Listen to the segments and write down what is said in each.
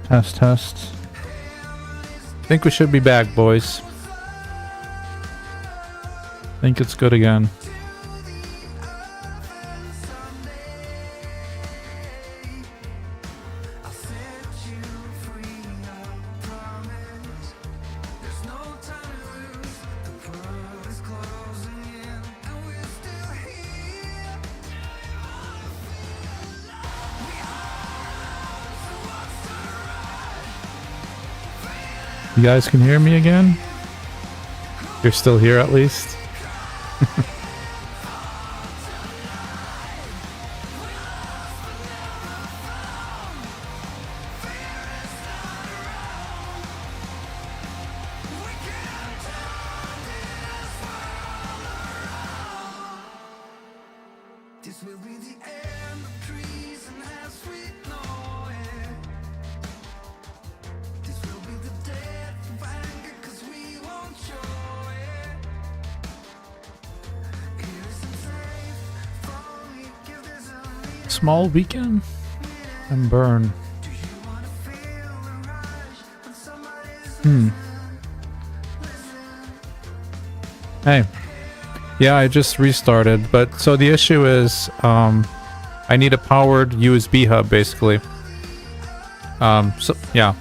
Test, test. Think we should be back, boys. Think it's good again. You guys can hear me again? You're still here at least? Small weekend and burn. Hey, yeah, I just restarted, but so the issue is I need a powered USB hub basically. So yeah,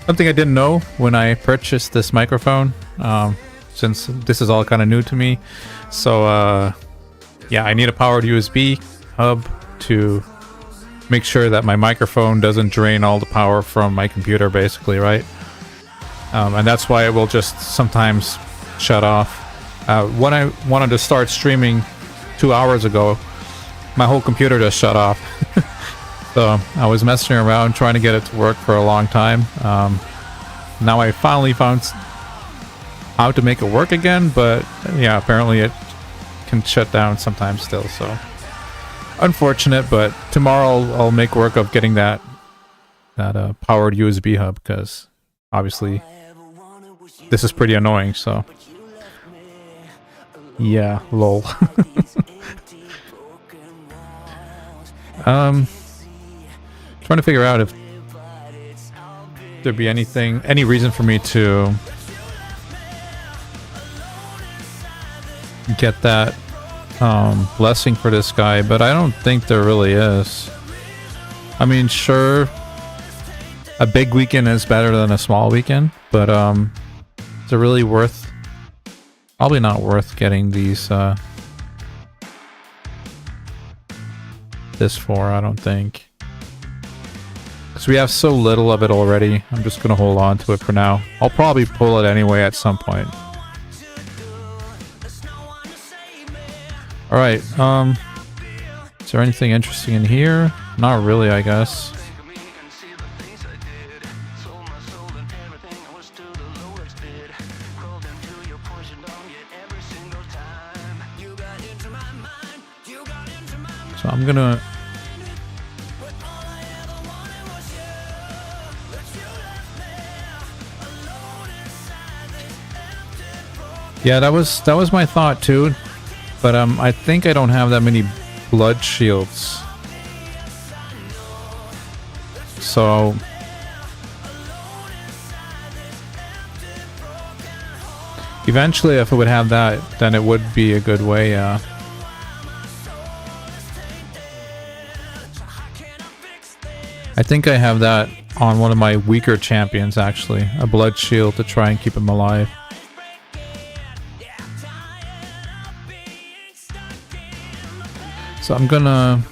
something I didn't know when I purchased this microphone, since this is all kind of new to me. So yeah, I need a powered USB hub to make sure that my microphone doesn't drain all the power from my computer basically, right? And that's why it will just sometimes shut off. When I wanted to start streaming 2 hours ago, my whole computer just shut off. So I was messing around trying to get it to work for a long time. Now I finally found how to make it work again, but yeah, apparently it can shut down sometimes still, so unfortunate. But tomorrow I'll make work of getting that powered USB hub, because obviously this is pretty annoying. So yeah, lol. Trying to figure out if there'd be any reason for me to get that blessing for this guy, but I don't think there really is. I mean, sure, a big weekend is better than a small weekend, but is it really worth? Probably not worth getting these this for, I don't think, because we have so little of it already. I'm just gonna hold on to it for now. I'll probably pull it anyway at some point. Alright, is there anything interesting in here? Not really, I guess. So I'm gonna... Yeah, that was my thought too. But I think I don't have that many blood shields. So eventually, if it would have that, then it would be a good way. I think I have that on one of my weaker champions, actually. A blood shield to try and keep him alive. So I'm gonna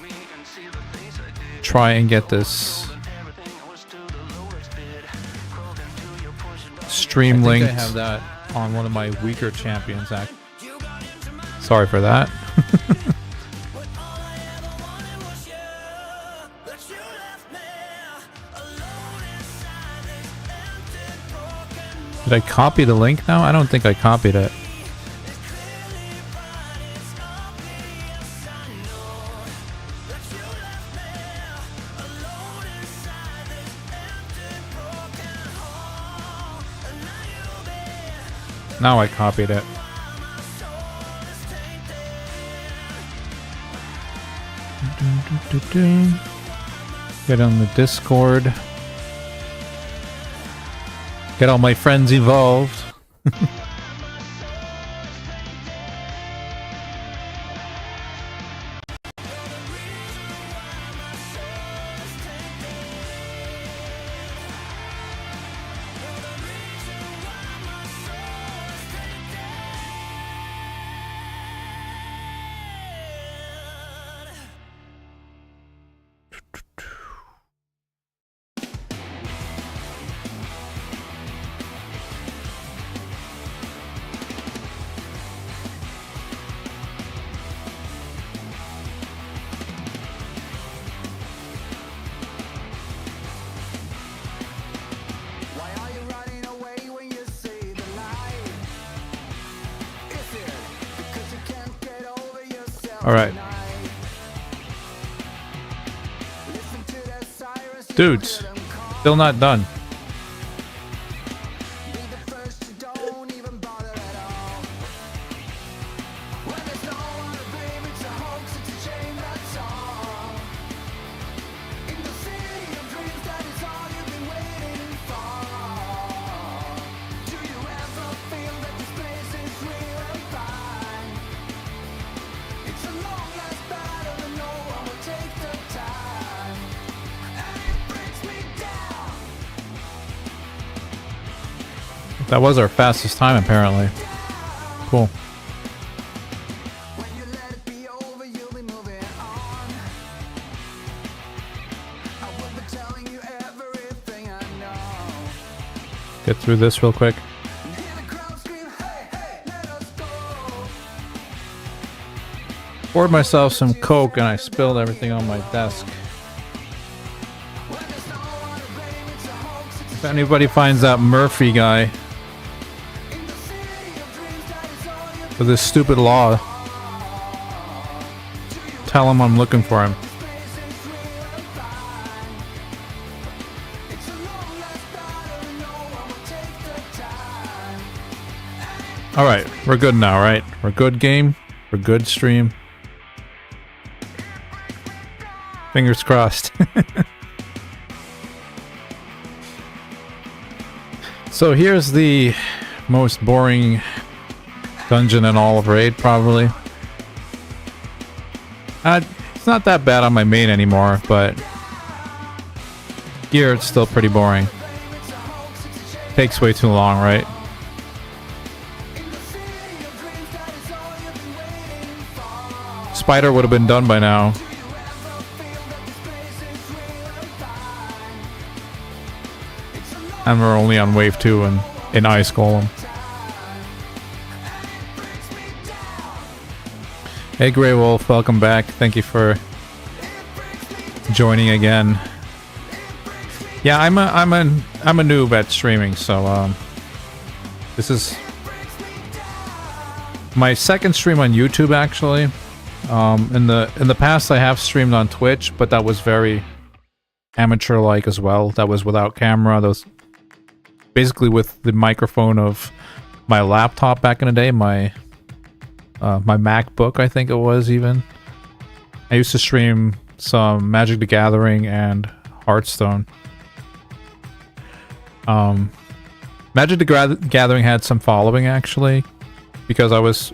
try and get this stream linked. I have that on one of my weaker champions. Sorry for that. Did I copy the link now? I don't think I copied it. Now I copied it. Get on the Discord. Get all my friends involved. All right. Dudes, still not done. That was our fastest time, apparently. Cool. Get through this real quick. Poured myself some Coke and I spilled everything on my desk. If anybody finds that Murphy guy with this stupid law, tell him I'm looking for him. Alright, we're good now, right? We're good game. We're good stream. Fingers crossed. So here's the most boring dungeon in all of Raid, probably. It's not that bad on my main anymore, but here it's still pretty boring. Takes way too long, right? Spider would have been done by now. And we're only on wave 2 in Ice Golem. Hey Grey Wolf, welcome back. Thank you for joining again. Yeah, I'm a noob at streaming, so this is my second stream on YouTube actually. In the past I have streamed on Twitch, but that was very amateur like as well. That was without camera. That was basically with the microphone of my laptop back in the day, my MacBook, I think it was even. I used to stream some Magic the Gathering and Hearthstone. Magic the Gathering had some following actually, because I was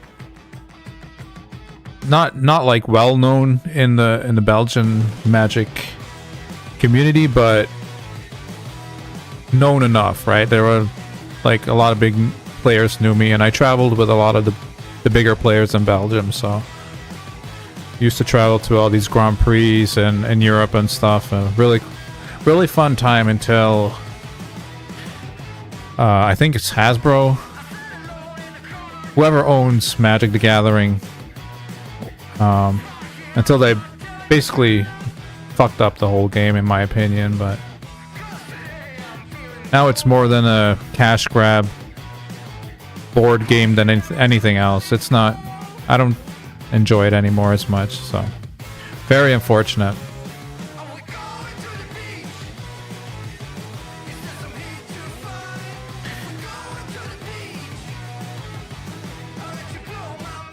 not like well known in the Belgian Magic community, but known enough, right? There were like a lot of big players knew me, and I traveled with a lot of the bigger players in Belgium, so used to travel to all these Grand Prix and Europe and stuff. Really fun time until I think it's Hasbro, whoever owns Magic the Gathering, until they basically fucked up the whole game in my opinion. But now it's more than a cash grab board game than anything else. It's not, I don't enjoy it anymore as much, so very unfortunate.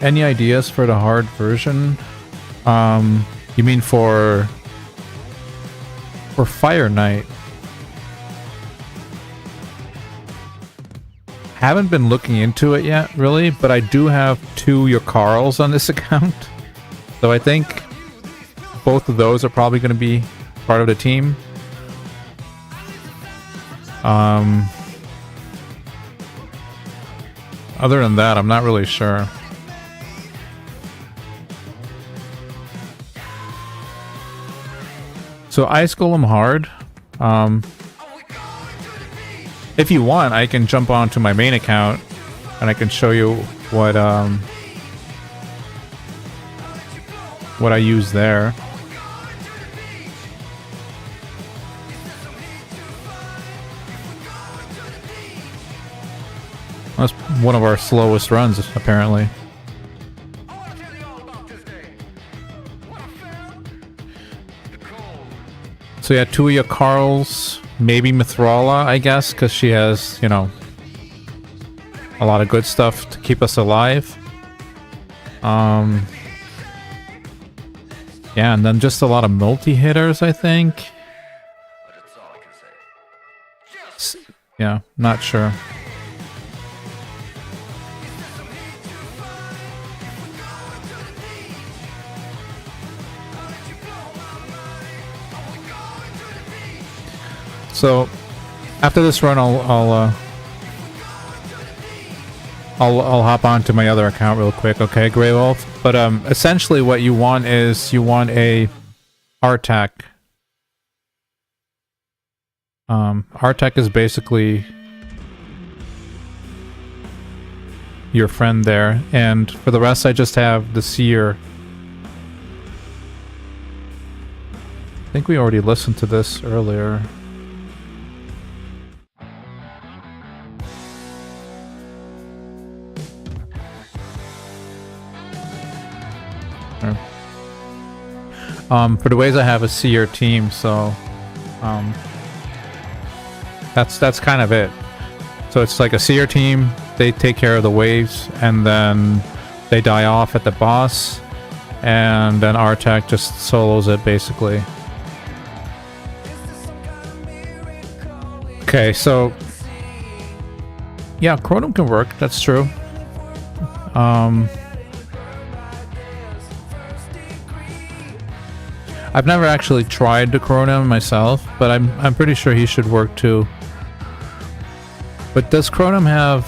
Any ideas for the hard version? You mean for Fire Knight? Haven't been looking into it yet, really, but I do have 2 your Carls on this account. So I think both of those are probably going to be part of the team. Other than that, I'm not really sure. So Ice Golem Hard. If you want, I can jump onto my main account and I can show you what I use there. That's one of our slowest runs, apparently. So yeah, 2 of your Carls, maybe Mithrala, I guess, because she has, you know, a lot of good stuff to keep us alive. Yeah, and then just a lot of multi-hitters, I think. Yeah, not sure. So, after this run, I'll hop onto my other account real quick, okay, Grey Wolf? But essentially, what you want is a Artak. Artak is basically your friend there, and for the rest, I just have the Seer. I think we already listened to this earlier. For the ways I have a Seer team, so that's kind of it. So it's like a Seer team, they take care of the waves, and then they die off at the boss, and then Artak just solos it, basically. Okay, so yeah, Chronum can work, that's true. I've never actually tried the Chronum myself, but I'm pretty sure he should work too. But does Chronum have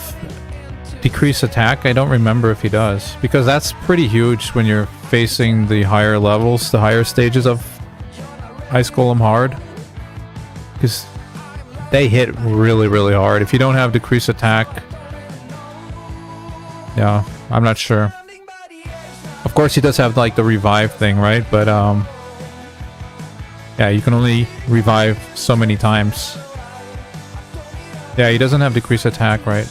decreased attack? I don't remember if he does, because that's pretty huge when you're facing the higher levels, the higher stages of Ice Golem Hard, because they hit really, really hard. If you don't have decreased attack, yeah, I'm not sure. Of course, he does have like the revive thing, right? But yeah, you can only revive so many times. Yeah, he doesn't have decreased attack, right?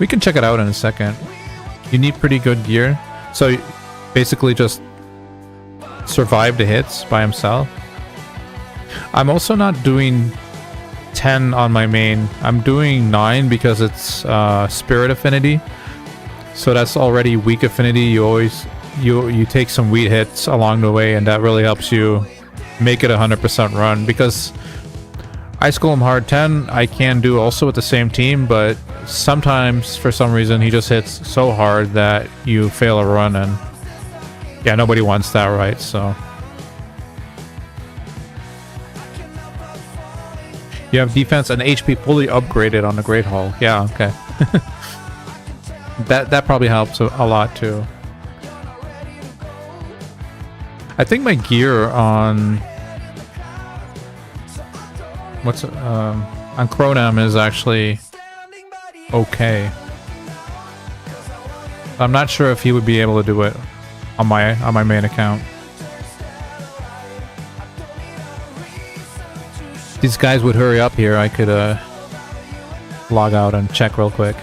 We can check it out in a second. You need pretty good gear. So basically just survive the hits by himself. I'm also not doing 10 on my main. I'm doing 9 because it's Spirit Affinity. So that's already weak affinity. You take some weak hits along the way, and that really helps you make it a 100% run. Because Ice Golem Hard 10 I can do also with the same team, but sometimes for some reason he just hits so hard that you fail a run, and yeah, nobody wants that, right? So you have defense and HP fully upgraded on the Great Hall. Yeah, okay. That probably helps a lot too. I think my gear on on Chronum is actually okay. I'm not sure if he would be able to do it on my main account. If these guys would hurry up here, I could log out and check real quick.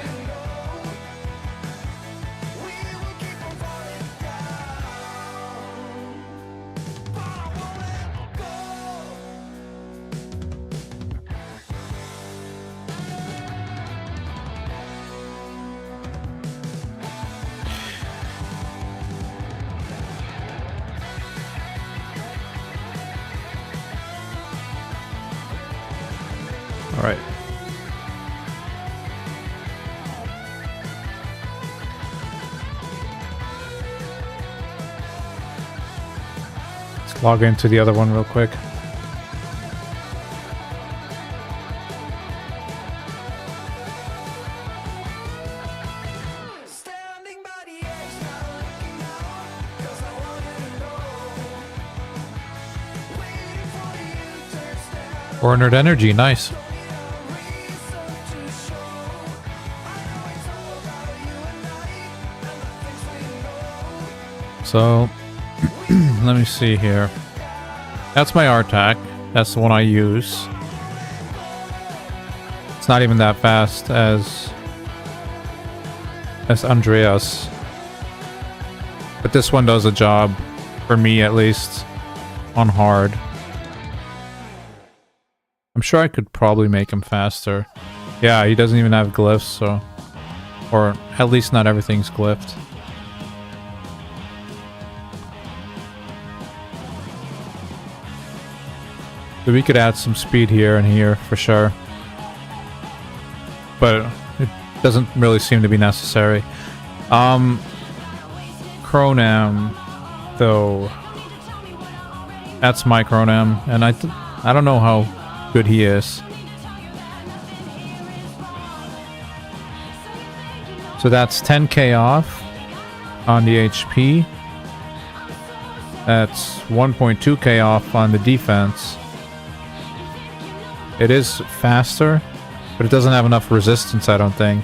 Alright. Let's log into the other one real quick. Cornered energy, nice. So, let me see here. That's my R-Tac. That's the one I use. It's not even that fast as Andreas. But this one does a job, for me at least, on hard. I'm sure I could probably make him faster. Yeah, he doesn't even have glyphs, so... Or at least not everything's glyphed. So we could add some speed here and here, for sure. But it doesn't really seem to be necessary. Cronam, though... That's my Cronam, and I don't know how good he is. So that's 10k off on the HP. That's 1.2k off on the defense. It is faster, but it doesn't have enough resistance, I don't think.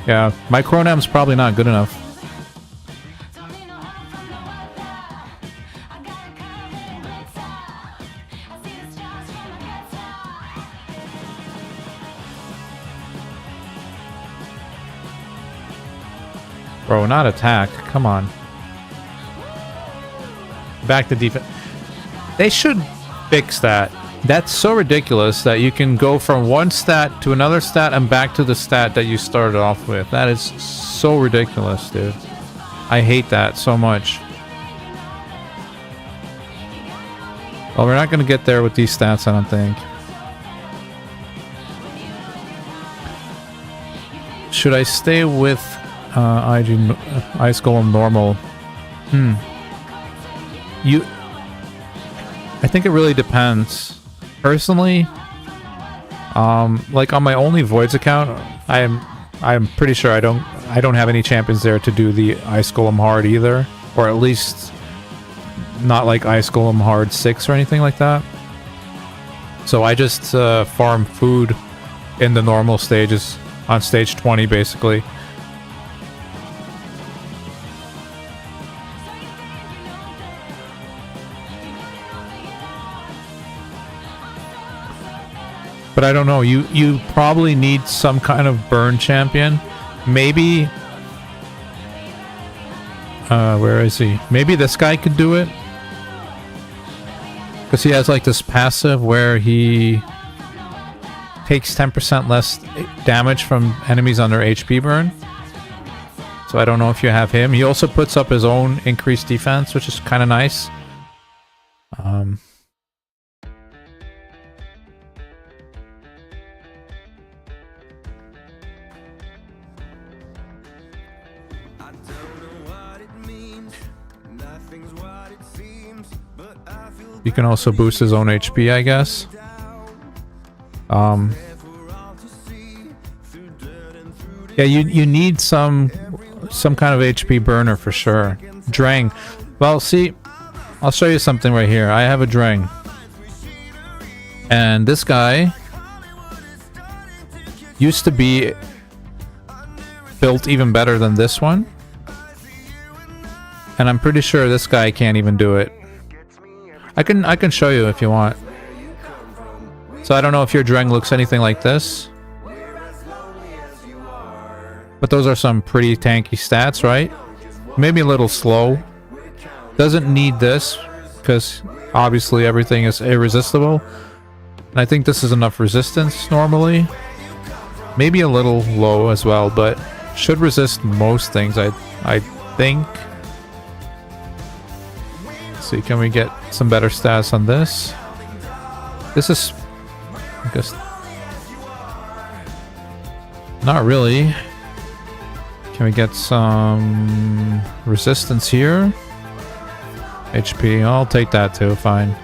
Yeah, my Cronam's probably not good enough. Bro, not attack. Come on. Back to defense. They should fix that. That's so ridiculous that you can go from one stat to another stat and back to the stat that you started off with. That is so ridiculous, dude. I hate that so much. Well, we're not going to get there with these stats, I don't think. Should I stay with Ice Golem normal? I think it really depends. Personally, like on my only Voids account, I'm pretty sure I don't have any champions there to do the Ice Golem hard either, or at least not like Ice Golem hard 6 or anything like that. So I just farm food in the normal stages on stage 20 basically. But I don't know, you probably need some kind of burn champion. Maybe... where is he? Maybe this guy could do it. Because he has like this passive where he takes 10% less damage from enemies under HP burn. So I don't know if you have him. He also puts up his own increased defense, which is kind of nice. You can also boost his own HP, I guess. Yeah, you need some kind of HP burner for sure. Drang. Well, see, I'll show you something right here. I have a Drang. And this guy used to be built even better than this one. And I'm pretty sure this guy can't even do it. I can show you if you want. So I don't know if your Drang looks anything like this. But those are some pretty tanky stats, right? Maybe a little slow. Doesn't need this, because obviously everything is irresistible. And I think this is enough resistance normally. Maybe a little low as well, but should resist most things, I think. Let's see, can we get some better stats on this? This is I guess... Not really. Can we get some resistance here? HP, I'll take that too, fine.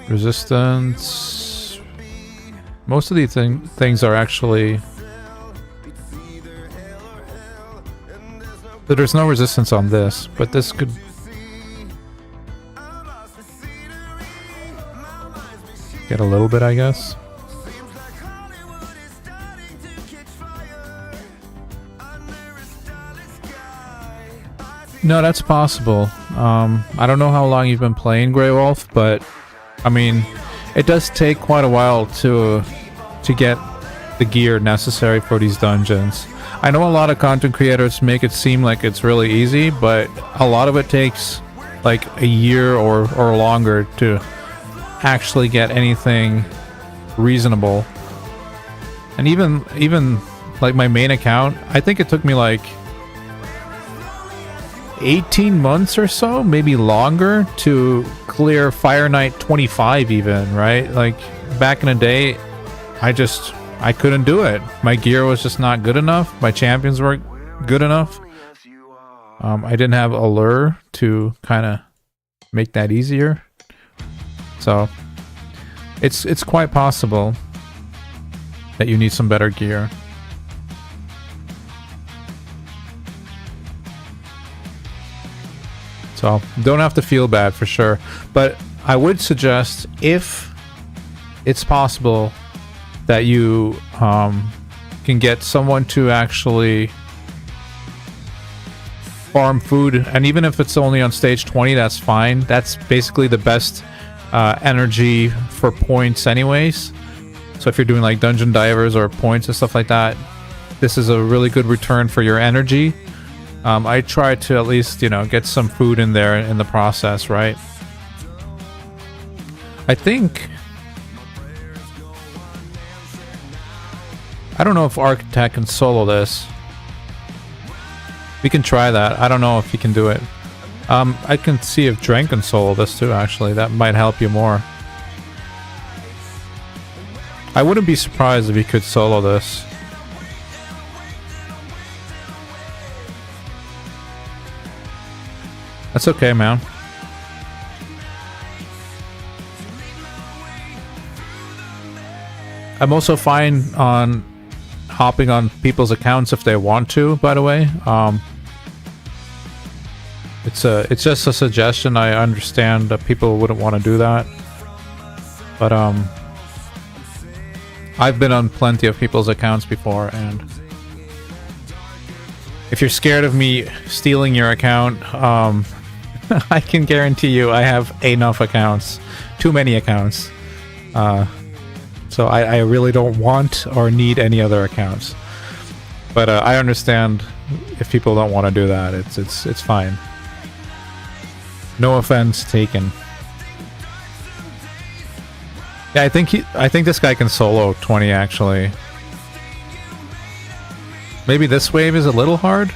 Resistance. Most of these things are actually... There's no resistance on this, but this could... Get a little bit, I guess. No, that's possible. I don't know how long you've been playing Grey Wolf, but I mean, it does take quite a while to get the gear necessary for these dungeons. I know a lot of content creators make it seem like it's really easy, but a lot of it takes like a year or longer to actually get anything reasonable. And even like my main account, I think it took me like 18 months or so, maybe longer, to clear Fire Knight 25 even, right? Like back in the day, I couldn't do it. My gear was just not good enough. My champions weren't good enough. I didn't have Allure to kind of make that easier. So it's quite possible that you need some better gear. So don't have to feel bad for sure. But I would suggest, if it's possible, that you can get someone to actually farm food, and even if it's only on stage 20, that's fine. That's basically the best energy for points anyways. So if you're doing like dungeon divers or points and stuff like that, this is a really good return for your energy. I try to at least, you know, get some food in there in the process, right? I think... I don't know if Architect can solo this. We can try that. I don't know if he can do it. I can see if Dren can solo this too, actually. That might help you more. I wouldn't be surprised if he could solo this. That's okay, man. I'm also fine on hopping on people's accounts if they want to, by the way. It's just a suggestion. I understand that people wouldn't want to do that. But I've been on plenty of people's accounts before, and if you're scared of me stealing your account, I can guarantee you I have enough accounts. Too many accounts. So I really don't want or need any other accounts. But I understand if people don't want to do that. It's fine. No offense taken. Yeah, I think this guy can solo 20 actually. Maybe this wave is a little hard.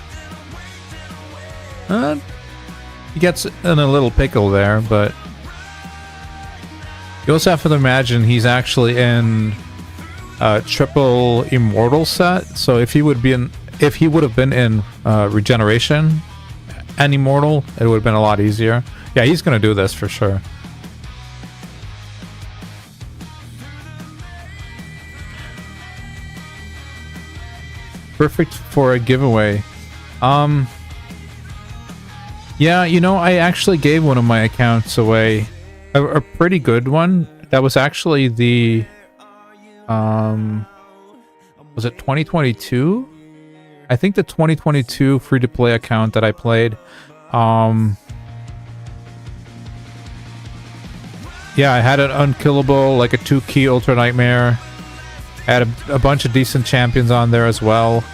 He gets in a little pickle there, but you also have to imagine he's actually in a triple immortal set. So if he would have been in regeneration and immortal, it would have been a lot easier. Yeah, he's gonna do this for sure. Perfect for a giveaway. Yeah, you know, I actually gave one of my accounts away. A pretty good one. That was actually the... was it 2022? I think the 2022 free-to-play account that I played. Yeah, I had an unkillable, like a 2-key Ultra Nightmare. I had a bunch of decent champions on there as well.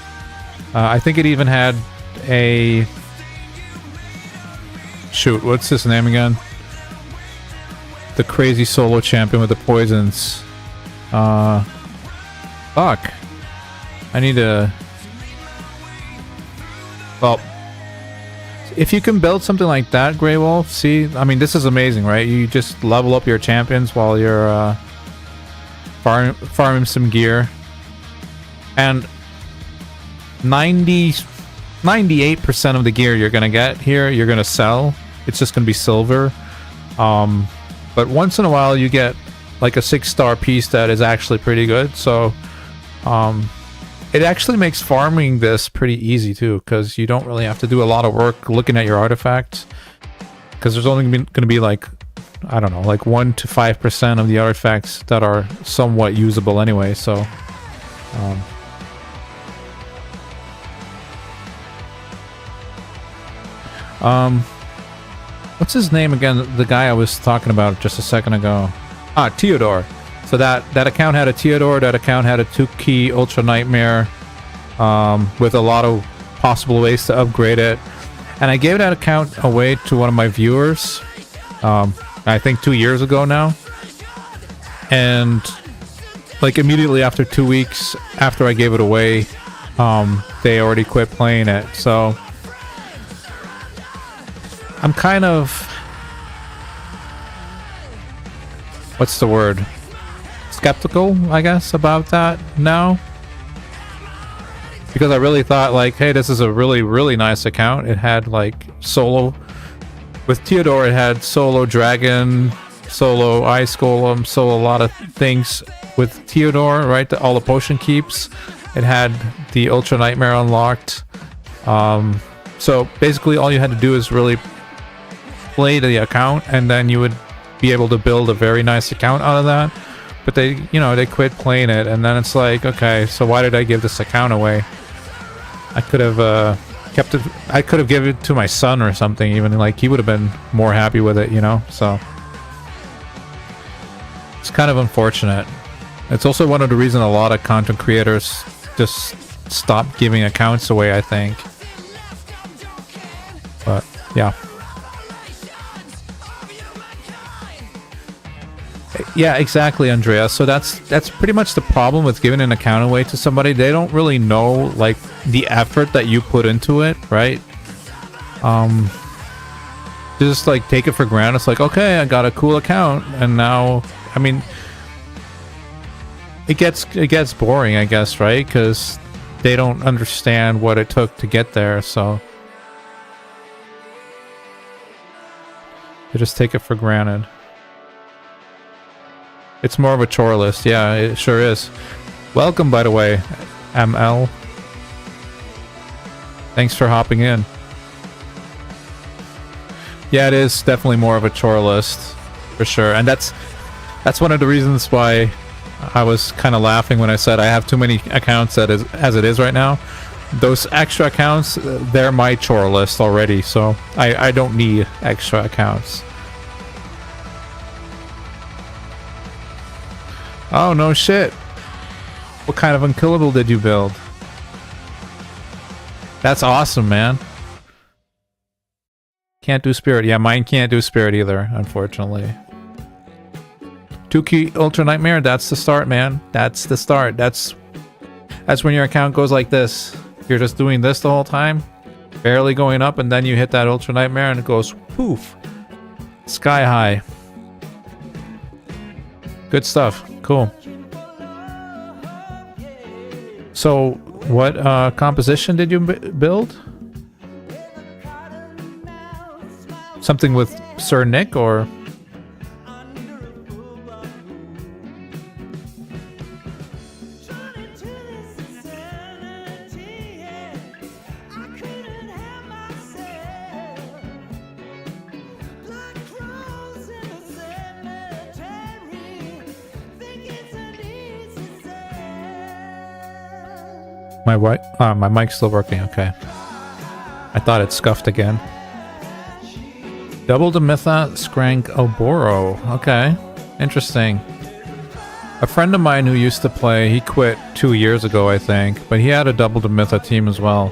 I think it even had a... Shoot, what's his name again? The crazy solo champion with the poisons. Fuck. I need to... Well, if you can build something like that, Grey Wolf, see, I mean, this is amazing, right? You just level up your champions while you're farming some gear. And 98% of the gear you're going to get here, you're going to sell. It's just going to be silver. But once in a while, you get like a 6-star piece that is actually pretty good. So it actually makes farming this pretty easy too, because you don't really have to do a lot of work looking at your artifacts, because there's only going to be like, I don't know, like 1 to 5% of the artifacts that are somewhat usable anyway. So what's his name again? The guy I was talking about just a second ago. Theodore. So that account had a Theodore, that account had a 2-key Ultra Nightmare, with a lot of possible ways to upgrade it. And I gave that account away to one of my viewers, I think 2 years ago now. And like immediately after 2 weeks after I gave it away, they already quit playing it. So I'm kind of, what's the word? Skeptical, I guess, about that now. Because I really thought like, hey, this is a really, really nice account. It had like solo. With Theodore, it had solo dragon, solo ice golem, solo a lot of things. With Theodore, right, all the potion keeps. It had the Ultra Nightmare unlocked. So basically all you had to do is really play the account, and then you would be able to build a very nice account out of that. But they, you know, they quit playing it, and then it's like, okay, so why did I give this account away? I could have kept it. I could have given it to my son or something. Even like he would have been more happy with it, you know. So it's kind of unfortunate. It's also one of the reasons a lot of content creators just stop giving accounts away, I think. But yeah. Yeah, exactly, Andrea. So that's pretty much the problem with giving an account away to somebody. They don't really know like the effort that you put into it, right? Just like take it for granted. It's like, okay, I got a cool account, and now, I mean, it gets boring, I guess, right? Because they don't understand what it took to get there, so they just take it for granted. It's more of a chore list. Yeah, it sure is. Welcome, by the way, ML. Thanks for hopping in. Yeah, it is definitely more of a chore list, for sure. And that's one of the reasons why I was kind of laughing when I said I have too many accounts as it is right now. Those extra accounts, they're my chore list already, so I don't need extra accounts. Oh, no shit. What kind of unkillable did you build? That's awesome, man. Can't do spirit. Yeah, mine can't do spirit either, unfortunately. 2-key Ultra Nightmare, that's the start, man. That's the start. That's when your account goes like this. You're just doing this the whole time, barely going up, and then you hit that Ultra Nightmare and it goes poof. Sky high. Good stuff. Cool. So, what composition did you build? Something with Sir Nick, or? My mic's still working, okay. I thought it scuffed again. Double Demitha Skrank Oboro. Okay, interesting. A friend of mine who used to play, he quit 2 years ago, I think, but he had a Double Demitha team as well.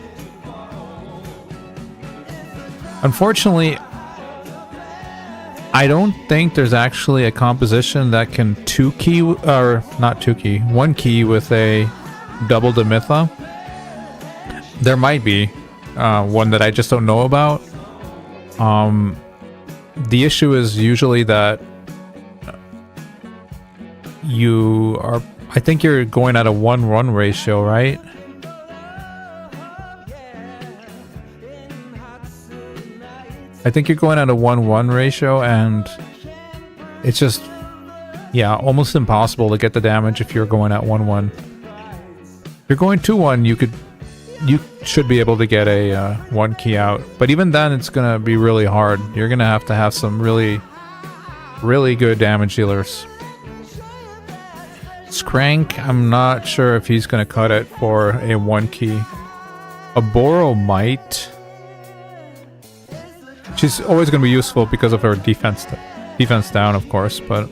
Unfortunately, I don't think there's actually a composition that can 2-key, or not 2-key, 1-key with a Double Demitha. There might be one that I just don't know about, The issue is usually that you are... I think you're going at a 1-1 ratio, right? I think you're going at a 1-1 ratio, and it's just, yeah, almost impossible to get the damage if you're going at 1-1. If you're going 2-1, you should be able to get a 1 key out, but even then it's gonna be really hard. You're gonna have to have some really good damage dealers. Skrank, I'm not sure if he's gonna cut it for a 1 key. Aboro might. She's always gonna be useful because of her defense down, of course, but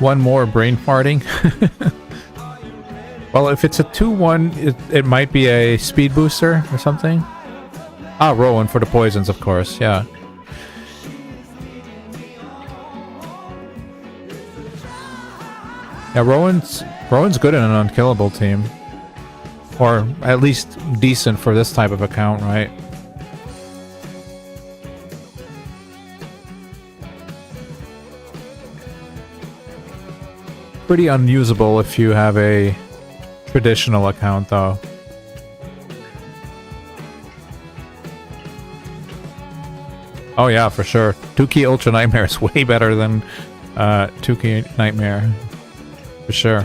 one more brain farting. Well, if it's a 2-1, it might be a speed booster or something. Ah, Rowan for the poisons, of course, yeah. Yeah, Rowan's good in an unkillable team. Or at least decent for this type of account, right? Pretty unusable if you have a traditional account, though. Oh yeah, for sure. 2-key Ultra Nightmare is way better than 2-key Nightmare. For sure.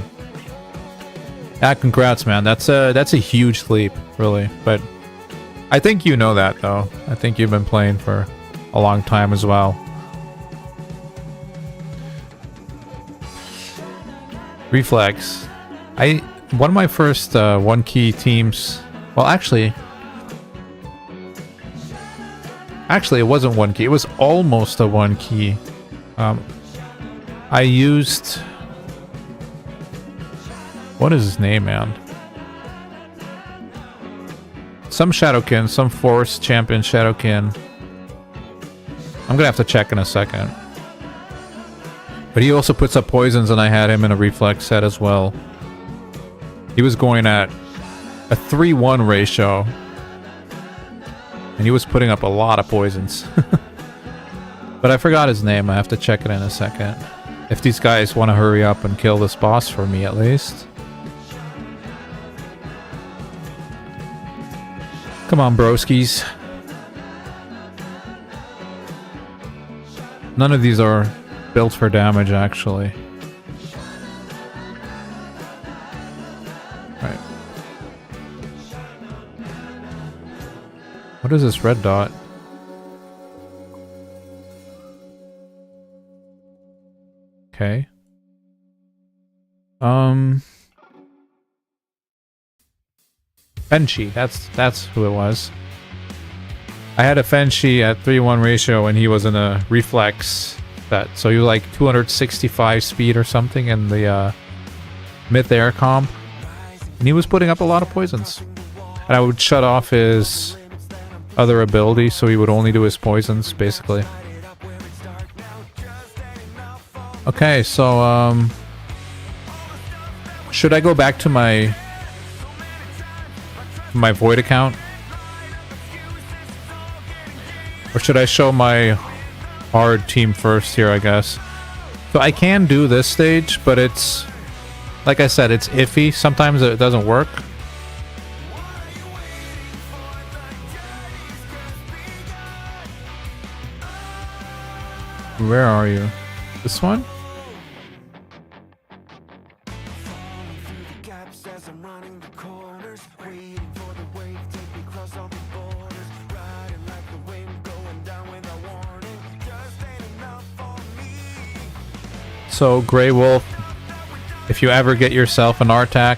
Yeah, congrats, man. That's a huge leap, really. But I think you know that, though. I think you've been playing for a long time as well. Reflex. One of my first 1-key teams... Well, actually, it wasn't 1 key. It was almost a 1 key. I used... What is his name, man? Some Shadowkin, some Force Champion Shadowkin. I'm gonna have to check in a second. But he also puts up poisons, and I had him in a reflex set as well. He was going at a 3-1 ratio. And he was putting up a lot of poisons. But I forgot his name. I have to check it in a second. If these guys want to hurry up and kill this boss for me, at least. Come on, broskies. None of these are built for damage, actually. Right. What is this red dot? Okay. Fenshi, that's who it was. I had a Fenshi at 3-1 ratio, and he was in a reflex set, so he was like 265 speed or something in the mid-air comp, and he was putting up a lot of poisons. And I would shut off his other ability, so he would only do his poisons, basically. Okay, so should I go back to my Void account? Or should I show my hard team first here, I guess? So I can do this stage, but it's... Like I said, it's iffy. Sometimes it doesn't work. Where are you? This one? So, Grey Wolf, if you ever get yourself an Artak,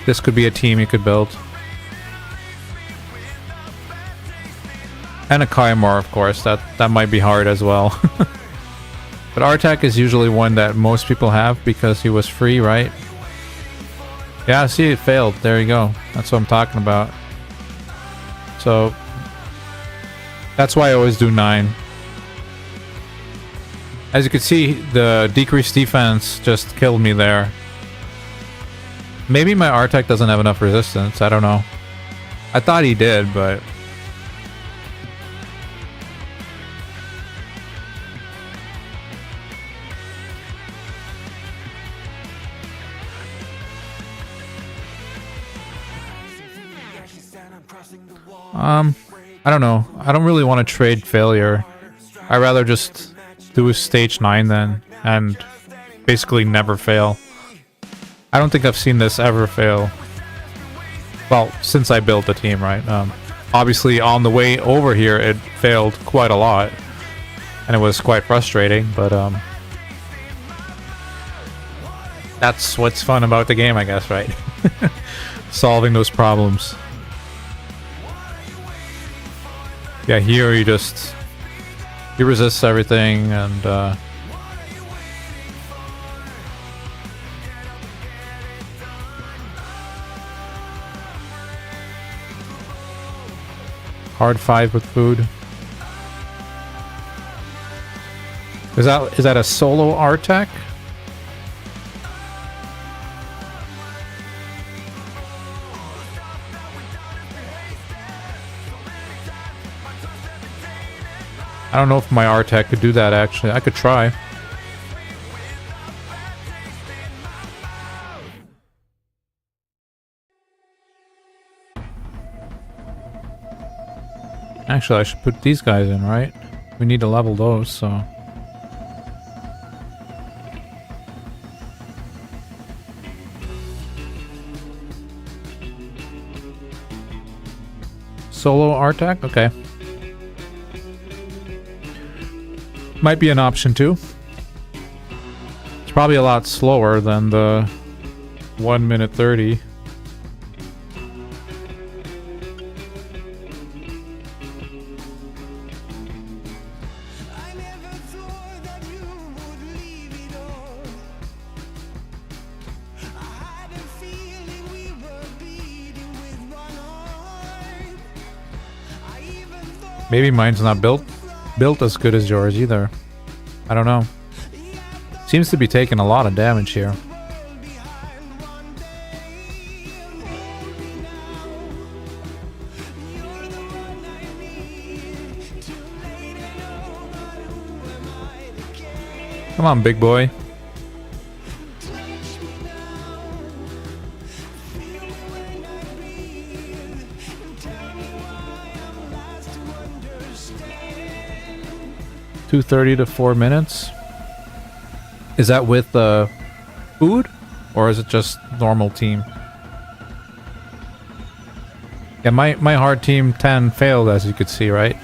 this could be a team you could build. And a Kaimar, of course, that might be hard as well. But Artak is usually one that most people have because he was free, right? Yeah, see, it failed. There you go. That's what I'm talking about. So, that's why I always do 9. As you can see, the decreased defense just killed me there. Maybe my R-Tech doesn't have enough resistance. I don't know. I thought he did, but... I don't know. I don't really want to trade failure. I'd rather just do a stage 9 then, and basically never fail. I don't think I've seen this ever fail. Well, since I built the team, right? Obviously, on the way over here, it failed quite a lot. And it was quite frustrating, but that's what's fun about the game, I guess, right? Solving those problems. Yeah, here you just... he resists everything, and hard 5 with food. Is that a solo R-Tech? I don't know if my R-Tech could do that, actually. I could try. Actually, I should put these guys in, right? We need to level those, so... Solo R-Tech? Okay. Might be an option too. It's probably a lot slower than the 1 minute 30. Maybe mine's not built as good as yours either. I don't know. Seems to be taking a lot of damage here. Come on, big boy. $2:30 to 4 minutes. Is that with food, or is it just normal team? Yeah, my hard team 10 failed, as you could see, right?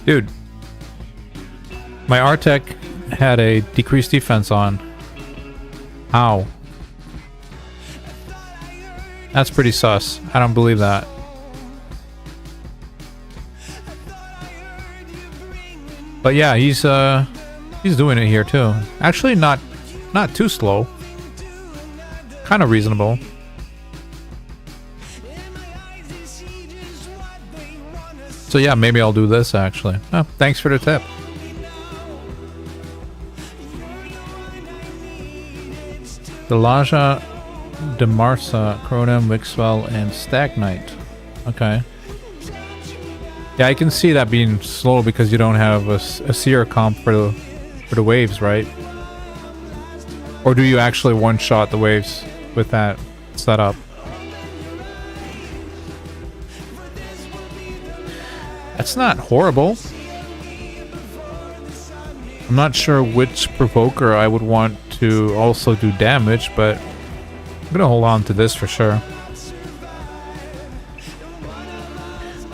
Dude, my R-Tech had a decreased defense on. How? That's pretty sus. I don't believe that. But yeah, he's doing it here too. Actually, not too slow. Kind of reasonable. So yeah, maybe I'll do this actually. Oh, thanks for the tip. Delaja, Demarsa, Chronim, Wixwell, and Stagnite. Okay. Yeah, I can see that being slow because you don't have a seer comp for the waves, right? Or do you actually one-shot the waves with that setup? That's not horrible. I'm not sure which provoker I would want to also do damage, but I'm gonna hold on to this for sure.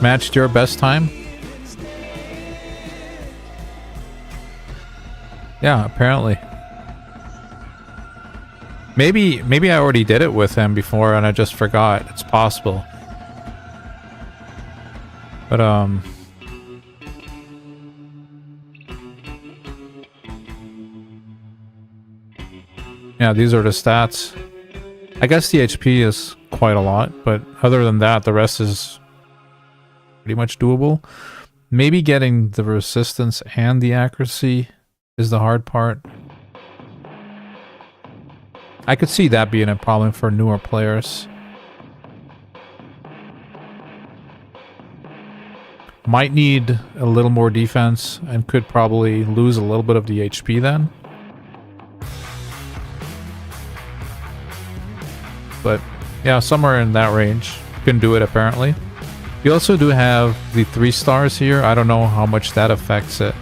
Matched your best time? Yeah, apparently. Maybe I already did it with him before and I just forgot. It's possible. But yeah, these are the stats. I guess the HP is quite a lot, but other than that, the rest is pretty much doable. Maybe getting the resistance and the accuracy is the hard part. I could see that being a problem for newer players. Might need a little more defense and could probably lose a little bit of the HP then. But yeah, somewhere in that range. Can do it apparently. You also do have the 3 stars here. I don't know how much that affects it.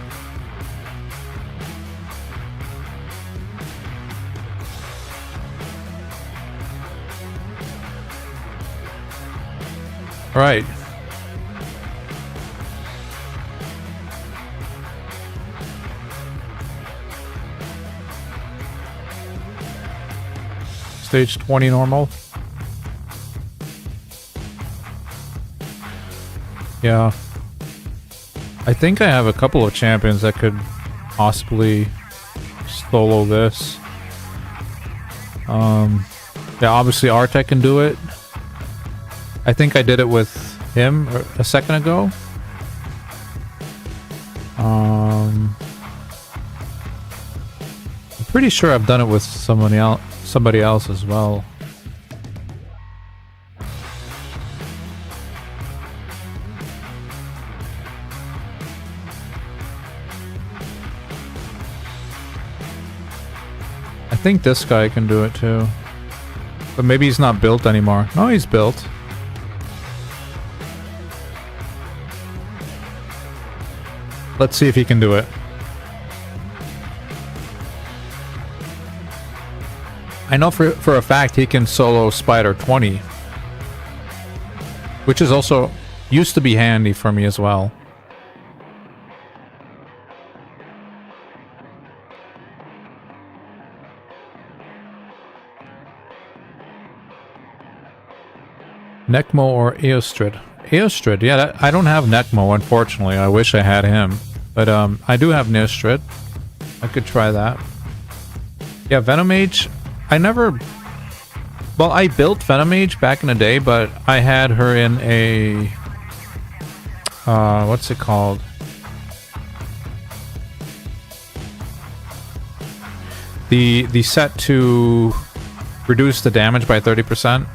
All right. Stage 20 normal. Yeah. I think I have a couple of champions that could possibly solo this. Yeah, obviously Artek can do it. I think I did it with him a second ago. I'm pretty sure I've done it with somebody else as well. I think this guy can do it too. But maybe he's not built anymore. No, he's built. Let's see if he can do it. I know for a fact he can solo Spider 20. Which is also used to be handy for me as well. Necmo or Eostrid? Eostrid, yeah, I don't have Necmo, unfortunately. I wish I had him. But I do have Neostrid. I could try that. Yeah, Venomage, I never... Well, I built Venomage back in the day, but I had her in a... what's it called? The set to reduce the damage by 30%.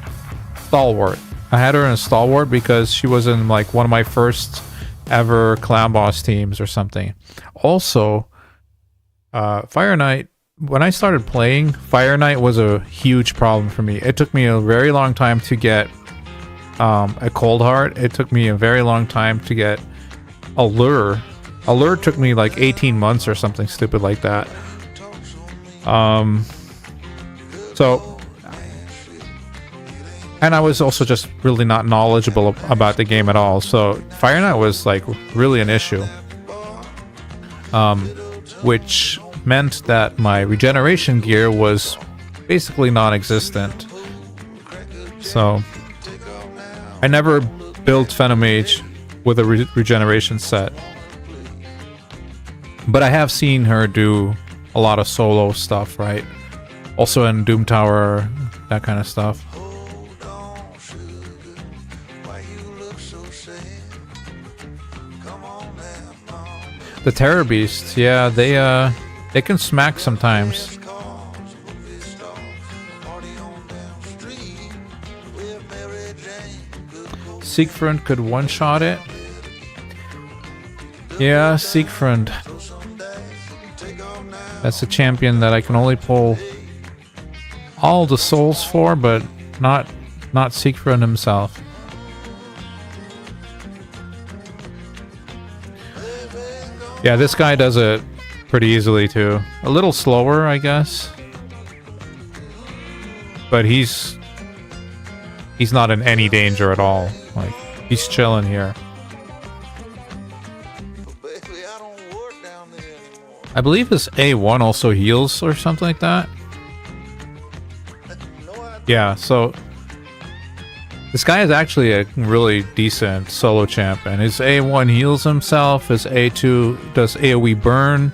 Stalwart. I had her in a Stalwart because she was in like one of my first ever Clown Boss teams or something. Also, Fire Knight, when I started playing, Fire Knight was a huge problem for me. It took me a very long time to get a Cold Heart. It took me a very long time to get Allure. Allure took me like 18 months or something stupid like that. And I was also just really not knowledgeable about the game at all. So Fire Knight was like really an issue. Which meant that my regeneration gear was basically non-existent. So I never built Venomage with a regeneration set. But I have seen her do a lot of solo stuff, right? Also in Doom Tower, that kind of stuff. The Terror Beasts, yeah, they can smack sometimes. Siegfried could one-shot it. Yeah, Siegfried. That's a champion that I can only pull all the souls for, but not Siegfried himself. Yeah, this guy does it pretty easily too. A little slower, I guess. But he's not in any danger at all. Like, he's chilling here. I believe his A1 also heals or something like that. Yeah, so this guy is actually a really decent solo champion. His A1 heals himself, his A2 does AoE burn.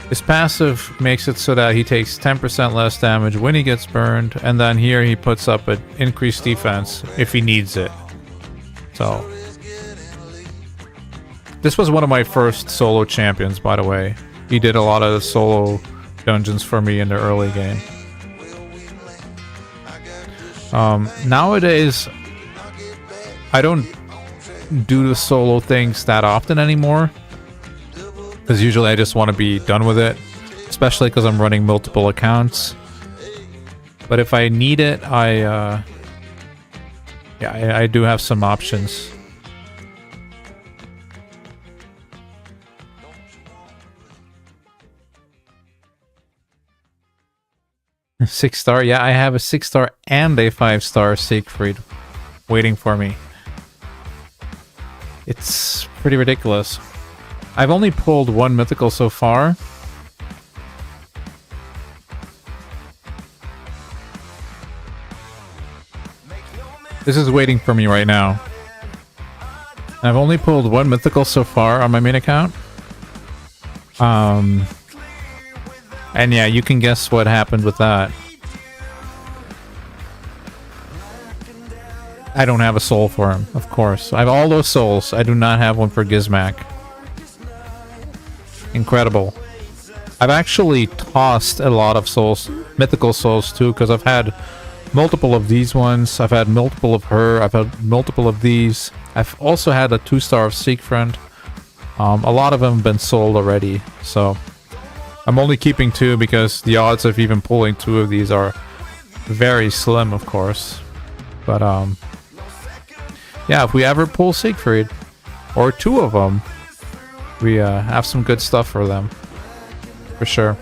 His passive makes it so that he takes 10% less damage when he gets burned, and then here he puts up an increased defense if he needs it. So This was one of my first solo champions, by the way. He did a lot of the solo dungeons for me in the early game. Nowadays, I don't do the solo things that often anymore. Because usually I just want to be done with it. Especially because I'm running multiple accounts. But if I need it, I do have some options. Six-star? Yeah, I have a 6-star and a 5-star Siegfried waiting for me. It's pretty ridiculous. I've only pulled one mythical so far. This is waiting for me right now. I've only pulled one mythical so far on my main account. And yeah, you can guess what happened with that. I don't have a soul for him, of course. I have all those souls. I do not have one for Gizmak. Incredible. I've actually tossed a lot of souls, mythical souls too, because I've had multiple of these ones. I've had multiple of her. I've had multiple of these. I've also had a 2-star of Siegfried. A lot of them have been sold already, so I'm only keeping 2 because the odds of even pulling 2 of these are very slim, of course. But yeah, if we ever pull Siegfried, or 2 of them, we have some good stuff for them, for sure.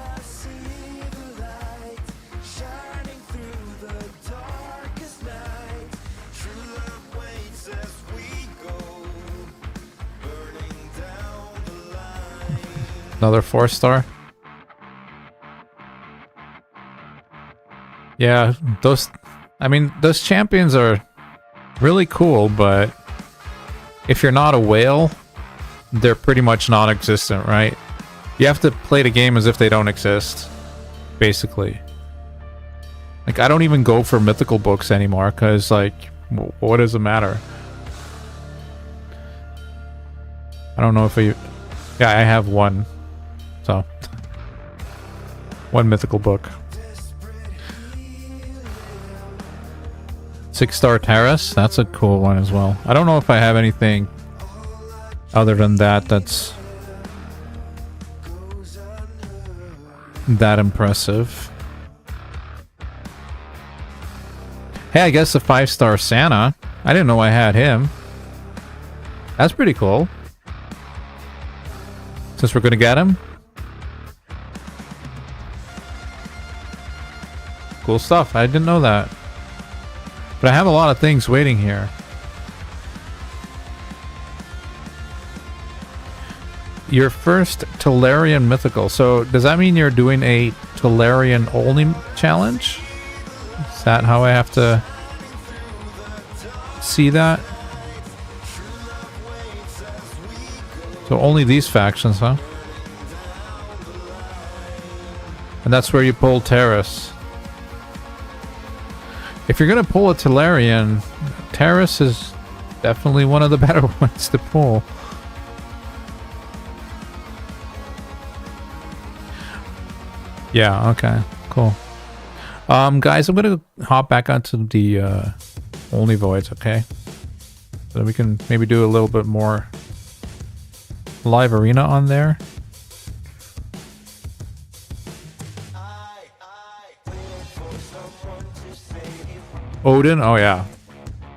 Another 4-star. Yeah, those champions are really cool, but if you're not a whale, they're pretty much non-existent, right? You have to play the game as if they don't exist, basically. Like, I don't even go for mythical books anymore, because, like, what does it matter? I don't know if I... Yeah, I have one. So, one mythical book. 6-star Terrace, that's a cool one as well. I don't know if I have anything other than that that's that impressive. Hey, I guess a 5-star Santa. I didn't know I had him. That's pretty cool. Since we're gonna get him. Cool stuff. I didn't know that. But I have a lot of things waiting here. Your first Tolarian mythical. So does that mean you're doing a Tolarian only challenge? Is that how I have to see that? So only these factions, huh? And that's where you pull Terrace. If you're gonna pull a Tolarian, Terrace is definitely one of the better ones to pull. Yeah, okay, cool. Guys, I'm gonna hop back onto the only voids, okay? So we can maybe do a little bit more live arena on there. Odin? Oh yeah.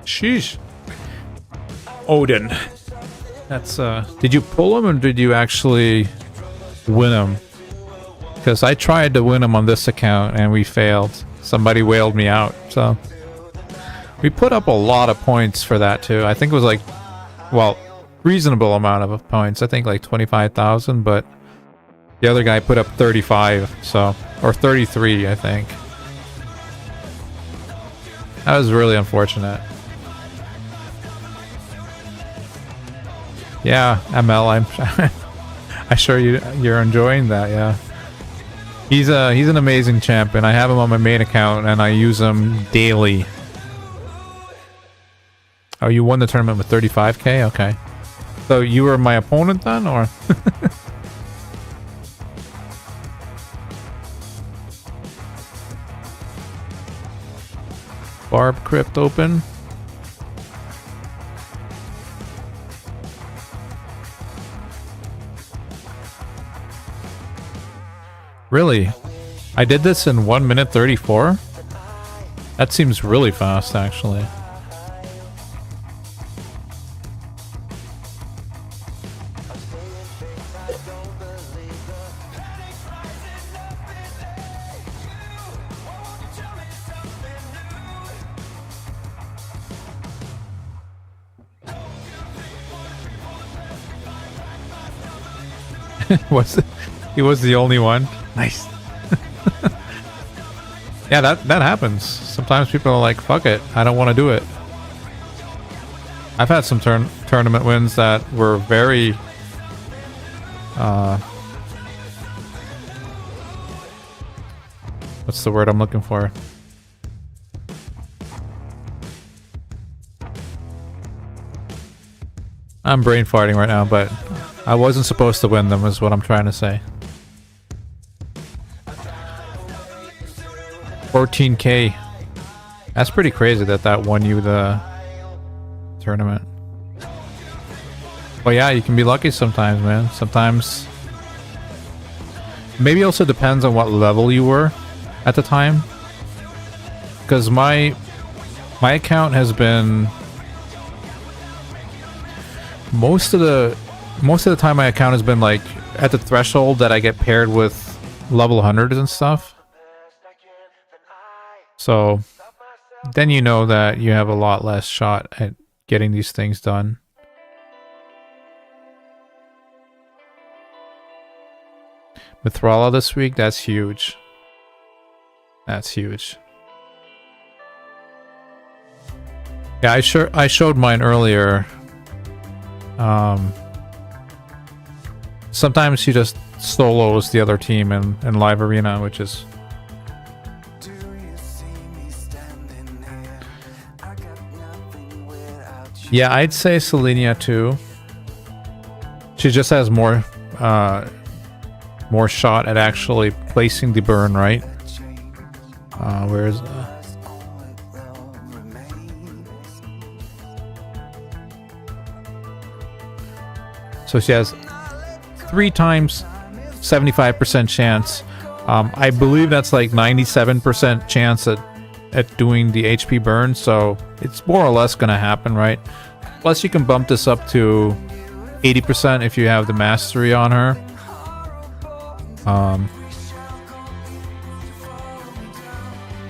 Sheesh. Odin. That's did you pull him or did you actually win him? Because I tried to win him on this account and we failed. Somebody whaled me out, so we put up a lot of points for that too. I think it was like, well, reasonable amount of points. I think like 25,000, but the other guy put up 35, so, or 33, I think. That was really unfortunate. Yeah, ML, I'm sure you're enjoying that. Yeah, he's an amazing champion. I have him on my main account and I use him daily. Oh, you won the tournament with 35k? Okay. So you were my opponent then, or? Barb crypt open. Really? I did this in 1 minute 34? That seems really fast, actually. He was the only one. Nice. Yeah, that happens. Sometimes people are like, fuck it, I don't want to do it. I've had some tournament wins that were very what's the word I'm looking for? I'm brain farting right now, but I wasn't supposed to win them is what I'm trying to say. 14K. That's pretty crazy that won you the tournament. Well, yeah, you can be lucky sometimes, man. Sometimes. Maybe also depends on what level you were at the time. Because my account has been most of the time my account has been like at the threshold that I get paired with level 100s and stuff. So then you know that you have a lot less shot at getting these things done. Mithrala this week, that's huge. That's huge. Yeah, I showed mine earlier. Sometimes she just solos the other team in live arena, which is yeah, I'd say Selenia too. She just has more shot at actually placing the burn right. Where's so she has 3 times 75% chance. I believe that's like 97% chance at doing the HP burn, so it's more or less gonna happen, right? Plus you can bump this up to 80% if you have the mastery on her.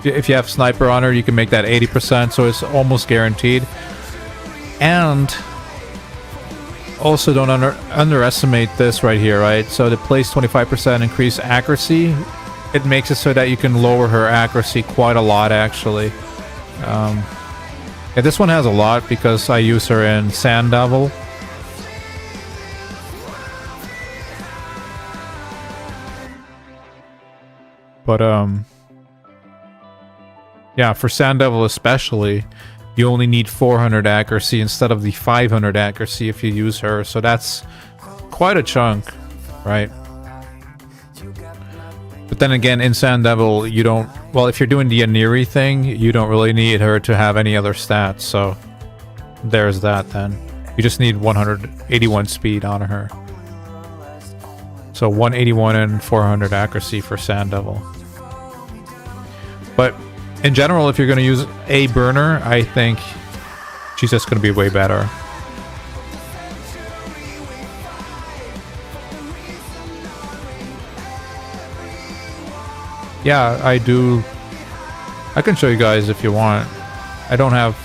If you have sniper on her, you can make that 80%, so it's almost guaranteed. And also don't underestimate this right here, right? So to place 25% increased accuracy, it makes it so that you can lower her accuracy quite a lot, actually. Yeah, this one has a lot because I use her in Sand Devil. But yeah, for Sand Devil especially, you only need 400 accuracy instead of the 500 accuracy if you use her, so that's quite a chunk, right? But then again, in Sand Devil, you don't... Well, if you're doing the Aniri thing, you don't really need her to have any other stats, so there's that then. You just need 181 speed on her. So 181 and 400 accuracy for Sand Devil. But in general, if you're going to use a burner, I think she's just going to be way better. Yeah, I do. I can show you guys if you want. I don't have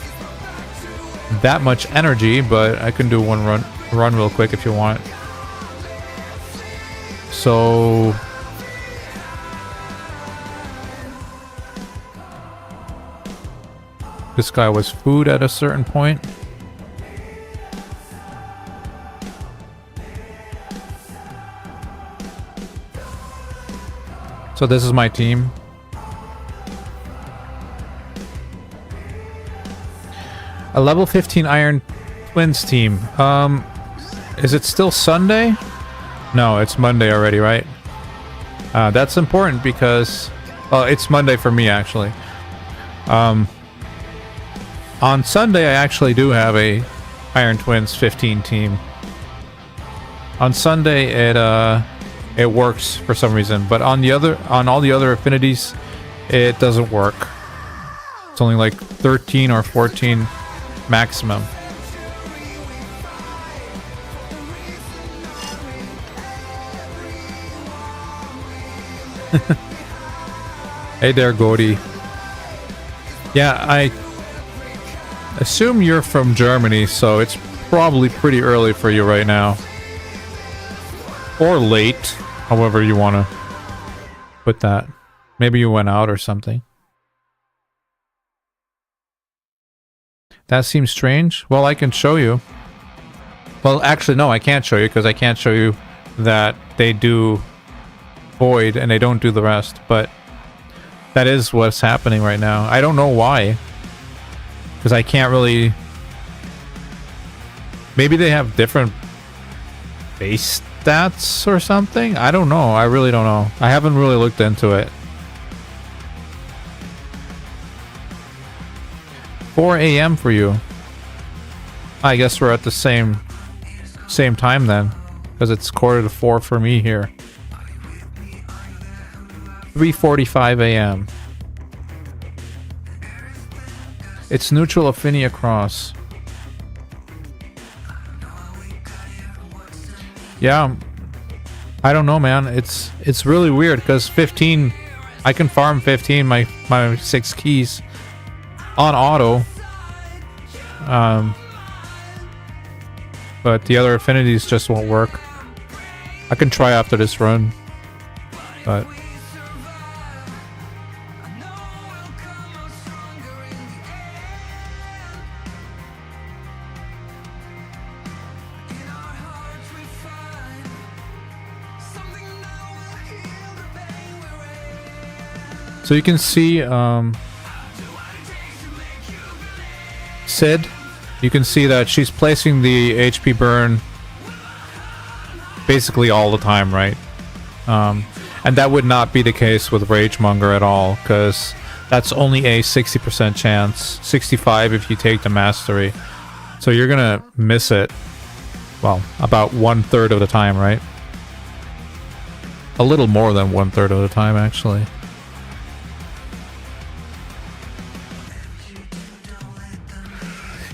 that much energy, but I can do one run real quick if you want. So this guy was food at a certain point. So this is my team. A level 15 Iron Twins team. Is it still Sunday? No, it's Monday already, right? That's important because... Well, it's Monday for me, actually. On Sunday, I actually do have a Iron Twins 15 team. On Sunday, it works for some reason, but on all the other affinities, it doesn't work. It's only like 13 or 14 maximum. Hey there, Gordy. Yeah, I assume you're from Germany, so it's probably pretty early for you right now. Or late, however you want to put that. Maybe you went out or something. That seems strange. Well, I can show you. Well, actually, no, I can't show you because I can't show you that they do Void and they don't do the rest, but that is what's happening right now. I don't know why, because I can't really... Maybe they have different base stats or something? I don't know. I really don't know. I haven't really looked into it. 4 a.m. for you. I guess we're at the same time then, because it's 3:45 for me here. 3:45 a.m. It's neutral affinity cross. Yeah, I don't know, man. It's really weird because 15, I can farm 15 my 6 keys on auto. But the other affinities just won't work. I can try after this run, but so you can see Sid, you can see that she's placing the HP burn basically all the time, right? And that would not be the case with Ragemonger at all, because that's only a 60% chance, 65 if you take the mastery. So you're gonna miss it, well, about 1/3 of the time, right? A little more than 1/3 of the time, actually.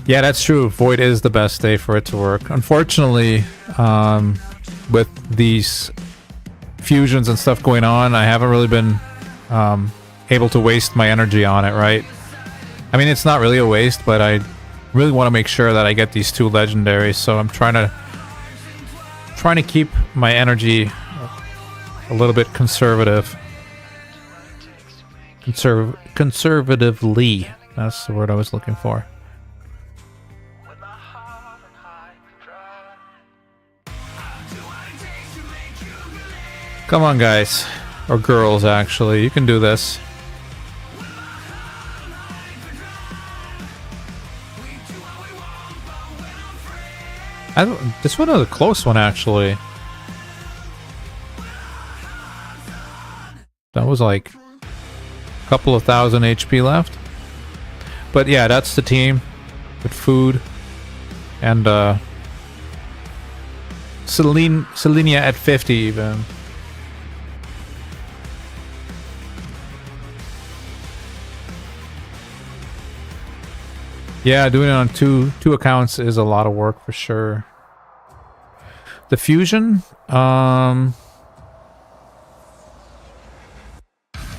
Yeah, that's true. Void is the best day for it to work. Unfortunately, with these fusions and stuff going on, I haven't really been able to waste my energy on it, right? I mean, it's not really a waste, but I really want to make sure that I get these 2 legendaries, so I'm trying to keep my energy a little bit conservative. Conservatively. That's the word I was looking for. Come on, guys. Or girls, actually. You can do this. This one was a close one, actually. That was like a couple of thousand HP left. But yeah, that's the team. With food. And, Selenia at 50 even. Yeah, doing it on two accounts is a lot of work for sure. The fusion, so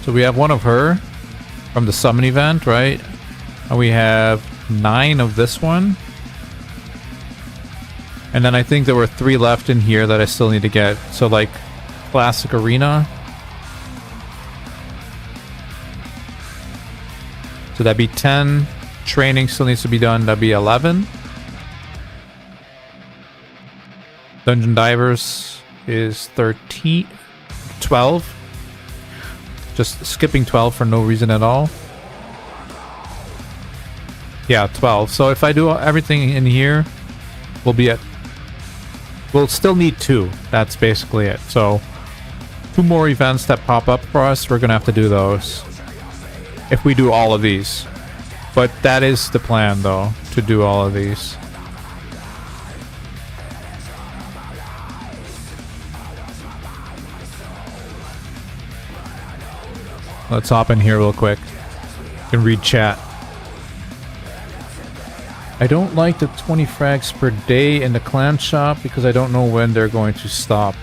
we have one of her from the summon event, right? And we have 9 of this one. And then I think there were 3 left in here that I still need to get. So like Classic Arena. So that'd be 10. Training still needs to be done. That'd be 11. Dungeon Divers is 13. 12. Just skipping 12 for no reason at all. Yeah, 12. So if I do everything in here, we'll be at we'll still need 2. That's basically it. So 2 more events that pop up for us, we're gonna have to do those if we do all of these. But that is the plan, though, to do all of these. Let's hop in here real quick. You can read chat. I don't like the 20 frags per day in the clan shop because I don't know when they're going to stop.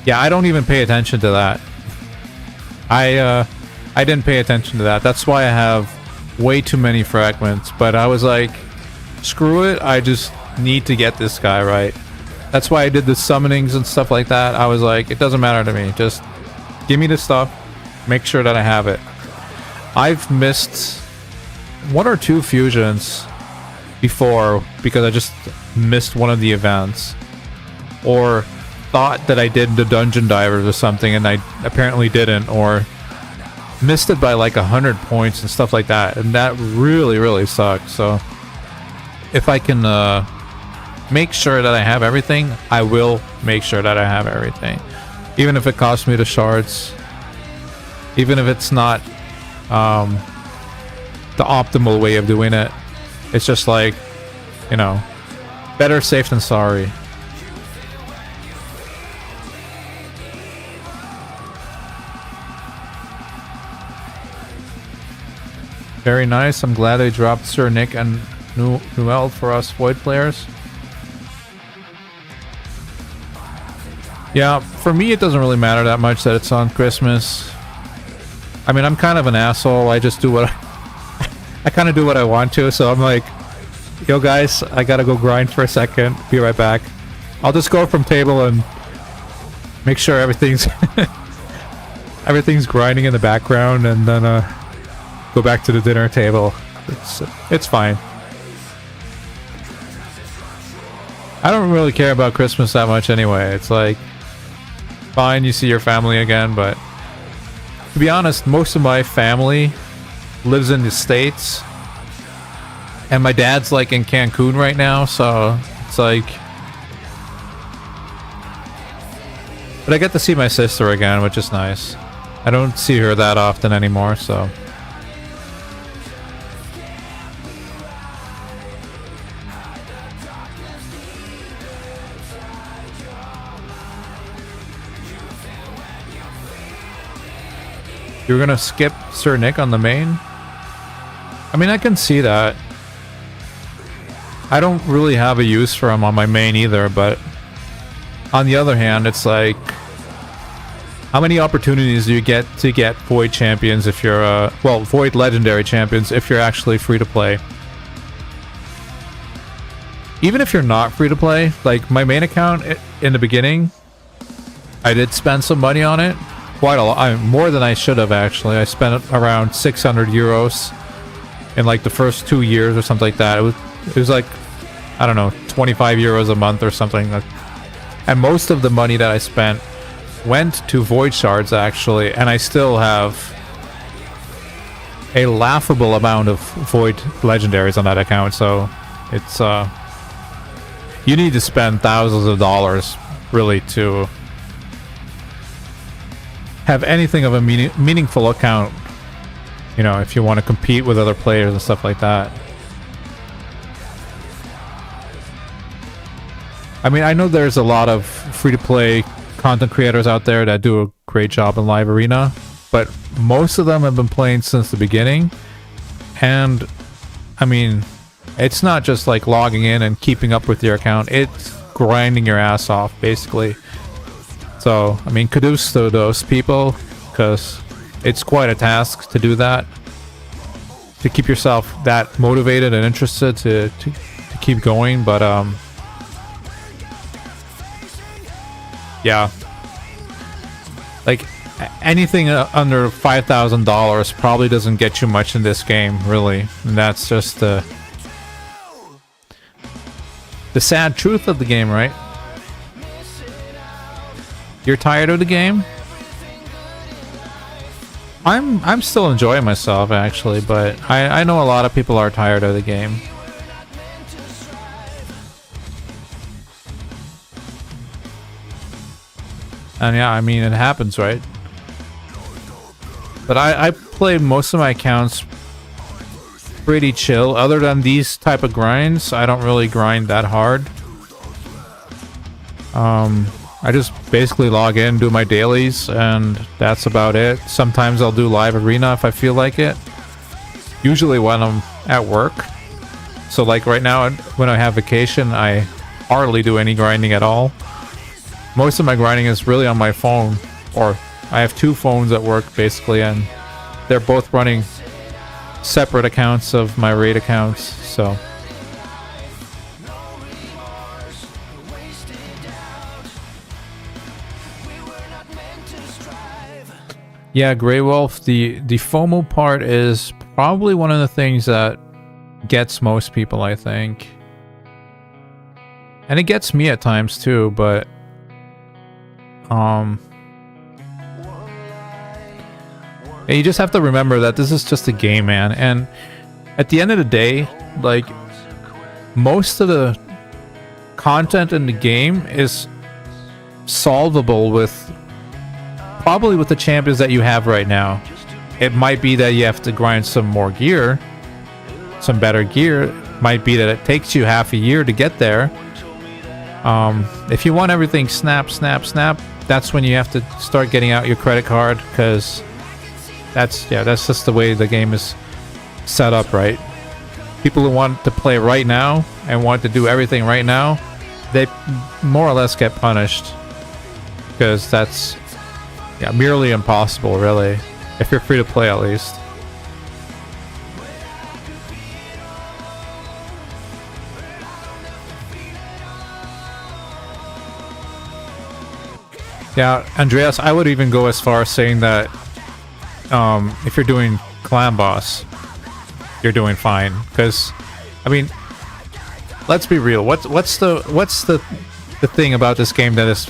Yeah, I don't even pay attention to that. I didn't pay attention to that. That's why I have way too many fragments. But I was like, screw it. I just need to get this guy right. That's why I did the summonings and stuff like that. I was like, it doesn't matter to me. Just give me the stuff. Make sure that I have it. I've missed 1 or 2 fusions before because I just missed one of the events. Or thought that I did the dungeon divers or something and I apparently didn't, or missed it by like 100 points and stuff like that, and that really sucked. So if I can make sure that I have everything, I will make sure that I have everything, even if it costs me the shards, even if it's not the optimal way of doing it. It's just like, you know, better safe than sorry. Very nice. I'm glad they dropped Sir Nick and Noel for us Void players. Yeah, for me it doesn't really matter that much that it's on Christmas. I mean, I'm kind of an asshole. I just do what I kind of do what I want to, so I'm like, yo guys, I gotta go grind for a second. Be right back. I'll just go from table and make sure everything's everything's grinding in the background, and then go back to the dinner table. It's fine. I don't really care about Christmas that much anyway. It's like, fine, you see your family again, but to be honest, most of my family lives in the States, and my dad's like in Cancun right now, so it's like, but I get to see my sister again, which is nice. I don't see her that often anymore, so you're gonna skip Sir Nick on the main? I mean, I can see that. I don't really have a use for him on my main either, but on the other hand, it's like, how many opportunities do you get to get Void champions if you're, well, Void legendary champions if you're actually free to play? Even if you're not free to play, like my main account in the beginning, I did spend some money on it. Quite a lot, more than I should have actually. I spent around 600 euros in like the first 2 years or something like that. It was like, I don't know, 25 euros a month or something. And most of the money that I spent went to Void shards actually, and I still have a laughable amount of Void legendaries on that account. So it's you need to spend thousands of dollars really to have anything of a meaningful account, you know, if you want to compete with other players and stuff like that. I mean, I know there's a lot of free-to-play content creators out there that do a great job in Live Arena, but most of them have been playing since the beginning, and I mean, it's not just like logging in and keeping up with your account, it's grinding your ass off, basically. So, I mean, kudos to those people, because it's quite a task to do that. To keep yourself that motivated and interested to keep going, but yeah. Like, anything under $5,000 probably doesn't get you much in this game, really. And that's just the sad truth of the game, right? You're tired of the game? I'm still enjoying myself actually, but I know a lot of people are tired of the game. And yeah, I mean, it happens, right? But I play most of my accounts pretty chill. Other than these type of grinds, I don't really grind that hard. I just basically log in, do my dailies, and that's about it. Sometimes I'll do live arena if I feel like it. Usually when I'm at work. So like right now, when I have vacation, I hardly do any grinding at all. Most of my grinding is really on my phone, or I have two phones at work basically, and they're both running separate accounts of my raid accounts, so. Yeah, Grey Wolf, the FOMO part is probably one of the things that gets most people, I think. And it gets me at times too, but you just have to remember that this is just a game, man. And at the end of the day, like, most of the content in the game is solvable with probably with the champions that you have right now. It might be that you have to grind some more gear, some better gear. It might be that it takes you half a year to get there. If you want everything snap, that's when you have to start getting out your credit card, because that's just the way the game is set up, right? People who want to play right now and want to do everything right now, they more or less get punished, because that's merely impossible, really, if you're free to play at least. Yeah, Andreas, I would even go as far as saying that if you're doing clan boss, you're doing fine. Because, I mean, let's be real. What's the thing about this game that is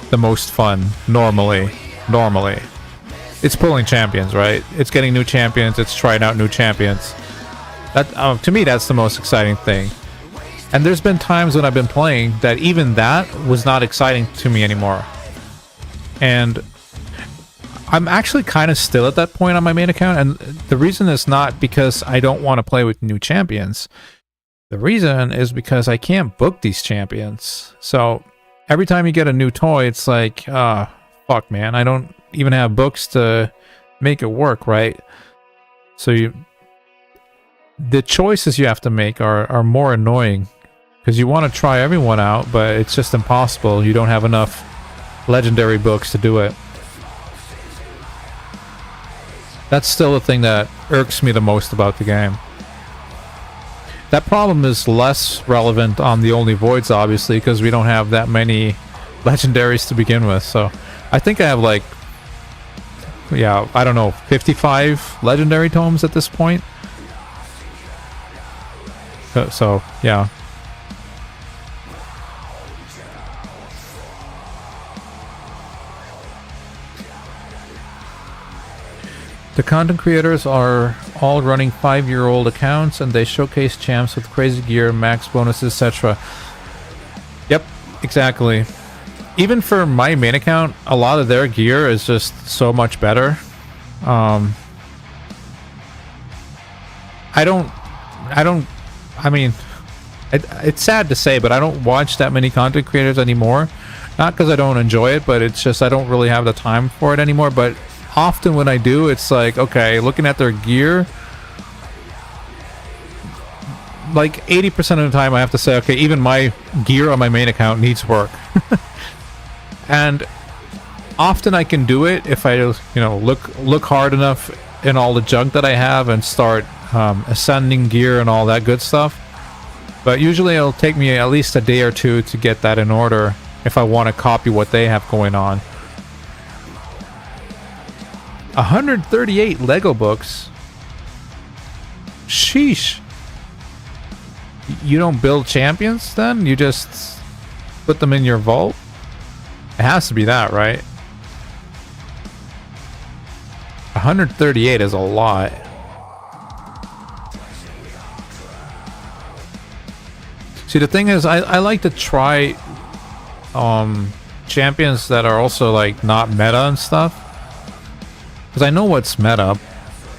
the most fun normally? It's pulling champions, right? It's getting new champions. It's trying out new champions. That to me, that's the most exciting thing. And there's been times when I've been playing that even that was not exciting to me anymore. And I'm actually kind of still at that point on my main account, and the reason is not because I don't want to play with new champions. The reason is because I can't book these champions. So every time you get a new toy, it's like, fuck, man, I don't even have books to make it work, right? So the choices you have to make are more annoying, because you want to try everyone out, but it's just impossible. You don't have enough legendary books to do it. That's still the thing that irks me the most about the game. That problem is less relevant on the Only Voids, obviously, because we don't have that many legendaries to begin with. So I think I have like, I don't know, 55 legendary tomes at this point. So yeah. The content creators are all running 5-year-old accounts, and they showcase champs with crazy gear, max bonuses, etc. Yep, exactly. Even for my main account, a lot of their gear is just so much better. I mean, it's sad to say, but I don't watch that many content creators anymore. Not because I don't enjoy it, but it's just I don't really have the time for it anymore. But often when I do, it's like, okay, looking at their gear, like 80% of the time I have to say, okay, even my gear on my main account needs work. And often I can do it if I, look hard enough in all the junk that I have and start ascending gear and all that good stuff. But usually it'll take me at least a day or two to get that in order if I want to copy what they have going on. 138 Lego books. Sheesh. You don't build champions then? You just put them in your vault? It has to be that, right? 138 is a lot. See, the thing is, I like to try champions that are also like not meta and stuff. Because I know what's meta,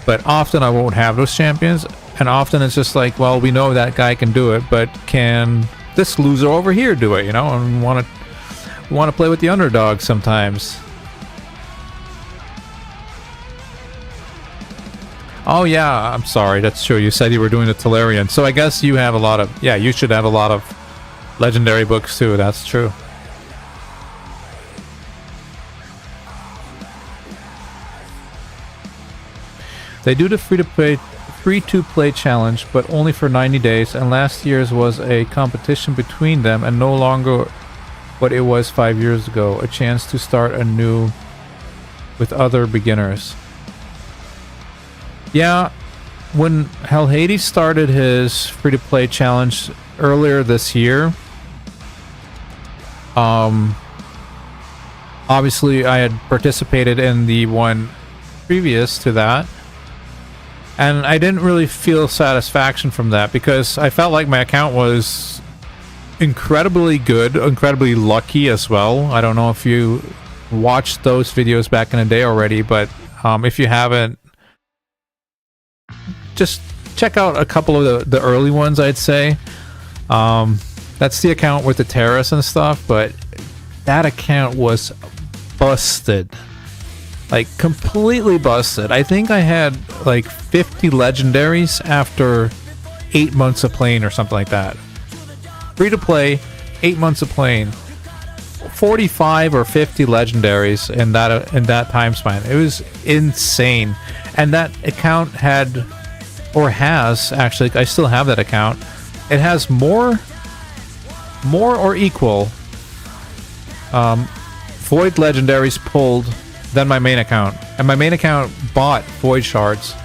but often I won't have those champions, and often it's just like, well, we know that guy can do it, but can this loser over here do it? You know, and want to play with the underdog sometimes. Oh yeah, I'm sorry, that's true. You said you were doing the Tolarian, so I guess you have a lot of, yeah, you should have a lot of legendary books too. That's true. They do the free-to-play challenge, but only for 90 days, and last year's was a competition between them and no longer what it was 5 years ago, a chance to start anew with other beginners. Yeah, when Hell Hades started his free-to-play challenge earlier this year, obviously I had participated in the one previous to that, and I didn't really feel satisfaction from that because I felt like my account was incredibly good, incredibly lucky as well. I don't know if you watched those videos back in the day already, but if you haven't, just check out a couple of the early ones, I'd say. That's the account with the terrorists and stuff, but that account was busted. Like, completely busted. I think I had like 50 legendaries after 8 months of playing or something like that. Free to play, 8 months of playing. 45 or 50 legendaries in that time span. It was insane. And that account had, or has actually, I still have that account. It has more or equal void legendaries pulled than my main account, and my main account bought void shards.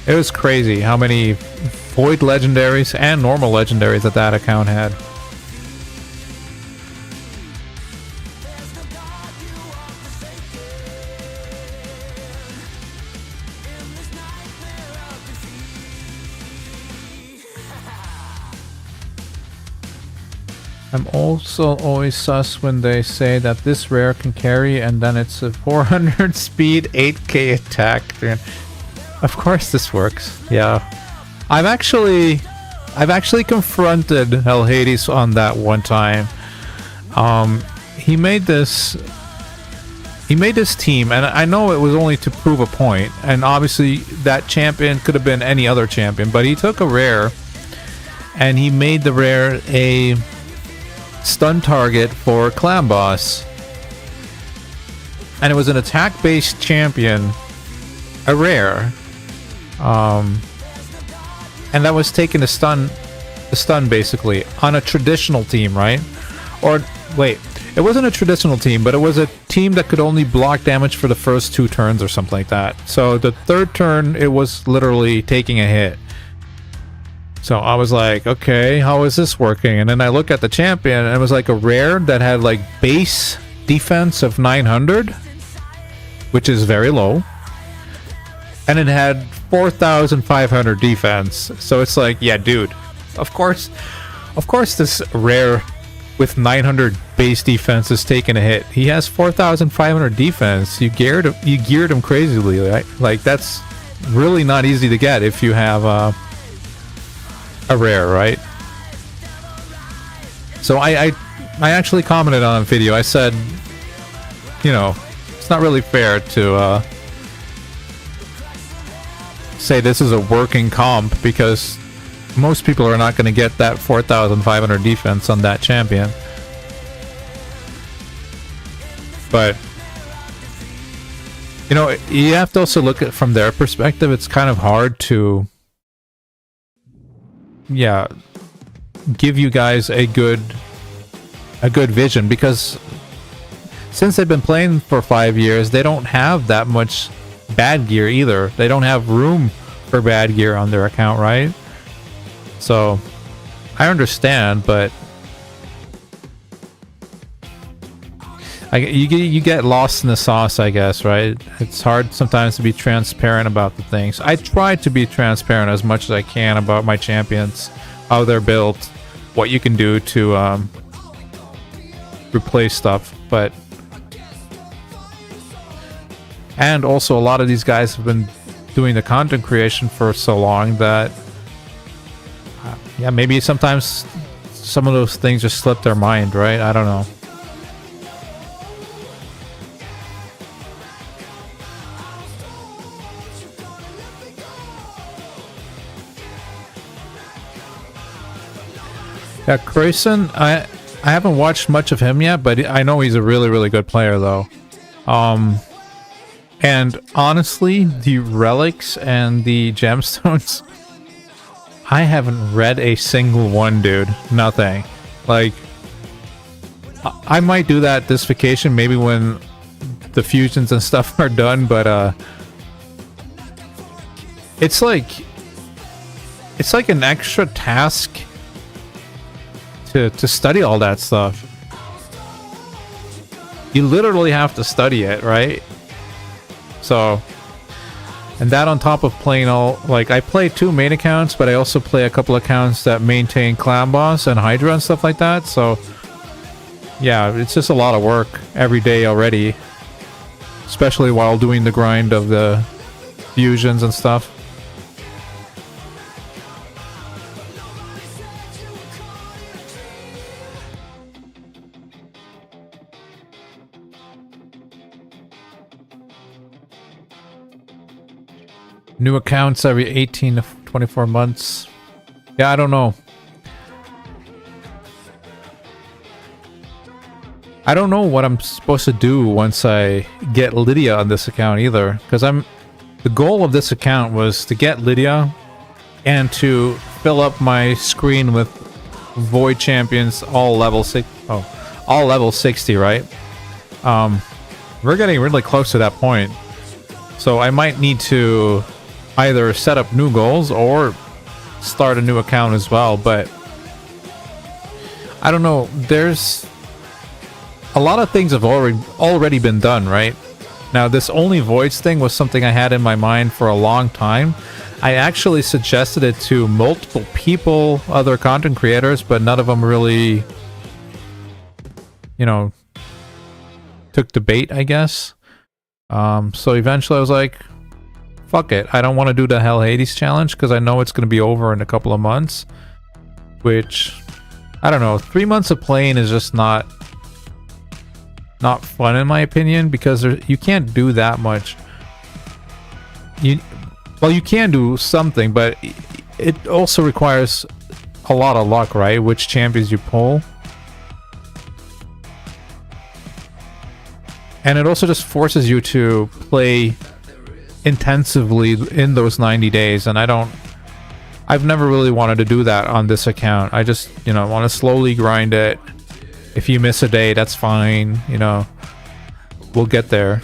It was crazy how many void legendaries and normal legendaries that account had. I'm also always sus when they say that this rare can carry and then it's a 400 speed, 8k attack. Of course this works. Yeah. I've actually confronted Hell Hades on that one time. He made this team, and I know it was only to prove a point, and obviously that champion could have been any other champion, but he took a rare and he made the rare a stun target for Clan Boss, and it was an attack-based champion, a rare, and that was taking the stun basically on a traditional team, right? Or wait, it wasn't a traditional team, but it was a team that could only block damage for the first 2 turns or something like that. So the 3rd turn, it was literally taking a hit. So I was like, okay, how is this working? And then I look at the champion, and it was like a rare that had like base defense of 900, which is very low. And it had 4,500 defense. So it's like, yeah, dude, of course this rare with 900 base defense is taking a hit. He has 4,500 defense. You geared him crazily, right? Like, that's really not easy to get if you have a rare, right? So I actually commented on a video. I said, you know, it's not really fair to say this is a working comp, because most people are not going to get that 4,500 defense on that champion. But you know, you have to also look at it from their perspective. It's kind of hard to, yeah, give you guys a good vision, because since they've been playing for 5 years, they don't have that much bad gear either. They don't have room for bad gear on their account, right? So I understand, but you get lost in the sauce, I guess, right? It's hard sometimes to be transparent about the things. I try to be transparent as much as I can about my champions, how they're built, what you can do to replace stuff. but... And also, a lot of these guys have been doing the content creation for so long that... yeah, maybe sometimes some of those things just slip their mind, right? I don't know. Yeah, Grayson, I haven't watched much of him yet, but I know he's a really, really good player, though. And honestly, the relics and the gemstones, I haven't read a single one, dude. Nothing. Like, I might do that this vacation, maybe when the fusions and stuff are done, but it's like an extra task to study all that stuff. You literally have to study it, right? So, and that on top of playing all, like, I play 2 main accounts, but I also play a couple accounts that maintain Clan Boss and Hydra and stuff like that, so yeah, it's just a lot of work every day already, especially while doing the grind of the fusions and stuff. New accounts every 18 to 24 months. Yeah, I don't know. I don't know what I'm supposed to do once I get Lydia on this account either. Because the goal of this account was to get Lydia and to fill up my screen with Void Champions all level 60, right? We're getting really close to that point. So I might need to either set up new goals or start a new account as well, but I don't know, there's a lot of things have already been done, right? Now, this only voids thing was something I had in my mind for a long time. I actually suggested it to multiple people, other content creators, but none of them really, you know, took the bait, I guess. So eventually I was like, fuck it, I don't want to do the Hell Hades challenge because I know it's going to be over in a couple of months. Which, I don't know, 3 months of playing is just not fun in my opinion, because you can't do that much. Well, you can do something, but it also requires a lot of luck, right? Which champions you pull. And it also just forces you to play intensively in those 90 days, and I've never really wanted to do that on this account. I just, you know, want to slowly grind it. If you miss a day, that's fine, you know, we'll get there.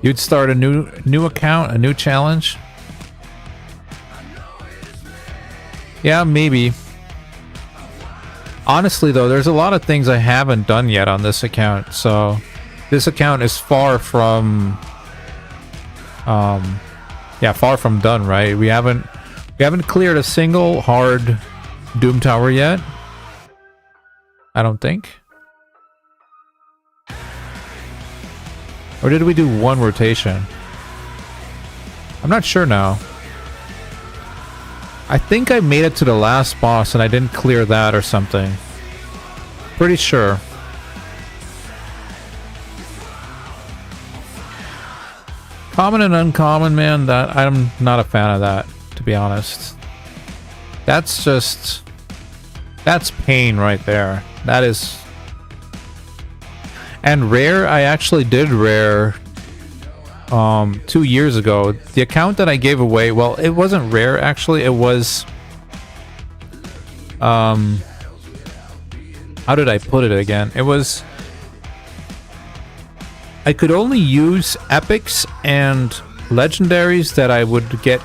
You'd start a new account, a new challenge? Yeah, maybe. Honestly, though, there's a lot of things I haven't done yet on this account, so this account is far from done, right? We haven't cleared a single hard Doom Tower yet. I don't think. Or did we do one rotation? I'm not sure now. I think I made it to the last boss and I didn't clear that or something. Pretty sure. Common and uncommon, man, that I'm not a fan of that, to be honest. That's pain right there. That is. And rare, I actually did rare 2 years ago. The account that I gave away, well, it wasn't rare actually, it was how did I put it again? It was, I could only use epics and legendaries that I would get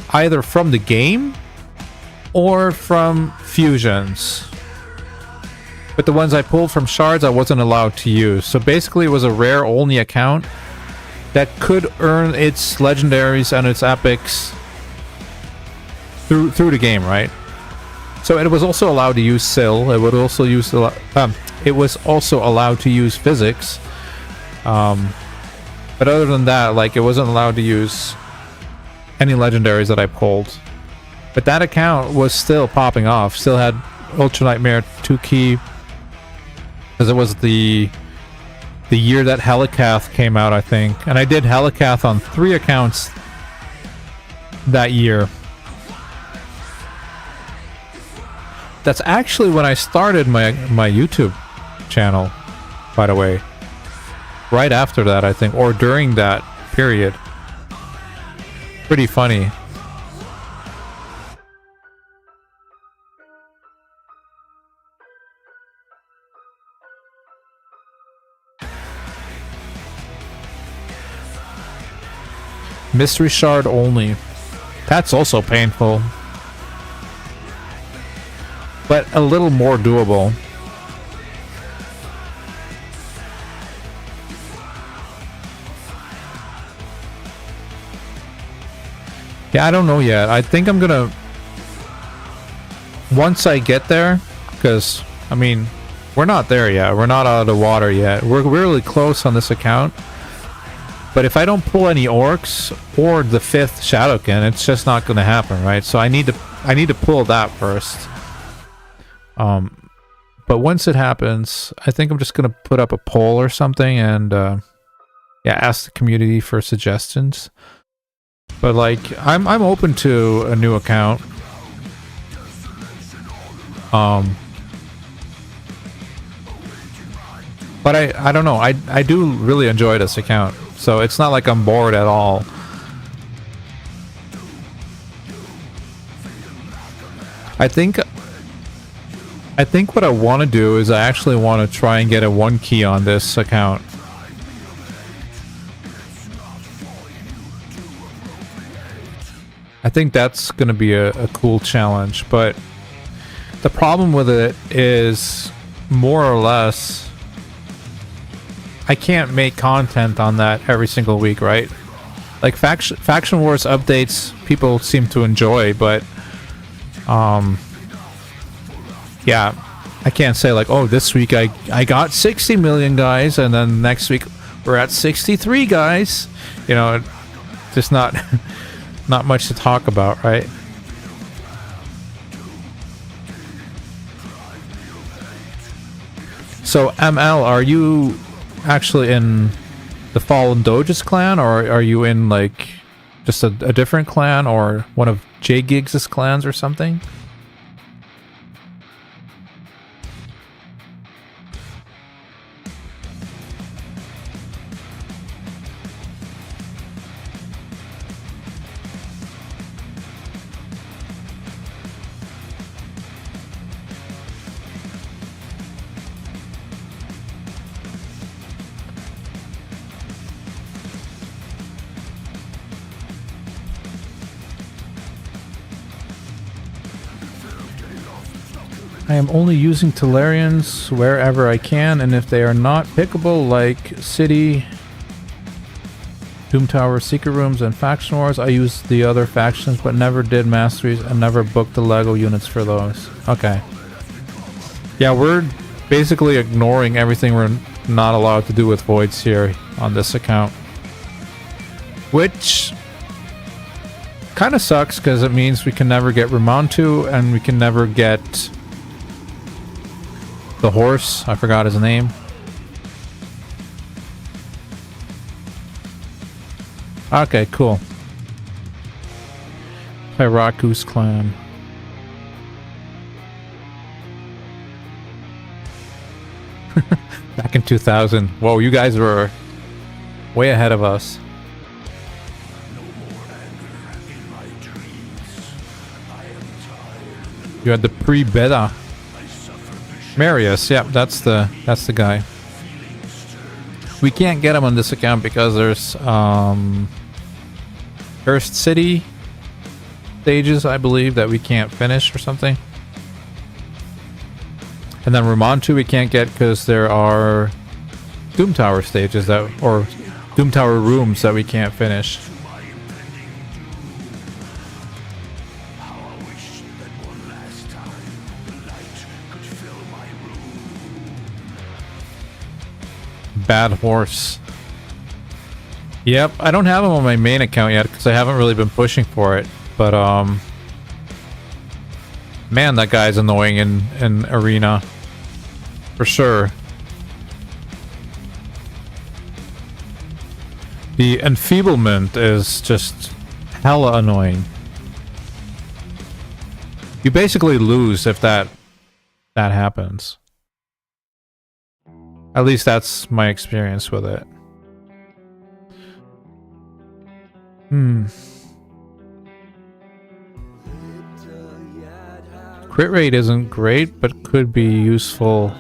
either from the game or from fusions. But the ones I pulled from shards I wasn't allowed to use. So basically it was a rare only account that could earn its legendaries and its epics through the game, right? So it was also allowed to use Sil. It would also use it was also allowed to use physics. But other than that, like, it wasn't allowed to use any legendaries that I pulled. But that account was still popping off. Still had Ultra Nightmare 2 key, because it was the year that Helicath came out, I think. And I did Helicath on 3 accounts that year. That's actually when I started my YouTube channel, by the way. Right after that, I think, or during that period. Pretty funny. Mystery shard only. That's also painful, but a little more doable. Yeah, I don't know yet. I think I'm gonna, once I get there, because, I mean, we're not there yet. We're not out of the water yet. We're really close on this account. But if I don't pull any orcs or the 5th Shadowkin, it's just not going to happen, right? So I need to pull that first. But once it happens, I think I'm just going to put up a poll or something and yeah, ask the community for suggestions. But like, I'm open to a new account. But I don't know. I do really enjoy this account. So it's not like I'm bored at all. I think what I want to do is I actually want to try and get a 1 key on this account. I think that's going to be a cool challenge, but the problem with it is, more or less, I can't make content on that every single week, right? Like Faction Wars updates, people seem to enjoy, but yeah, I can't say like, oh, this week I got 60 million guys, and then next week we're at 63 guys. You know, just not not much to talk about, right? So ML, are you actually in the Fallen Doge's clan, or are you in like just a different clan, or one of J Giggs' clans or something? I am only using Tolarians wherever I can, and if they are not pickable, like City, Doom Tower, Secret Rooms, and Faction Wars, I use the other factions, but never did Masteries and never booked the LEGO units for those. Okay. Yeah, we're basically ignoring everything we're not allowed to do with Voids here on this account. Which kind of sucks, because it means we can never get Ramontu, and we can never get the horse. I forgot his name. Okay, cool. Hyraku's clan. Back in 2000. Whoa, you guys were way ahead of us. You had the pre-beta. Marius, yeah, that's the guy. We can't get him on this account because there's Cursed City stages, I believe, that we can't finish or something. And then Ramontu we can't get because there are Doom Tower stages that, or Doom Tower rooms that we can't finish. bad horse. Yep, I don't have him on my main account yet because I haven't really been pushing for it. But man, that guy's annoying in arena for sure. The enfeeblement is just hella annoying. You basically lose if that happens. At least that's my experience with it. Crit rate isn't great, but could be useful.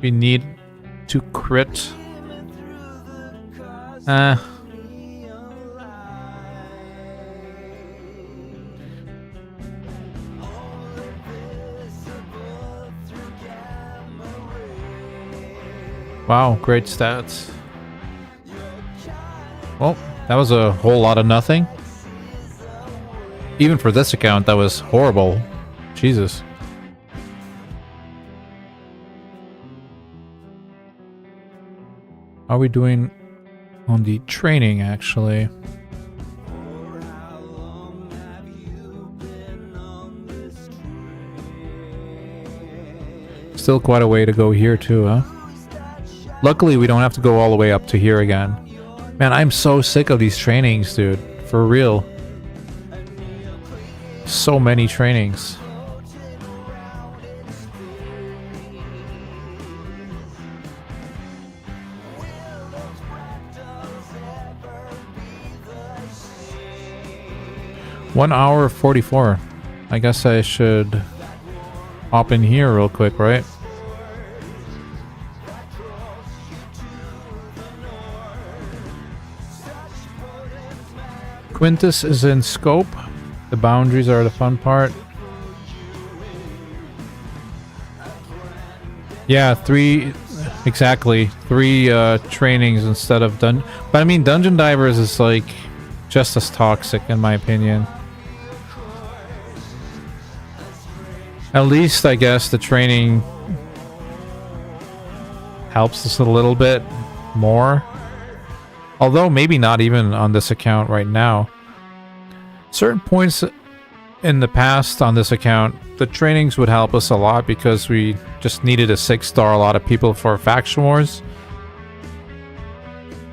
We need to crit. Wow, great stats. Well, that was a whole lot of nothing. Even for this account, that was horrible. Jesus. How are we doing on the training, actually? Still quite a way to go here, too, huh? Luckily, we don't have to go all the way up to here again. Man, I'm so sick of these trainings, dude. For real. So many trainings. One hour 44. I guess I should hop in here real quick, right? Quintus is in scope. The boundaries are the fun part. Yeah, exactly. Three trainings instead of but I mean, Dungeon Divers is like just as toxic in my opinion. At least I guess the training helps us a little bit more. Although maybe not even on this account right now. Certain points in the past on this account, the trainings would help us a lot because we just needed a 6-star a lot of people for faction wars.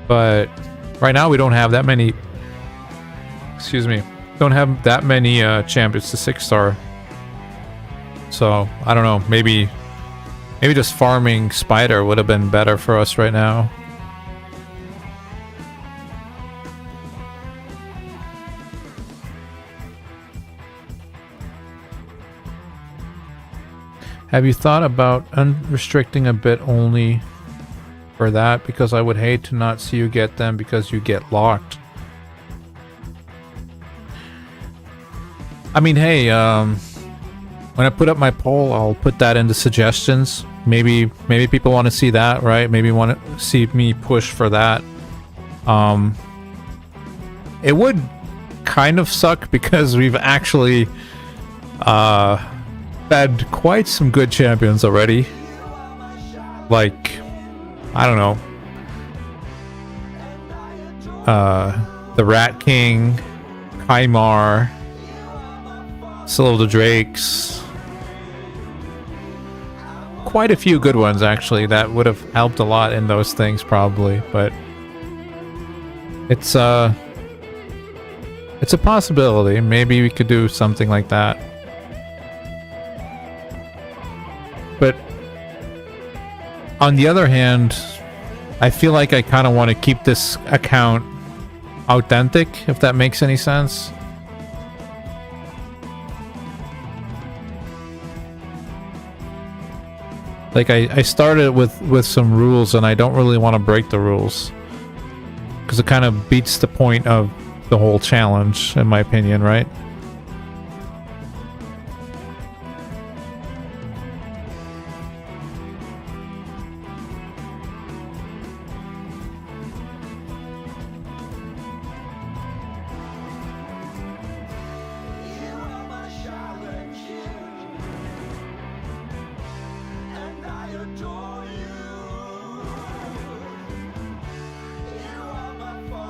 But right now we don't have that many, don't have that many champions to 6-star. So I don't know, maybe just farming Spider would have been better for us right now. Have you thought about unrestricting a bit only for that? Because I would hate to not see you get them because you get locked. I mean, hey, when I put up my poll, I'll put that into suggestions. Maybe people want to see that, right? Maybe want to see me push for that. It would kind of suck because we've actually had quite some good champions already. Like, I don't know. The Rat King, Kymar, Scylla the Drakes. Quite a few good ones, actually, that would have helped a lot in those things, probably. But it's a possibility. Maybe we could do something like that. But on the other hand, I feel like I kind of want to keep this account authentic, if that makes any sense. Like, I started with some rules, and I don't really want to break the rules. Because it kind of beats the point of the whole challenge, in my opinion, right?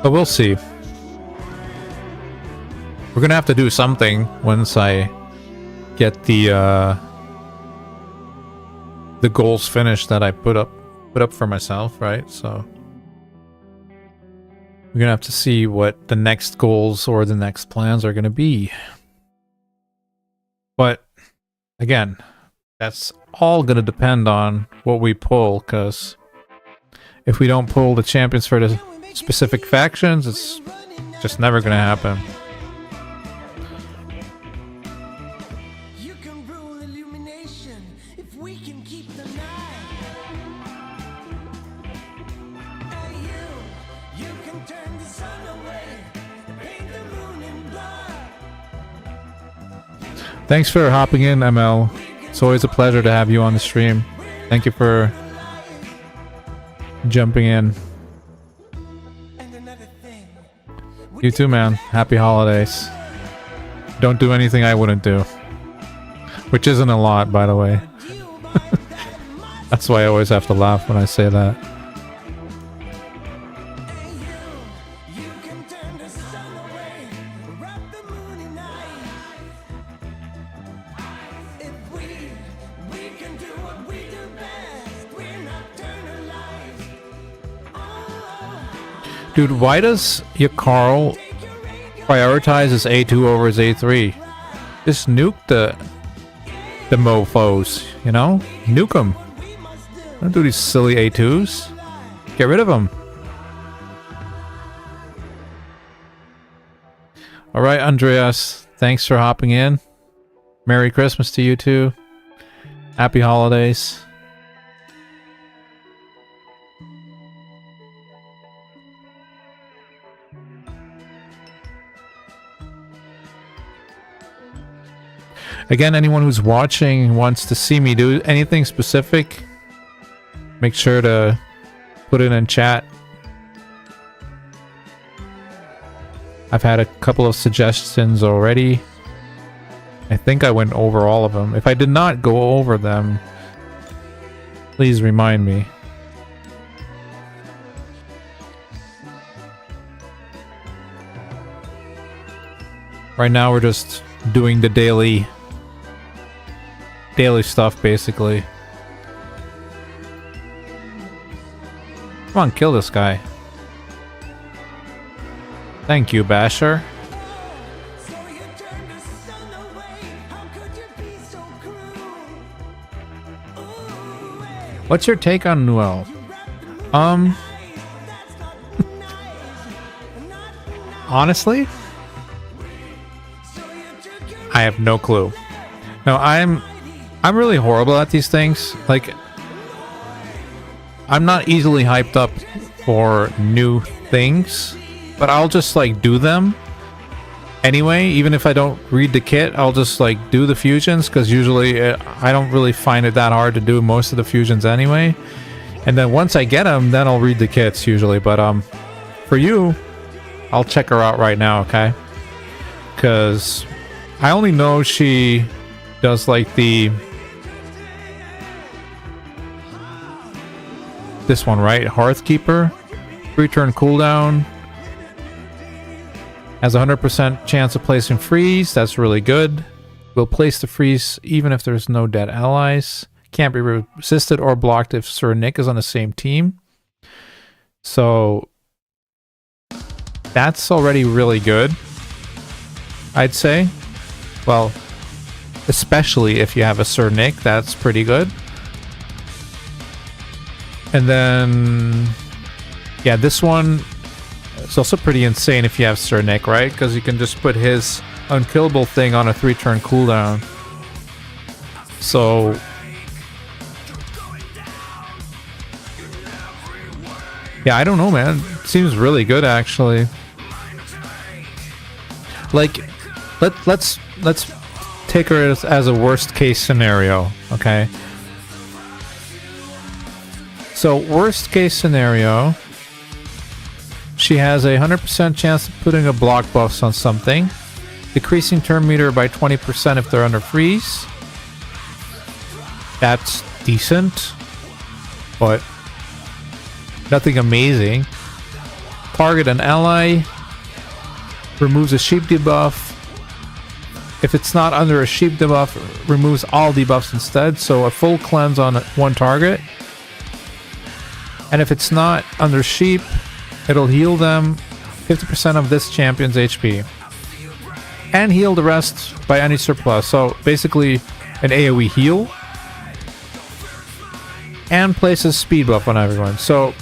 But we'll see. We're gonna have to do something once I get the goals finished that I put up for myself, right? So we're gonna have to see what the next goals or the next plans are gonna be. But again, that's all gonna depend on what we pull, because if we don't pull the champions for the specific factions, it's just never gonna happen. Thanks for hopping in, ML. It's always a pleasure to have you on the stream. Thank you for jumping in. You too, man. Happy holidays. Don't do anything I wouldn't do. Which isn't a lot, by the way. That's why I always have to laugh when I say that. Dude, why does your Carl prioritize his A2 over his A3? Just nuke the mofos, you know? Nuke them. Don't do these silly A2s. Get rid of them. Alright, Andreas. Thanks for hopping in. Merry Christmas to you too. Happy holidays. Again, anyone who's watching wants to see me do anything specific, make sure to put it in chat. I've had a couple of suggestions already. I think I went over all of them. If I did not go over them, please remind me. Right now we're just doing the daily stuff, basically. Come on, kill this guy. Thank you, Basher. What's your take on Noel? Honestly, I have no clue. No, I'm really horrible at these things. Like, I'm not easily hyped up for new things, but I'll just like do them anyway. Even if I don't read the kit, I'll just like do the fusions, because usually I don't really find it that hard to do most of the fusions anyway. And then once I get them, then I'll read the kits usually. But for you, I'll check her out right now, okay? Because I only know she does like this one, right? Hearthkeeper. 3-turn cooldown. Has a 100% chance of placing freeze. That's really good. Will place the freeze even if there's no dead allies. Can't be resisted or blocked if Sir Nick is on the same team. So that's already really good, I'd say. Well, especially if you have a Sir Nick, that's pretty good. And then, yeah, this one is also pretty insane if you have Sir Nick, right? Because you can just put his unkillable thing on a 3-turn cooldown. So yeah, I don't know, man. It seems really good, actually. Like, let's take her as a worst case scenario, okay? So, worst case scenario, she has a 100% chance of putting a block buffs on something, decreasing turn meter by 20% if they're under freeze. That's decent, but nothing amazing. target an ally, removes a sheep debuff. If it's not under a sheep debuff, removes all debuffs instead, so a full cleanse on one target. And if it's not under sheep, it'll heal them 50% of this champion's HP. And heal the rest by any surplus. So basically an AoE heal. And places speed buff on everyone. So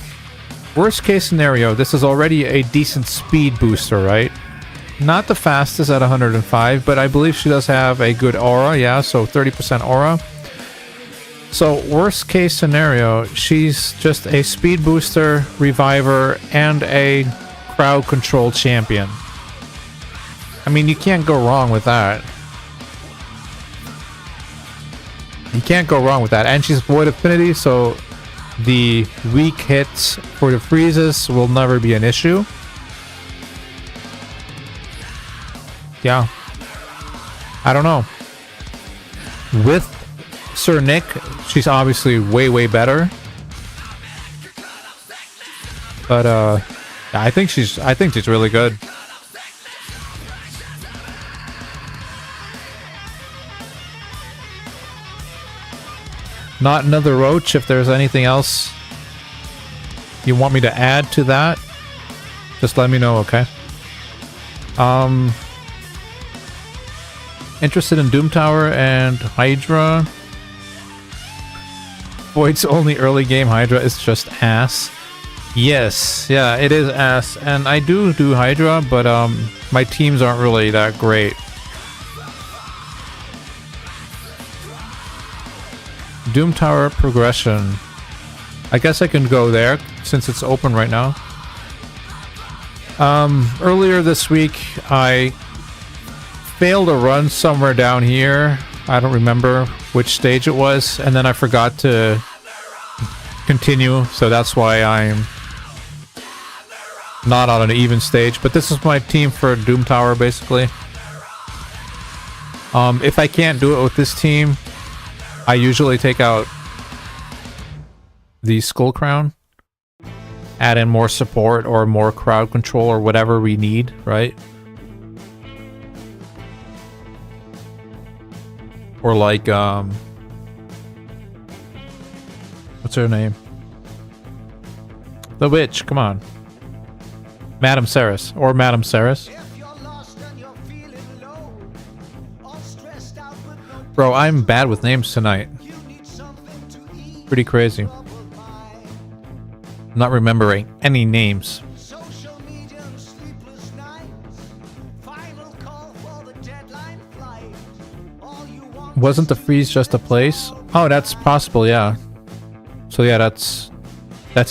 worst case scenario, this is already a decent speed booster, right? Not the fastest at 105, but I believe she does have a good aura, yeah, so 30% aura. So worst case scenario, she's just a speed booster, reviver, and a crowd control champion. I mean, you can't go wrong with that. You can't go wrong with that. And she's Void Affinity, so the weak hits for the freezes will never be an issue. Yeah. I don't know. With Sir Nick, she's obviously way, way better. But I think she's really good. Not another roach. If there's anything else you want me to add to that, just let me know, okay? Interested in Doom Tower and Hydra. Void's only early game Hydra is just ass. Yes, yeah, it is ass. And I do Hydra, but my teams aren't really that great. Doom Tower progression. I guess I can go there since it's open right now. Earlier this week, I failed a run somewhere down here. I don't remember which stage it was, and then I forgot to continue, so that's why I'm not on an even stage. But this is my team for Doom Tower, basically. If I can't do it with this team, I usually take out the Skull Crown, add in more support or more crowd control or whatever we need, right? Or like, what's her name? The witch, come on. Madame Ceres, or Madame Ceres. Bro, I'm bad with names tonight. Pretty crazy. Not remembering any names. Wasn't the freeze just a place? Oh, that's possible, yeah. So yeah, that's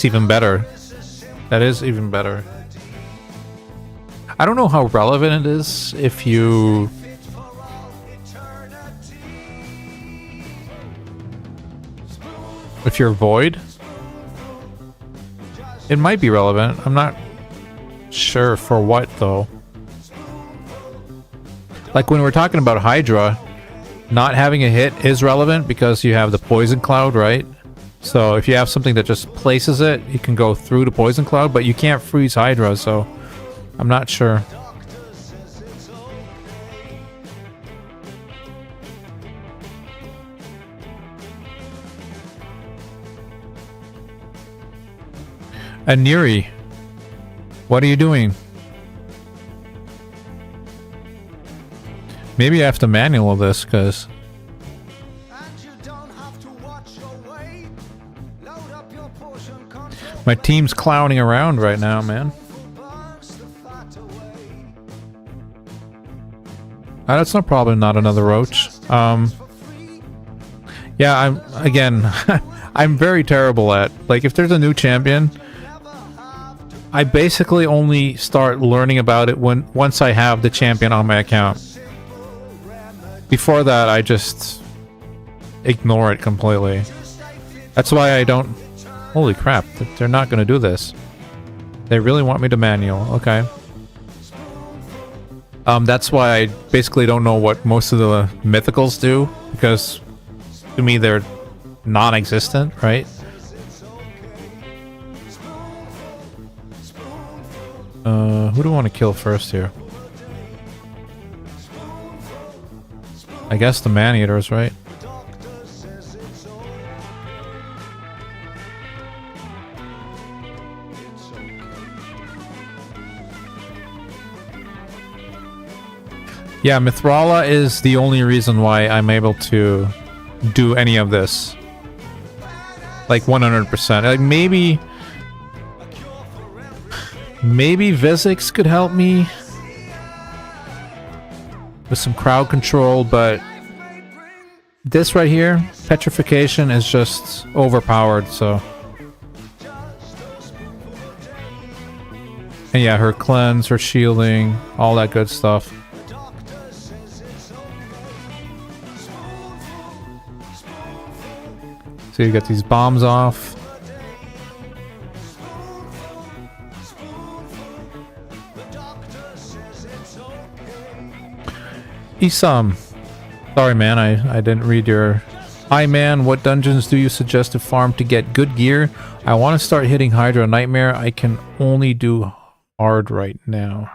even better. That is even better. I don't know how relevant it is if you... if you're Void. It might be relevant. I'm not sure for what, though. Like when we're talking about Hydra, not having a hit is relevant because you have the Poison Cloud, right? So if you have something that just places it, you can go through the Poison Cloud, but you can't freeze Hydra, so I'm not sure. And Neri, what are you doing? Maybe I have to manual this, because my team's clowning around right now, man. That's no problem, not another roach. Yeah, I'm very terrible at, like, if there's a new champion, I basically only start learning about it once I have the champion on my account. Before that, I just ignore it completely. That's why I don't... Holy crap, they're not going to do this. They really want me to manual, okay. That's why I basically don't know what most of the mythicals do, because to me they're non-existent, right? who do I want to kill first here? I guess the man-eaters, right? Yeah, Mithrala is the only reason why I'm able to do any of this. Like 100%. Like maybe Visix could help me with some crowd control, but this right here, Petrification, is just overpowered, so. And yeah, her cleanse, her shielding, all that good stuff. So you get these bombs off. Isam. Sorry man, I didn't read your... Hi man, what dungeons do you suggest to farm to get good gear? I want to start hitting Hydra Nightmare. I can only do hard right now.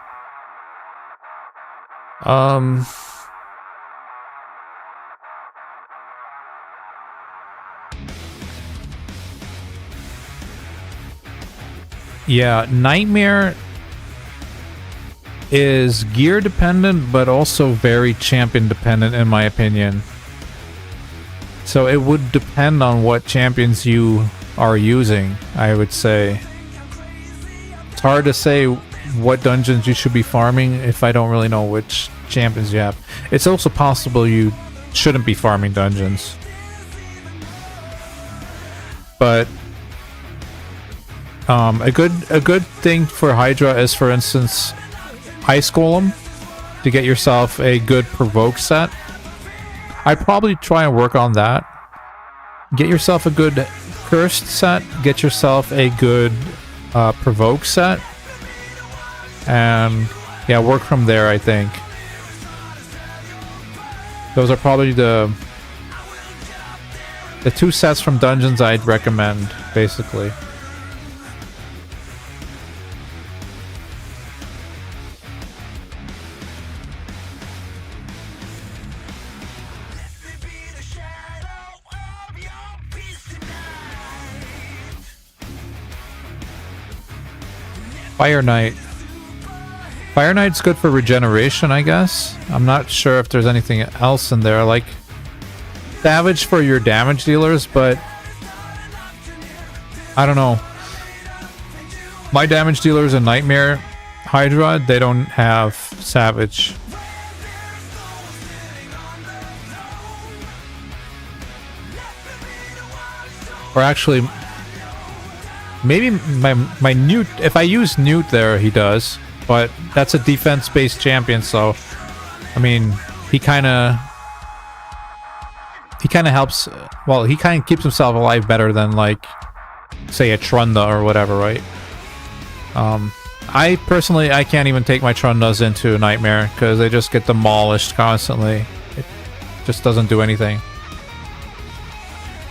Yeah, Nightmare is gear dependent, but also very champion dependent in my opinion. So it would depend on what champions you are using, I would say. It's hard to say what dungeons you should be farming if I don't really know which champions you have. It's also possible you shouldn't be farming dungeons. But a good thing for Hydra is, for instance, Ice Golem, to get yourself a good provoke set. I'd probably try and work on that. Get yourself a good cursed set, get yourself a good provoke set, and yeah, work from there, I think. Those are probably the two sets from dungeons I'd recommend, basically. Fire Knight. Fire Knight's good for regeneration, I guess. I'm not sure if there's anything else in there. Like Savage for your damage dealers, but I don't know. My damage dealers in Nightmare Hydra, they don't have Savage. Or actually, maybe my Newt, if I use Newt there, he does. But that's a defense-based champion, so I mean, he kind of helps. Well, he kind of keeps himself alive better than, like, say a Trunda or whatever, right? I personally, I can't even take my Trundas into Nightmare because they just get demolished constantly. It just doesn't do anything.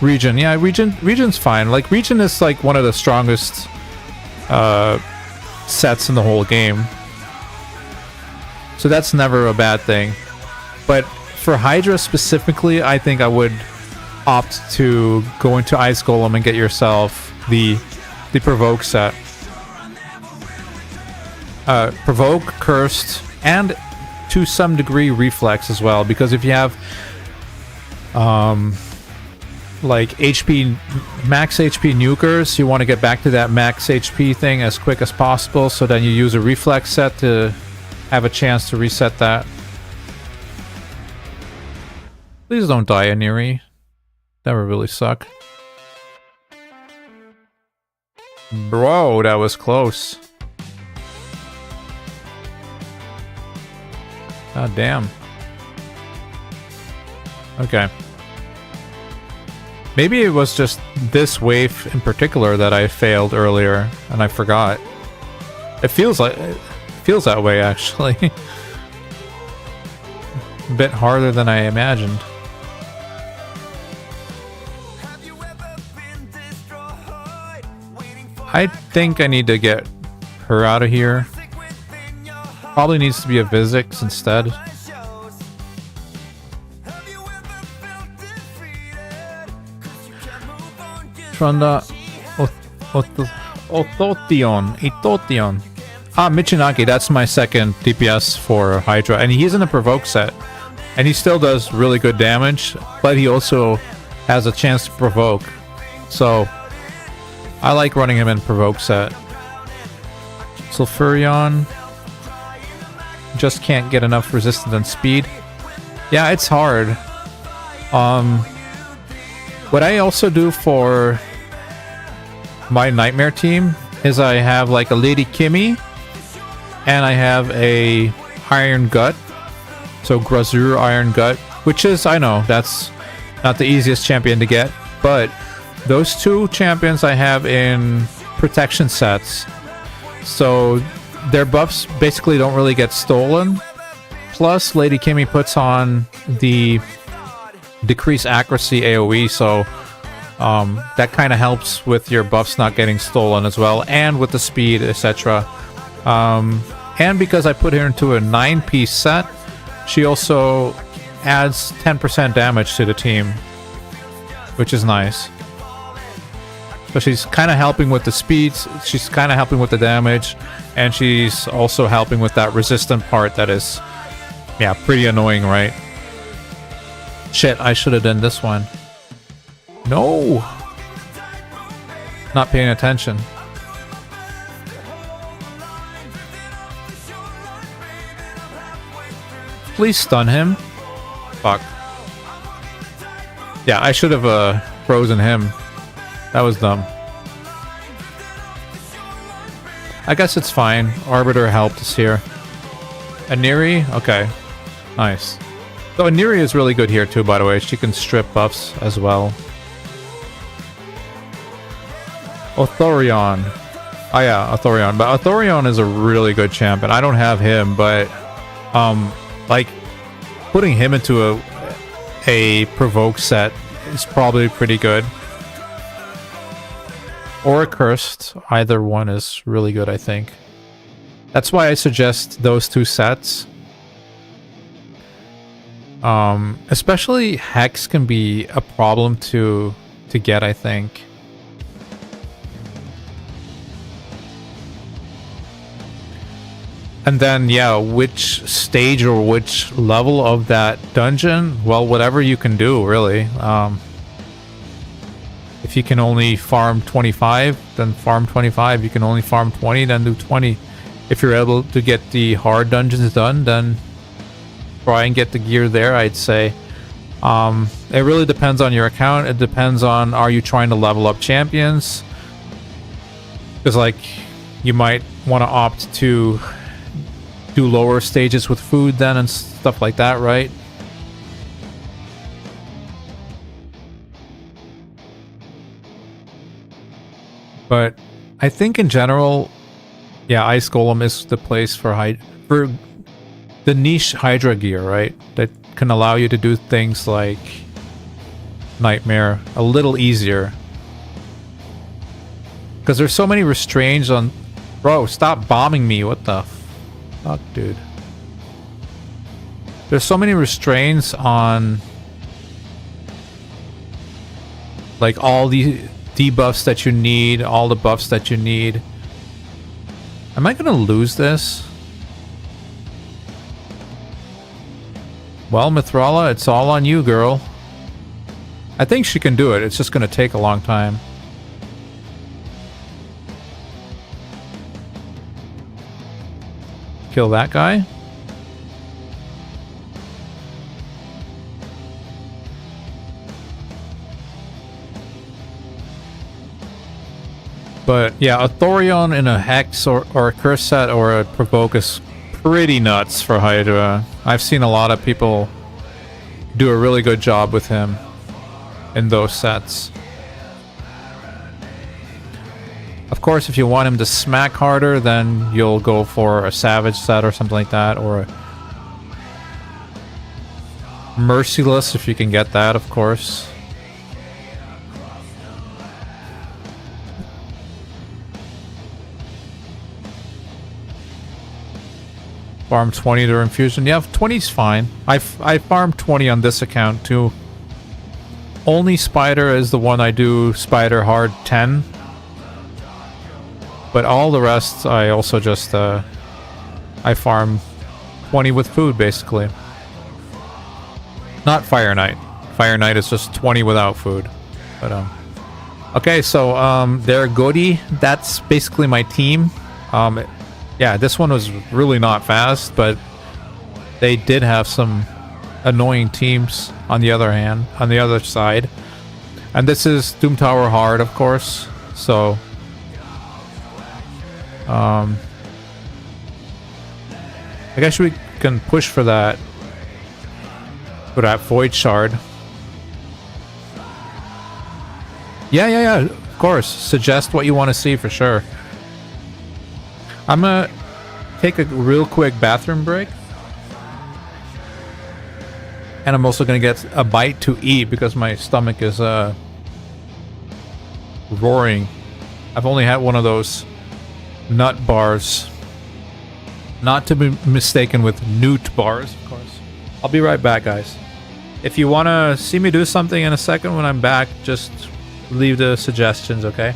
Regen, yeah, Regen's fine. Like, Regen is like one of the strongest sets in the whole game, so that's never a bad thing. But for Hydra specifically, I think I would opt to go into Ice Golem and get yourself the Provoke set. Provoke, Cursed, and to some degree Reflex as well, because if you have like max HP nukers, you want to get back to that max HP thing as quick as possible, so then you use a Reflex set to have a chance to reset that. Please don't die, Aniri. That would really suck. Bro, that was close. God damn. Okay. Maybe it was just this wave in particular that I failed earlier and I forgot. It feels that way, actually. A bit harder than I imagined. I think I need to get her out of here. Probably needs to be a Vizix instead. Trunda Othotion. Ah, Michinaki, that's my second DPS for Hydra. And he's in a Provoke set. And he still does really good damage, but he also has a chance to provoke. So, I like running him in Provoke set. Sulfurion. Just can't get enough resistance and speed. Yeah, it's hard. What I also do for my Nightmare team is I have like a Lady Kimmy, and I have a Iron Gut. So Grazur Iron Gut, which is, I know, that's not the easiest champion to get, but those two champions I have in protection sets. So their buffs basically don't really get stolen. Plus, Lady Kimmy puts on the decreased accuracy AoE, so that kind of helps with your buffs not getting stolen as well, and with the speed, etc. And because I put her into a 9-piece set, she also adds 10% damage to the team, which is nice. So she's kind of helping with the speeds, she's kind of helping with the damage, and she's also helping with that resistant part that is, yeah, pretty annoying, right? Shit, I should have done this one. No! Not paying attention. Please stun him. Fuck. Yeah, I should have frozen him. That was dumb. I guess it's fine. Arbiter helped us here. Aniri? Okay. Nice. So Aniri is really good here too, by the way. She can strip buffs as well. Othorion. Oh yeah, Othorion. But Othorion is a really good champion. I don't have him, but like putting him into a provoke set is probably pretty good. Or a cursed. Either one is really good, I think. That's why I suggest those two sets. Especially Hex can be a problem to get, I think. And then, yeah, which stage or which level of that dungeon? Well, whatever you can do, really. If you can only farm 25, then farm 25. You can only farm 20, then do 20. If you're able to get the hard dungeons done, then try and get the gear there, I'd say. It really depends on your account. It depends on, are you trying to level up champions? Because, like, you might want to opt to do lower stages with food then and stuff like that, right? But I think in general, yeah, Ice Golem is the place for the niche Hydra gear, right? That can allow you to do things like Nightmare a little easier. Because there's so many restraints on... Bro, stop bombing me. What the fuck, dude? There's so many restraints on... like all the debuffs that you need, all the buffs that you need. Am I gonna lose this? Well, Mithrala, it's all on you, girl. I think she can do it. It's just gonna take a long time. Kill that guy. But yeah, a Thorion in a Hex or a Curse set or a Provoke is pretty nuts for Hydra. I've seen a lot of people do a really good job with him in those sets. Of course, if you want him to smack harder, then you'll go for a Savage set or something like that, or a Merciless if you can get that, of course. Farm 20 during fusion. Yeah, 20's fine. I farm 20 on this account too. Only spider is the one I do spider hard 10. But all the rest I also just I farm 20 with food basically. Not Fire Knight. Fire Knight is just 20 without food. But okay, so they're Godi. That's basically my team. Yeah, this one was really not fast, but they did have some annoying teams on the other hand, on the other side. And this is Doom Tower hard, of course. So I guess we can push for that Void Shard. Yeah, of course. Suggest what you want to see for sure. I'm gonna take a real quick bathroom break. And I'm also gonna get a bite to eat because my stomach is roaring. I've only had one of those nut bars. Not to be mistaken with newt bars, of course. I'll be right back, guys. If you want to see me do something in a second when I'm back, just leave the suggestions, okay?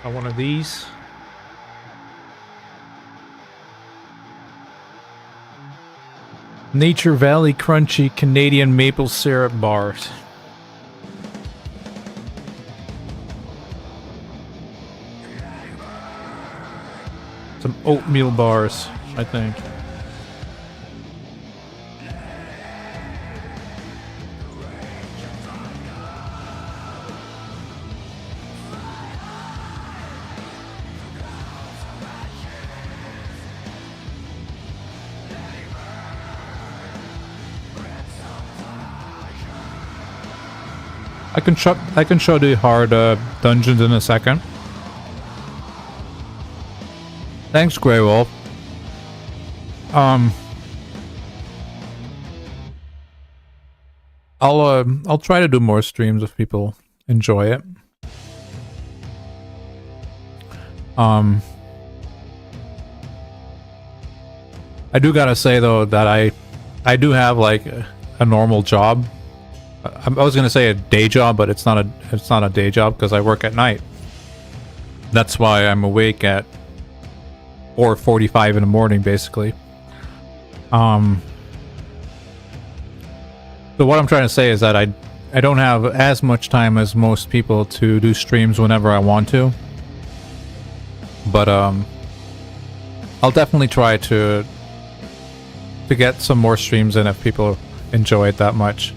One of these. Nature Valley Crunchy Canadian Maple Syrup Bars. Some oatmeal bars, I think. I can show the hard dungeons in a second. Thanks, Grey Wolf. I'll try to do more streams if people enjoy it. I do gotta say though that I do have like a normal job. I was gonna say a day job, but it's not a day job because I work at night. That's why I'm awake at 4:45 in the morning, basically. So what I'm trying to say is that I don't have as much time as most people to do streams whenever I want to. But I'll definitely try to get some more streams in if people enjoy it that much.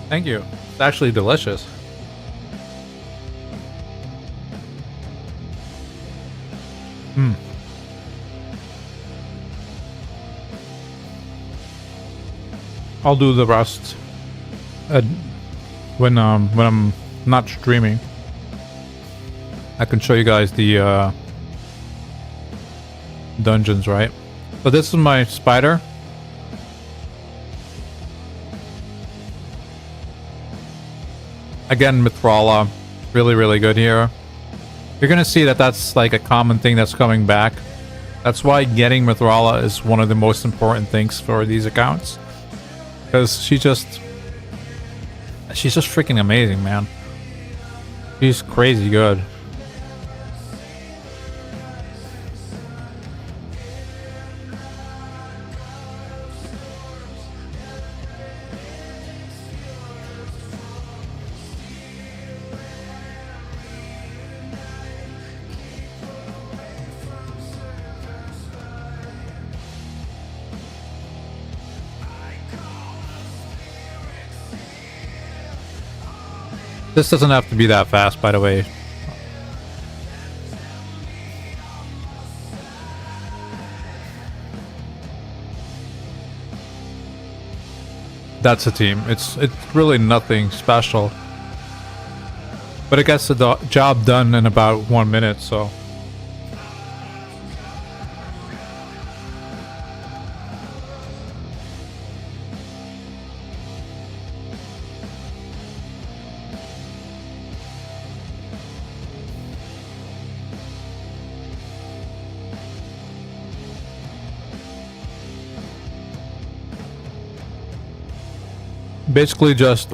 Thank you. It's actually delicious. I'll do the rest when I'm not streaming. I can show you guys the dungeons, right? But this is my spider. Again, Mithrala, really, really good here. You're gonna see that that's like a common thing that's coming back. That's why getting Mithrala is one of the most important things for these accounts. Because she's just freaking amazing, man. She's crazy good. This doesn't have to be that fast, by the way. That's a team. It's really nothing special. But it gets the job done in about 1 minute, so... Basically just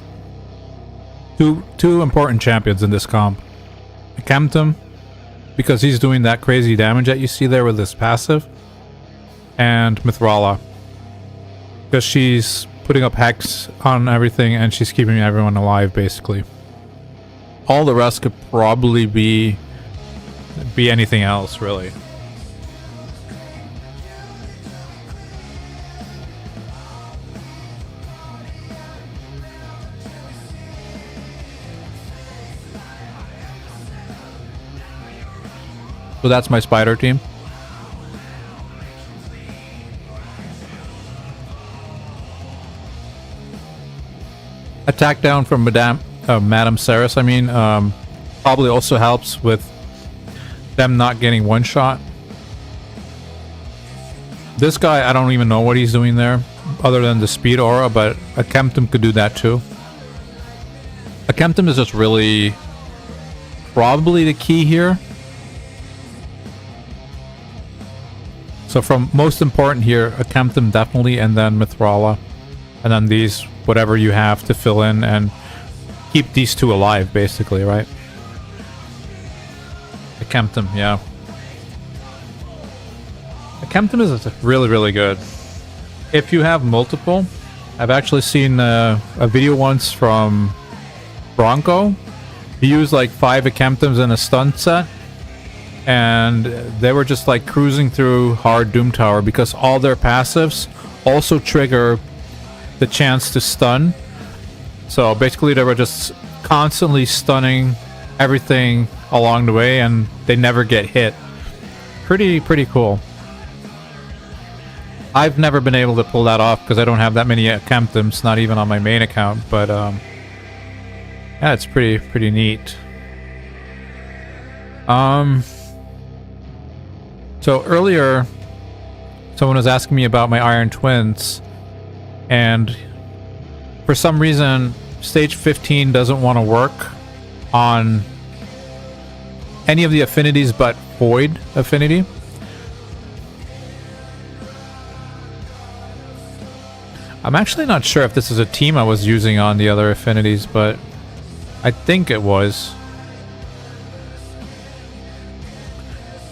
two important champions in this comp. Kemptum, because he's doing that crazy damage that you see there with his passive. And Mithrala, because she's putting up hex on everything and she's keeping everyone alive, basically. All the rest could probably be anything else, really. So that's my spider team. Attack down from Madame Saris, I mean, probably also helps with them not getting one shot. This guy, I don't even know what he's doing there, other than the speed aura, but a Kemptum could do that too. A Kemptum is just really probably the key here. So from most important here, a Kemptum definitely, and then Mithrala. And then these, whatever you have to fill in and keep these two alive, basically, right? A Kemptum, yeah. A Kemptum is really, really good. If you have multiple, I've actually seen a video once from Bronco. He used like 5 Kemptums in a stun set. And they were just like cruising through hard Doom Tower because all their passives also trigger the chance to stun. So basically they were just constantly stunning everything along the way and they never get hit. Pretty cool. I've never been able to pull that off because I don't have that many Kemptums, not even on my main account, but yeah, it's pretty neat. So earlier, someone was asking me about my Iron Twins, and for some reason, stage 15 doesn't want to work on any of the affinities but Void affinity. I'm actually not sure if this is a team I was using on the other affinities, but I think it was.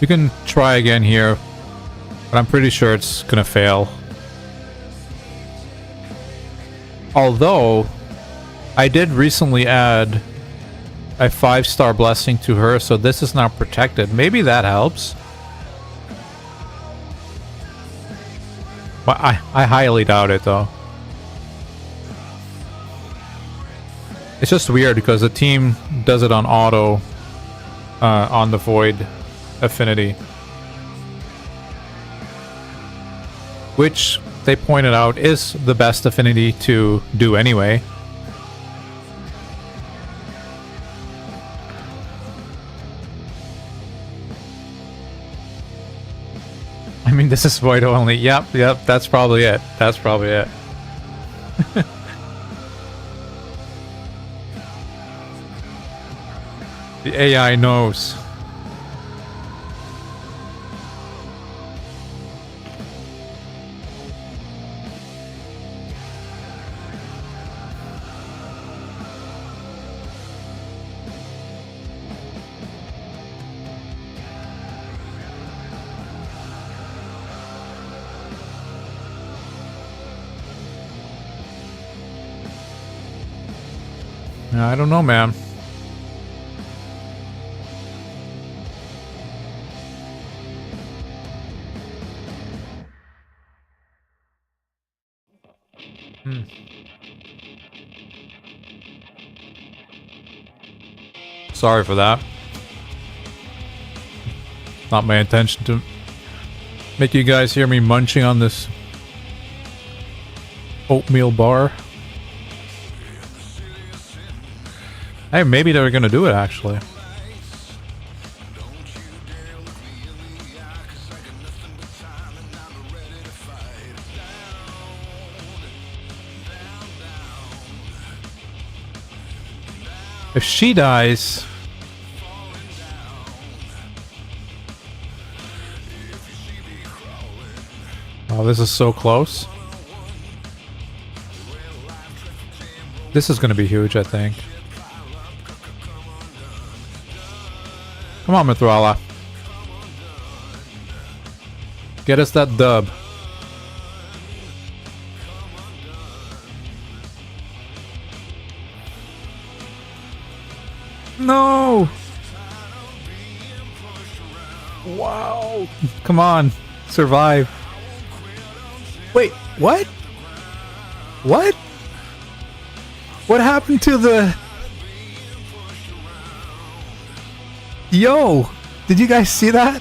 You can try again here, but I'm pretty sure it's gonna fail. Although, I did recently add a 5-star blessing to her, so this is now protected. Maybe that helps. Well, I highly doubt it, though. It's just weird because the team does it on auto on the Void affinity. Which, they pointed out, is the best affinity to do anyway. I mean, this is Void only. Yep, that's probably it. That's probably it. The AI knows. I don't know, man. Sorry for that. Not my intention to make you guys hear me munching on this oatmeal bar. Hey, maybe they're gonna do it actually. If she dies... Oh, this is so close. This is gonna be huge, I think. Come on, Mithrala. Get us that dub. No! Wow! Come on, survive. Wait, what? What? What happened to the... Yo! Did you guys see that?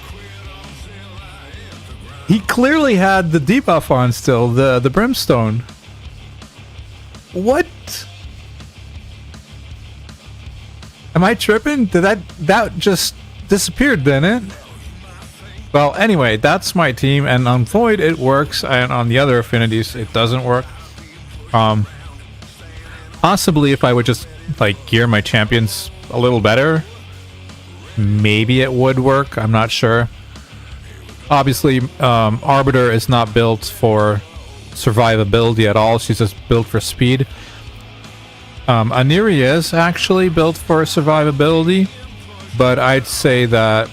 He clearly had the debuff on still, the brimstone. What? Am I tripping? Did that just disappeared, didn't it? Well, anyway, that's my team, and on Void it works, and on the other affinities it doesn't work. Possibly if I would just like gear my champions a little better, maybe it would work. I'm not sure. Obviously, Arbiter is not built for survivability at all. She's just built for speed. Aniri is actually built for survivability, but I'd say that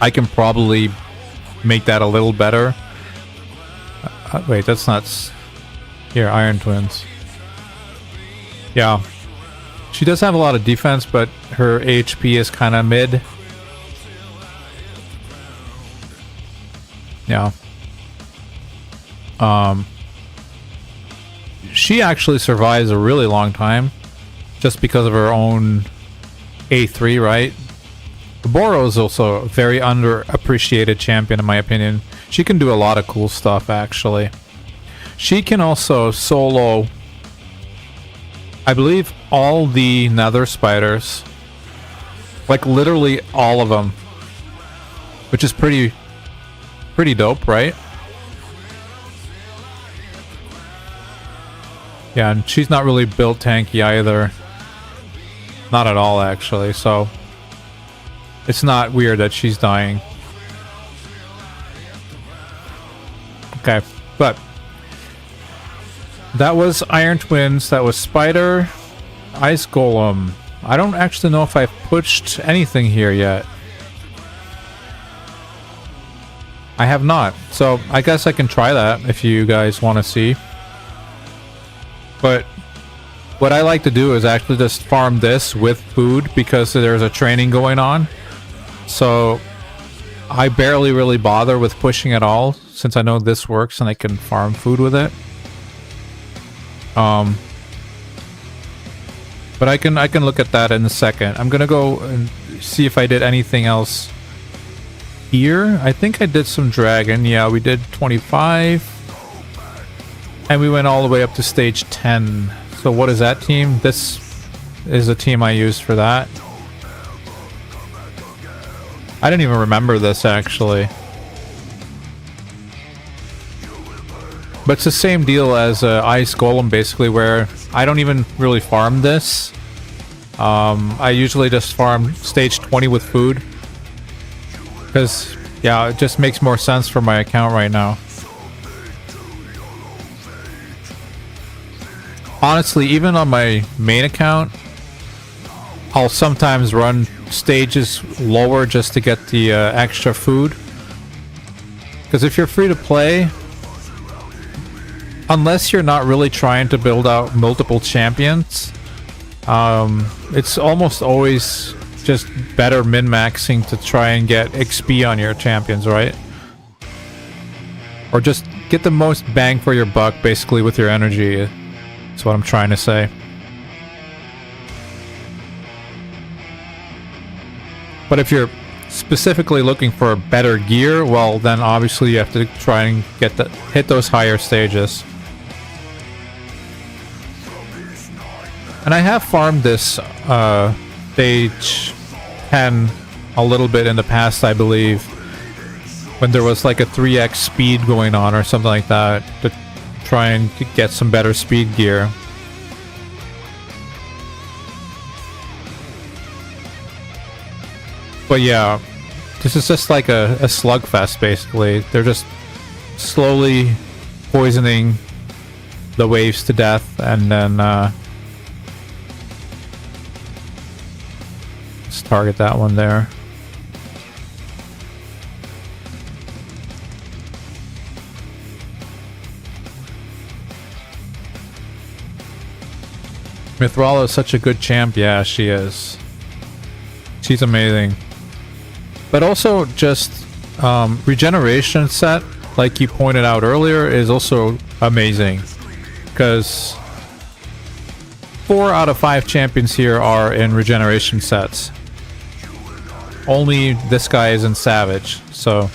I can probably make that a little better. Wait, that's not... Here, Iron Twins. Yeah. She does have a lot of defense, but her HP is kind of mid. Yeah. She actually survives a really long time just because of her own A3, right? Boro is also a very underappreciated champion in my opinion. She can do a lot of cool stuff actually. She can also solo, I believe, all the nether spiders. Like literally all of them. Which is pretty dope, right? Yeah, and she's not really built tanky either. Not at all, actually, so... It's not weird that she's dying. Okay, but... That was Iron Twins, that was Spider, Ice Golem. I don't actually know if I've pushed anything here yet. I have not, so I guess I can try that if you guys want to see. But What I like to do is actually just farm this with food because there's a training going on. So I barely really bother with pushing at all since I know this works and I can farm food with it. But I can look at that in a second. I'm gonna go and see if I did anything else here. I think I did some dragon. Yeah, we did 25. And we went all the way up to stage 10. So what is that team? This is the team I used for that. I didn't even remember this actually. But it's the same deal as Ice Golem basically, where I don't even really farm this. I usually just farm stage 20 with food. Because, yeah, it just makes more sense for my account right now. Honestly, even on my main account, I'll sometimes run stages lower just to get the extra food. Because if you're free to play, unless you're not really trying to build out multiple champions, it's almost always just better min-maxing to try and get XP on your champions, right? Or just get the most bang for your buck basically with your energy. That's what I'm trying to say. But if you're specifically looking for better gear, well then obviously you have to try and hit those higher stages. And I have farmed this stage 10 a little bit in the past, I believe, when there was like a 3x speed going on or something like that, to try and get some better speed gear. But yeah, this is just like a slugfest basically. They're just slowly poisoning the waves to death, and then let's target that one there. Mithrala is such a good champ. Yeah, she is. She's amazing. But also just regeneration set, like you pointed out earlier, is also amazing. Because 4 out of 5 champions here are in regeneration sets. Only this guy is in Savage, so...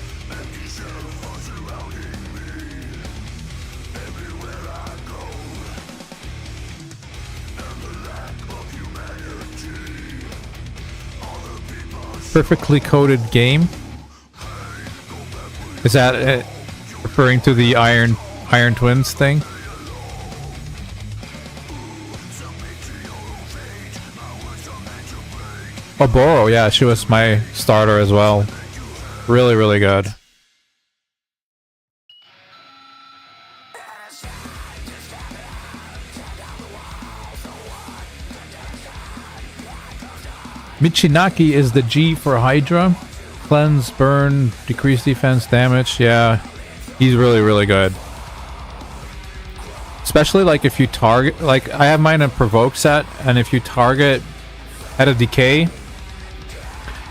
Perfectly coded game? Is that referring to the Iron Twins thing? Oh, Boro, yeah, she was my starter as well. Really, really good. Michinaki is the G for Hydra. Cleanse, burn, decrease defense, damage. Yeah, he's really, really good. Especially like if you target, like I have mine in Provoke set, and if you target at a decay,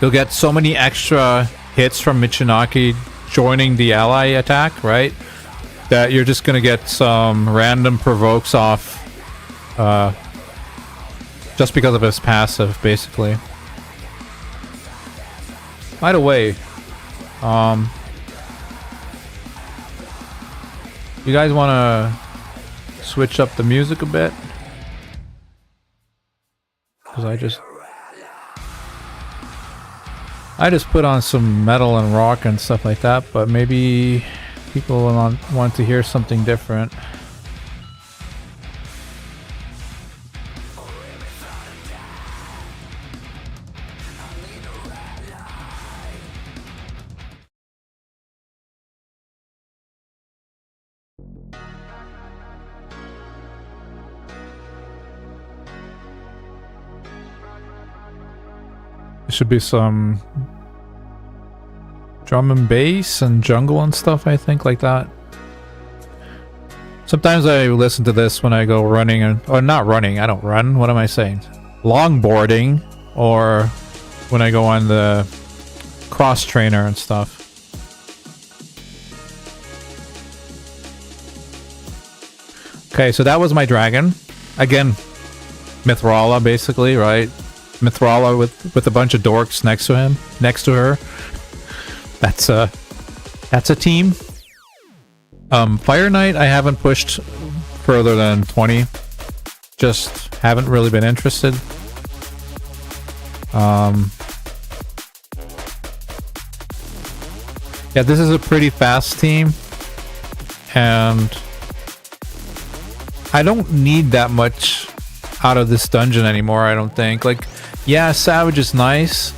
you'll get so many extra hits from Michinaki joining the ally attack, right? That you're just gonna get some random provokes off just because of his passive, basically. By the way, you guys want to switch up the music a bit? Because I just put on some metal and rock and stuff like that, but maybe people want to hear something different. Should be some drum and bass and jungle and stuff, I think, like that. Sometimes I listen to this when I go running, or not running, I don't run, what am I saying? Longboarding, or when I go on the cross trainer and stuff. Okay, so that was my dragon. Again, Mithrala, basically, right? Mithrala with a bunch of dorks next to him, next to her. That's a team. Fire Knight, I haven't pushed further than 20. Just haven't really been interested. Yeah, this is a pretty fast team, and I don't need that much out of this dungeon anymore, I don't think. Like, yeah, Savage is nice,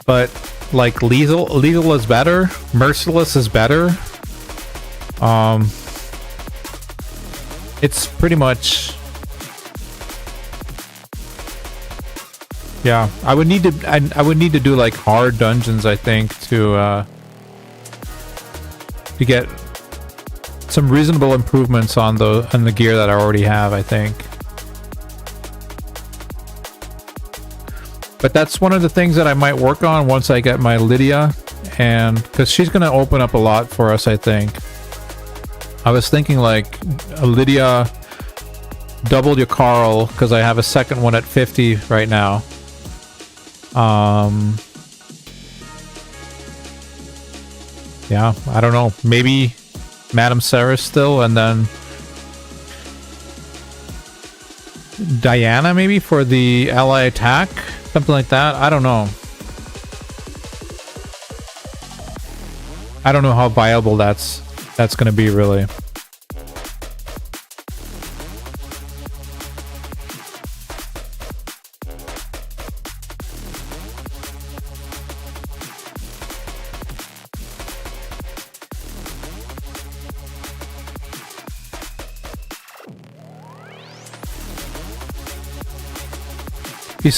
but like lethal is better, Merciless is better. It's pretty much, yeah, I would need to do like hard dungeons, I think, to get some reasonable improvements on the gear that I already have, I think. But that's one of the things that I might work on once I get my Lydia, and because she's going to open up a lot for us, I think. I was thinking like a Lydia, double your Carl, because I have a second one at 50 right now. Yeah, I don't know. Maybe Madame Sarah still, and then Diana maybe for the ally attack, something like that. I don't know. I don't know how viable that's going to be, really.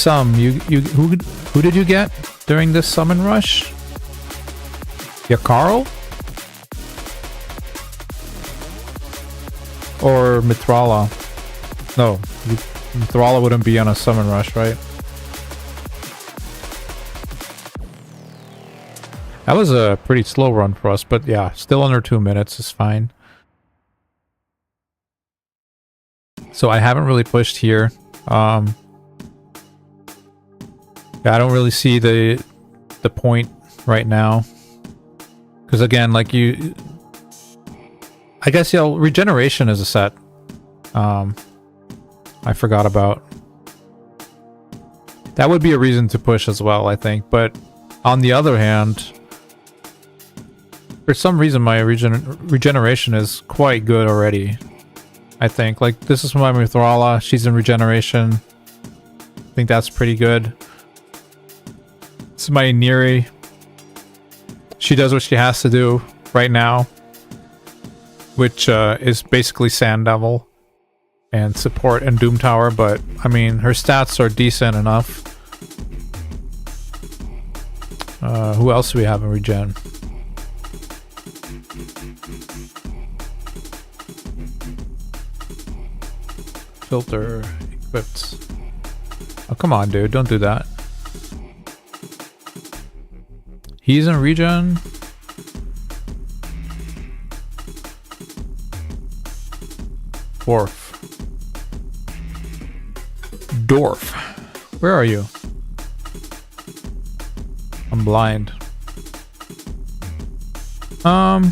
Who did you get during this summon rush? Yeah, Carl? Or Mithrala? No, Mithrala wouldn't be on a summon rush, right? That was a pretty slow run for us, but yeah, still under 2 minutes is fine. So I haven't really pushed here. I don't really see the point right now, because again, like I guess, yeah, regeneration is a set I forgot about. That would be a reason to push as well, I think. But on the other hand, for some reason my regeneration is quite good already, I think. Like, this is my Mithrala, she's in regeneration. I think that's pretty good. This is my Neri. She does what she has to do right now, which is basically Sand Devil and support and Doom Tower, but I mean, her stats are decent enough. Who else do we have in regen? Filter equipped. Oh, come on, dude, don't do that. He's in regen. Dwarf. Where are you? I'm blind.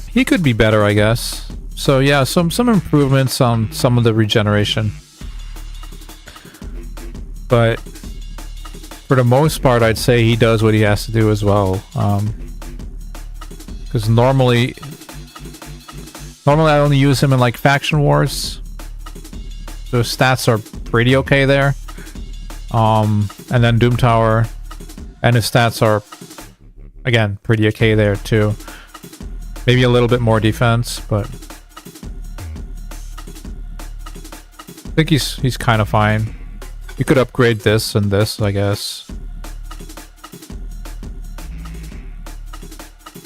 He could be better, I guess. So yeah, some improvements on some of the regeneration. But for the most part, I'd say he does what he has to do as well. Because normally I only use him in like faction wars. So his stats are pretty okay there. And then Doom Tower, and his stats are, again, pretty okay there too. Maybe a little bit more defense, but I think he's kind of fine. You could upgrade this and this, I guess.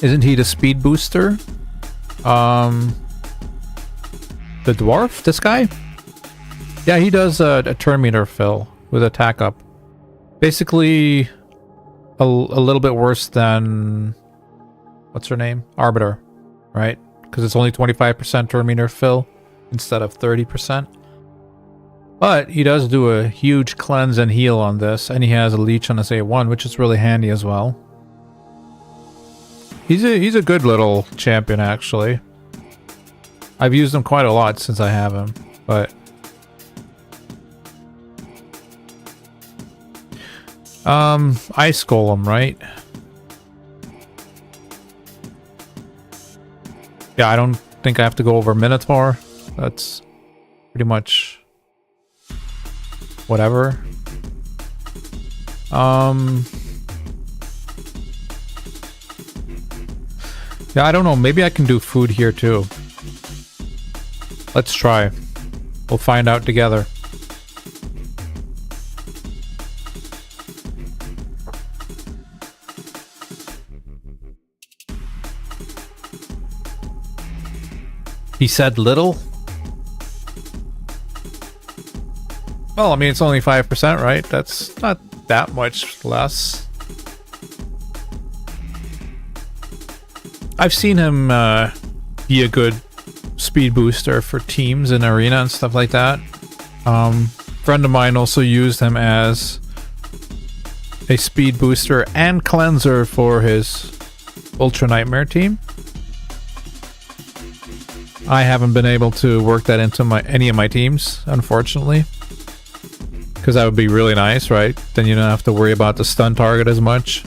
Isn't he the speed booster? The dwarf? This guy? Yeah, he does a turn meter fill with attack up. Basically, a little bit worse than... What's her name? Arbiter, right? Because it's only 25% turn meter fill instead of 30%. But he does do a huge cleanse and heal on this, and he has a leech on his A1, which is really handy as well. He's a good little champion, actually. I've used him quite a lot since I have him, but... Ice Golem, right? Yeah, I don't think I have to go over Minotaur. That's pretty much... whatever. Yeah, I don't know. Maybe I can do food here too. Let's try. We'll find out together. He said little? Well, I mean, it's only 5%, right? That's not that much less. I've seen him be a good speed booster for teams in arena and stuff like that. Friend of mine also used him as a speed booster and cleanser for his Ultra Nightmare team. I haven't been able to work that into any of my teams, unfortunately. Because that would be really nice, right? Then you don't have to worry about the stun target as much.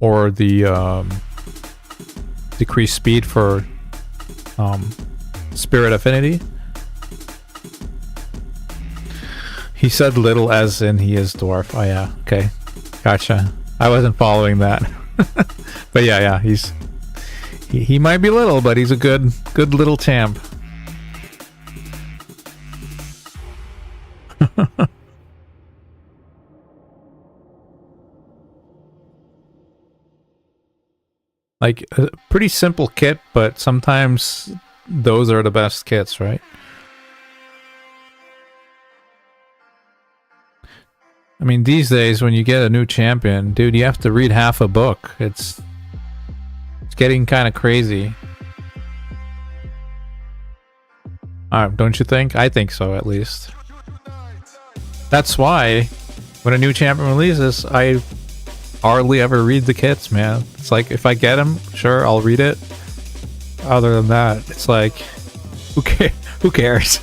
Or the decreased speed for Spirit Affinity. He said little as in he is dwarf. Oh yeah, okay. Gotcha. I wasn't following that. But yeah, he might be little, but he's a good little champ. Like, a pretty simple kit, but sometimes those are the best kits, right? I mean, these days, when you get a new champion, dude, you have to read half a book. It's getting kind of crazy. Don't you think? I think so, at least. That's why, when a new champion releases, I hardly ever read the kits, man. It's like, if I get them, sure, I'll read it. Other than that, it's like, who cares?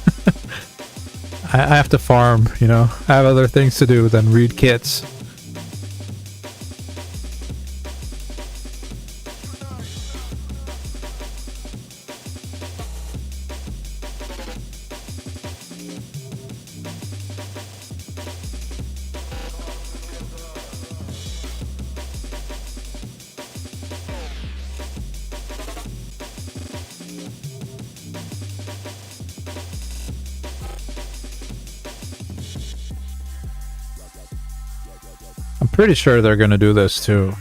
I have to farm, you know? I have other things to do than read kits. Pretty sure they're gonna do this too.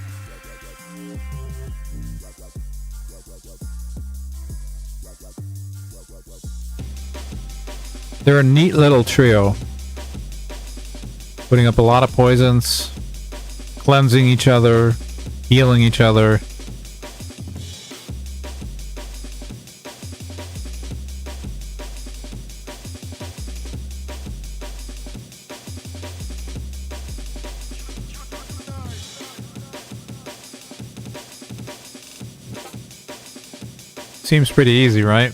They're a neat little trio. Putting up a lot of poisons, cleansing each other, healing each other. Seems pretty easy, right?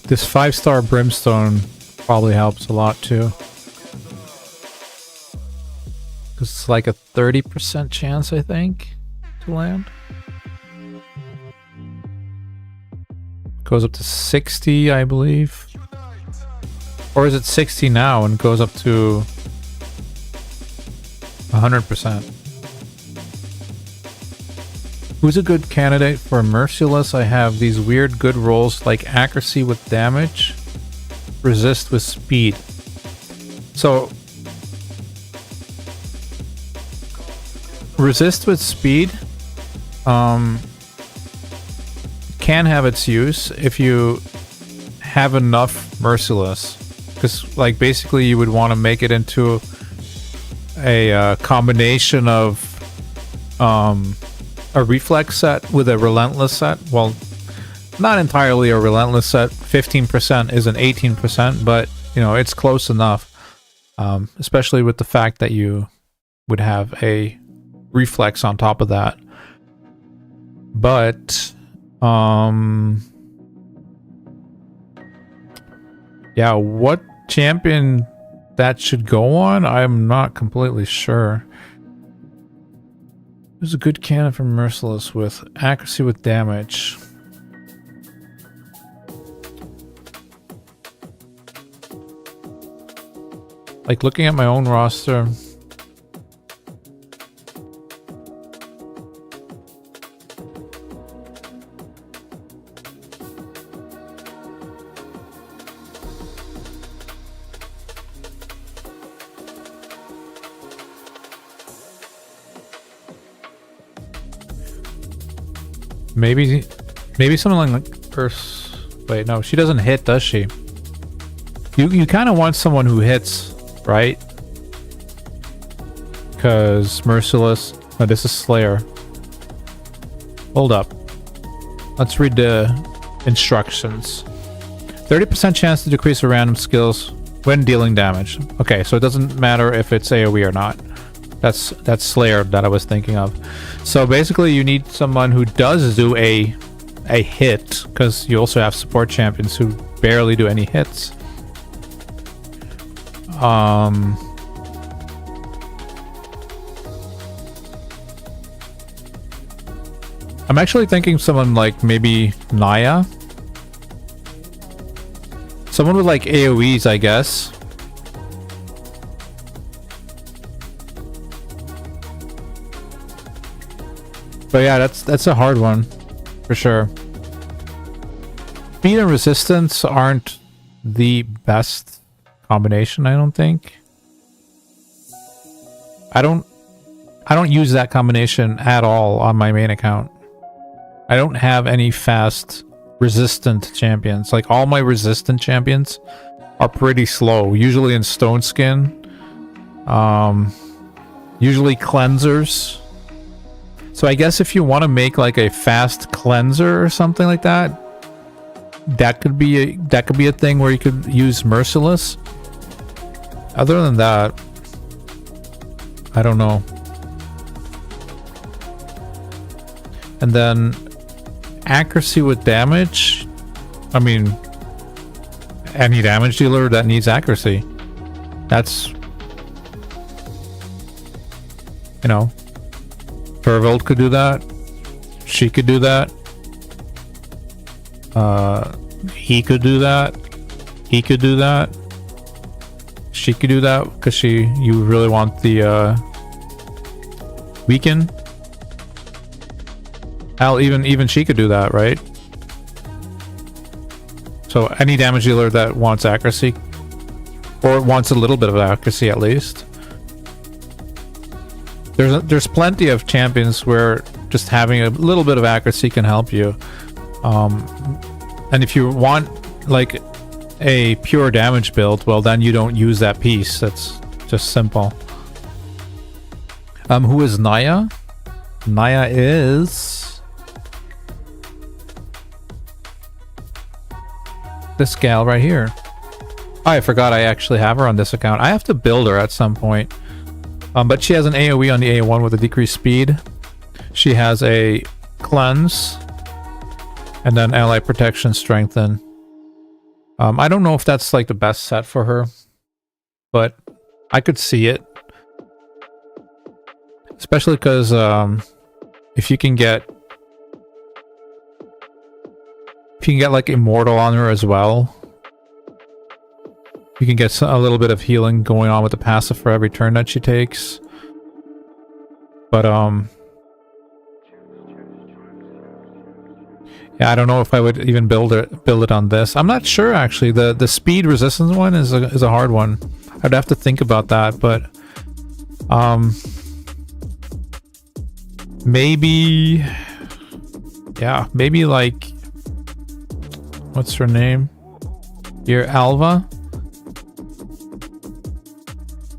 This 5-star brimstone probably helps a lot too. It's like a 30% chance, I think, to land. Goes up to 60, I believe. Or is it 60 now and goes up to 100%? Who's a good candidate for Merciless? I have these weird good rolls like accuracy with damage, resist with speed. So resist with speed can have its use if you have enough merciless, because like basically you would want to make it into a combination of a reflex set with a relentless set. Well, not entirely a relentless set. 15% isn't 18%, but you know, it's close enough, especially with the fact that you would have a reflex on top of that. But yeah, what champion that should go on, I'm not completely sure. There's a good cannon for Merciless with accuracy with damage. Like looking at my own roster, maybe something like Curse. Wait, no, she doesn't hit, does she? You kind of want someone who hits, right? Because Merciless. Oh, this is Slayer. Hold up. Let's read the instructions. 30% chance to decrease a random skills when dealing damage. Okay, so it doesn't matter if it's AoE or not. That's Slayer that I was thinking of. So basically you need someone who does do a hit, because you also have support champions who barely do any hits. I'm actually thinking someone like maybe Naya. Someone with like AoEs, I guess. But yeah, that's a hard one for sure. Speed and resistance aren't the best combination, I don't think. I don't use that combination at all on my main account. I don't have any fast resistant champions. Like all my resistant champions are pretty slow, usually in Stone Skin. Usually cleansers. So I guess if you want to make like a fast cleanser or something like that, that could be a thing where you could use Merciless. Other than that, I don't know. And then accuracy with damage. I mean, any damage dealer that needs accuracy. That's, you know, Hervold could do that. She could do that. He could do that. He could do that. She could do that because you really want the weaken. Hell, even she could do that, right? So any damage dealer that wants accuracy, or wants a little bit of accuracy at least. There's plenty of champions where just having a little bit of accuracy can help you. And if you want like a pure damage build, well then you don't use that piece. That's just simple. Who is Naya? Naya is this gal right here. Oh, I forgot I actually have her on this account. I have to build her at some point. But she has an AoE on the A1 with a decreased speed. She has a cleanse. And then ally protection strengthen. I don't know if that's like the best set for her. But I could see it. Especially because if you can get like Immortal on her as well, you can get a little bit of healing going on with the passive for every turn that she takes. But yeah, I don't know if I would even build it on this. I'm not sure actually. The speed resistance one is a hard one. I'd have to think about that, but Maybe... Yeah, maybe like... What's her name? Your Alva?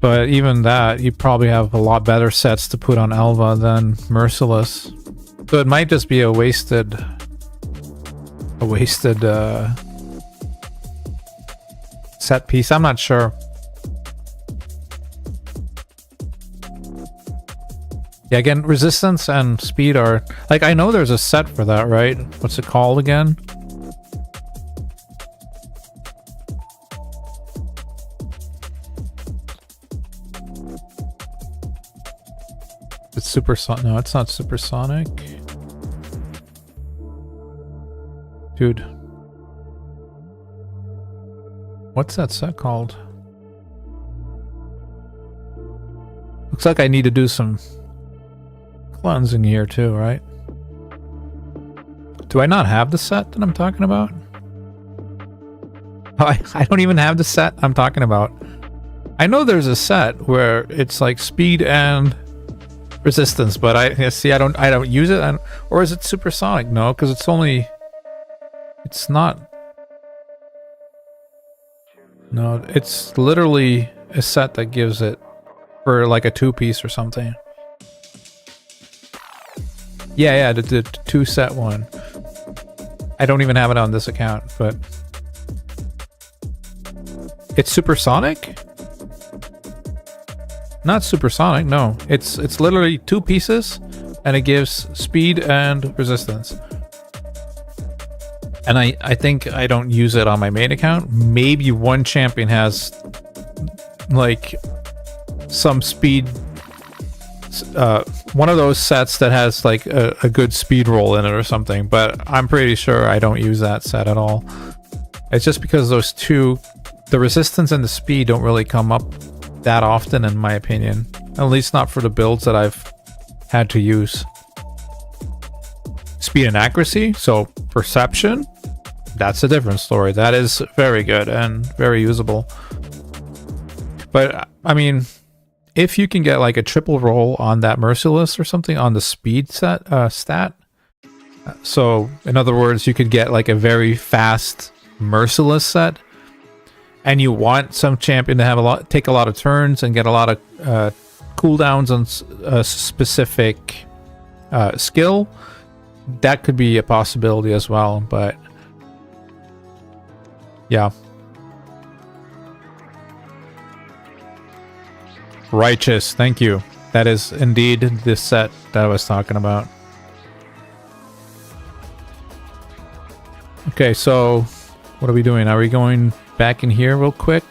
But even that, you probably have a lot better sets to put on Alva than Merciless. So it might just be a wasted set piece. I'm not sure. Yeah, again, resistance and speed are... Like, I know there's a set for that, right? What's it called again? It's supersonic. No, it's not supersonic. Dude. What's that set called? Looks like I need to do some cleansing here too, right? Do I not have the set that I'm talking about? Oh, I don't even have the set I'm talking about. I know there's a set where it's like speed and resistance, but I don't use it. Or is it supersonic? No, because it's not. No, it's literally a set that gives it for like a 2-piece or something. Yeah, the 2-set one. I don't even have it on this account, but it's supersonic? Not supersonic, no. It's literally 2 pieces, and it gives speed and resistance. And I think I don't use it on my main account. Maybe one champion has like some speed, one of those sets that has like a good speed roll in it or something, but I'm pretty sure I don't use that set at all. It's just because those two, the resistance and the speed, don't really come up that often in my opinion. At least not for the builds that I've had to use. Speed and accuracy, so perception, that's a different story. That is very good and very usable. But I mean, if you can get like a triple roll on that Merciless or something on the speed stat, so in other words, you could get like a very fast Merciless set, and you want some champion to have take a lot of turns and get a lot of cooldowns on a specific skill, that could be a possibility as well. But yeah. Righteous, thank you. That is indeed the set that I was talking about. Okay, so what are we doing? Are we going back in here real quick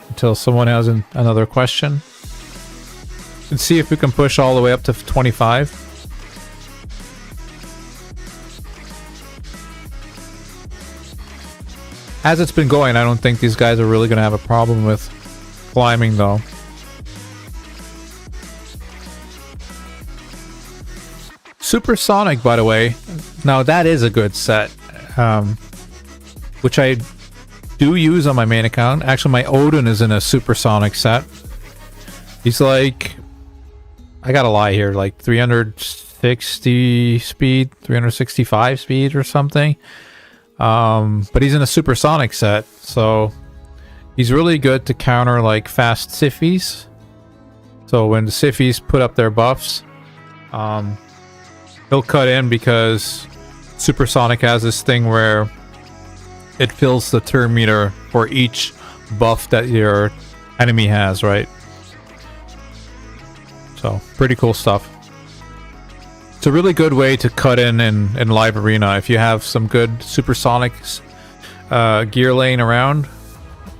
until someone has another question? Let's see if we can push all the way up to 25. As it's been going, I don't think these guys are really going to have a problem with climbing though. Supersonic, by the way, now that is a good set, which I do use on my main account. Actually, my Odin is in a supersonic set. He's like, I gotta lie here, like 360 speed, 365 speed or something. But he's in a supersonic set, so he's really good to counter like fast Siffies. So when the Siffies put up their buffs, he'll cut in, because supersonic has this thing where it fills the turn meter for each buff that your enemy has, right? So pretty cool stuff. It's a really good way to cut in live arena if you have some good supersonic gear laying around,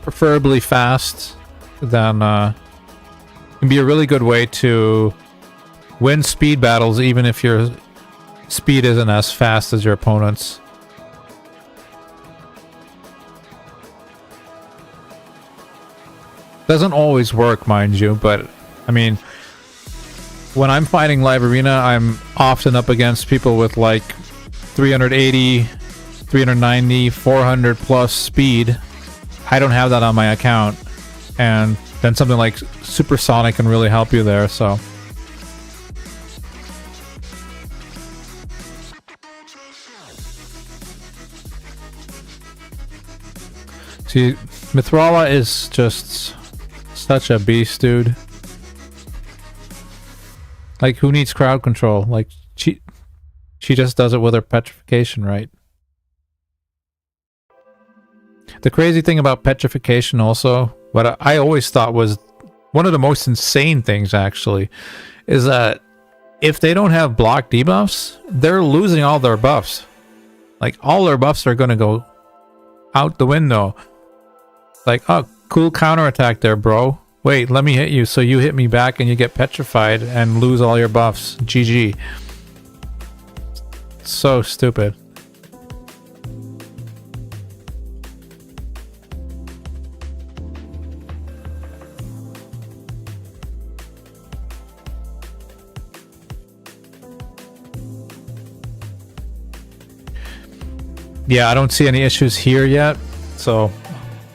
preferably fast. Then can be a really good way to win speed battles, even if your speed isn't as fast as your opponent's. Doesn't always work, mind you, but I mean, when I'm fighting live arena, I'm often up against people with like 380, 390, 400 plus speed. I don't have that on my account, and then something like supersonic can really help you there. So See, Mithrala is just such a beast, dude. Like, who needs crowd control? Like, she just does it with her petrification, right? The crazy thing about petrification also, what I always thought was one of the most insane things, actually, is that if they don't have block debuffs, they're losing all their buffs. Like, all their buffs are going to go out the window. Like, oh, cool counterattack there, bro. Wait, let me hit you, so you hit me back and you get petrified and lose all your buffs. GG. So stupid. Yeah, I don't see any issues here yet, so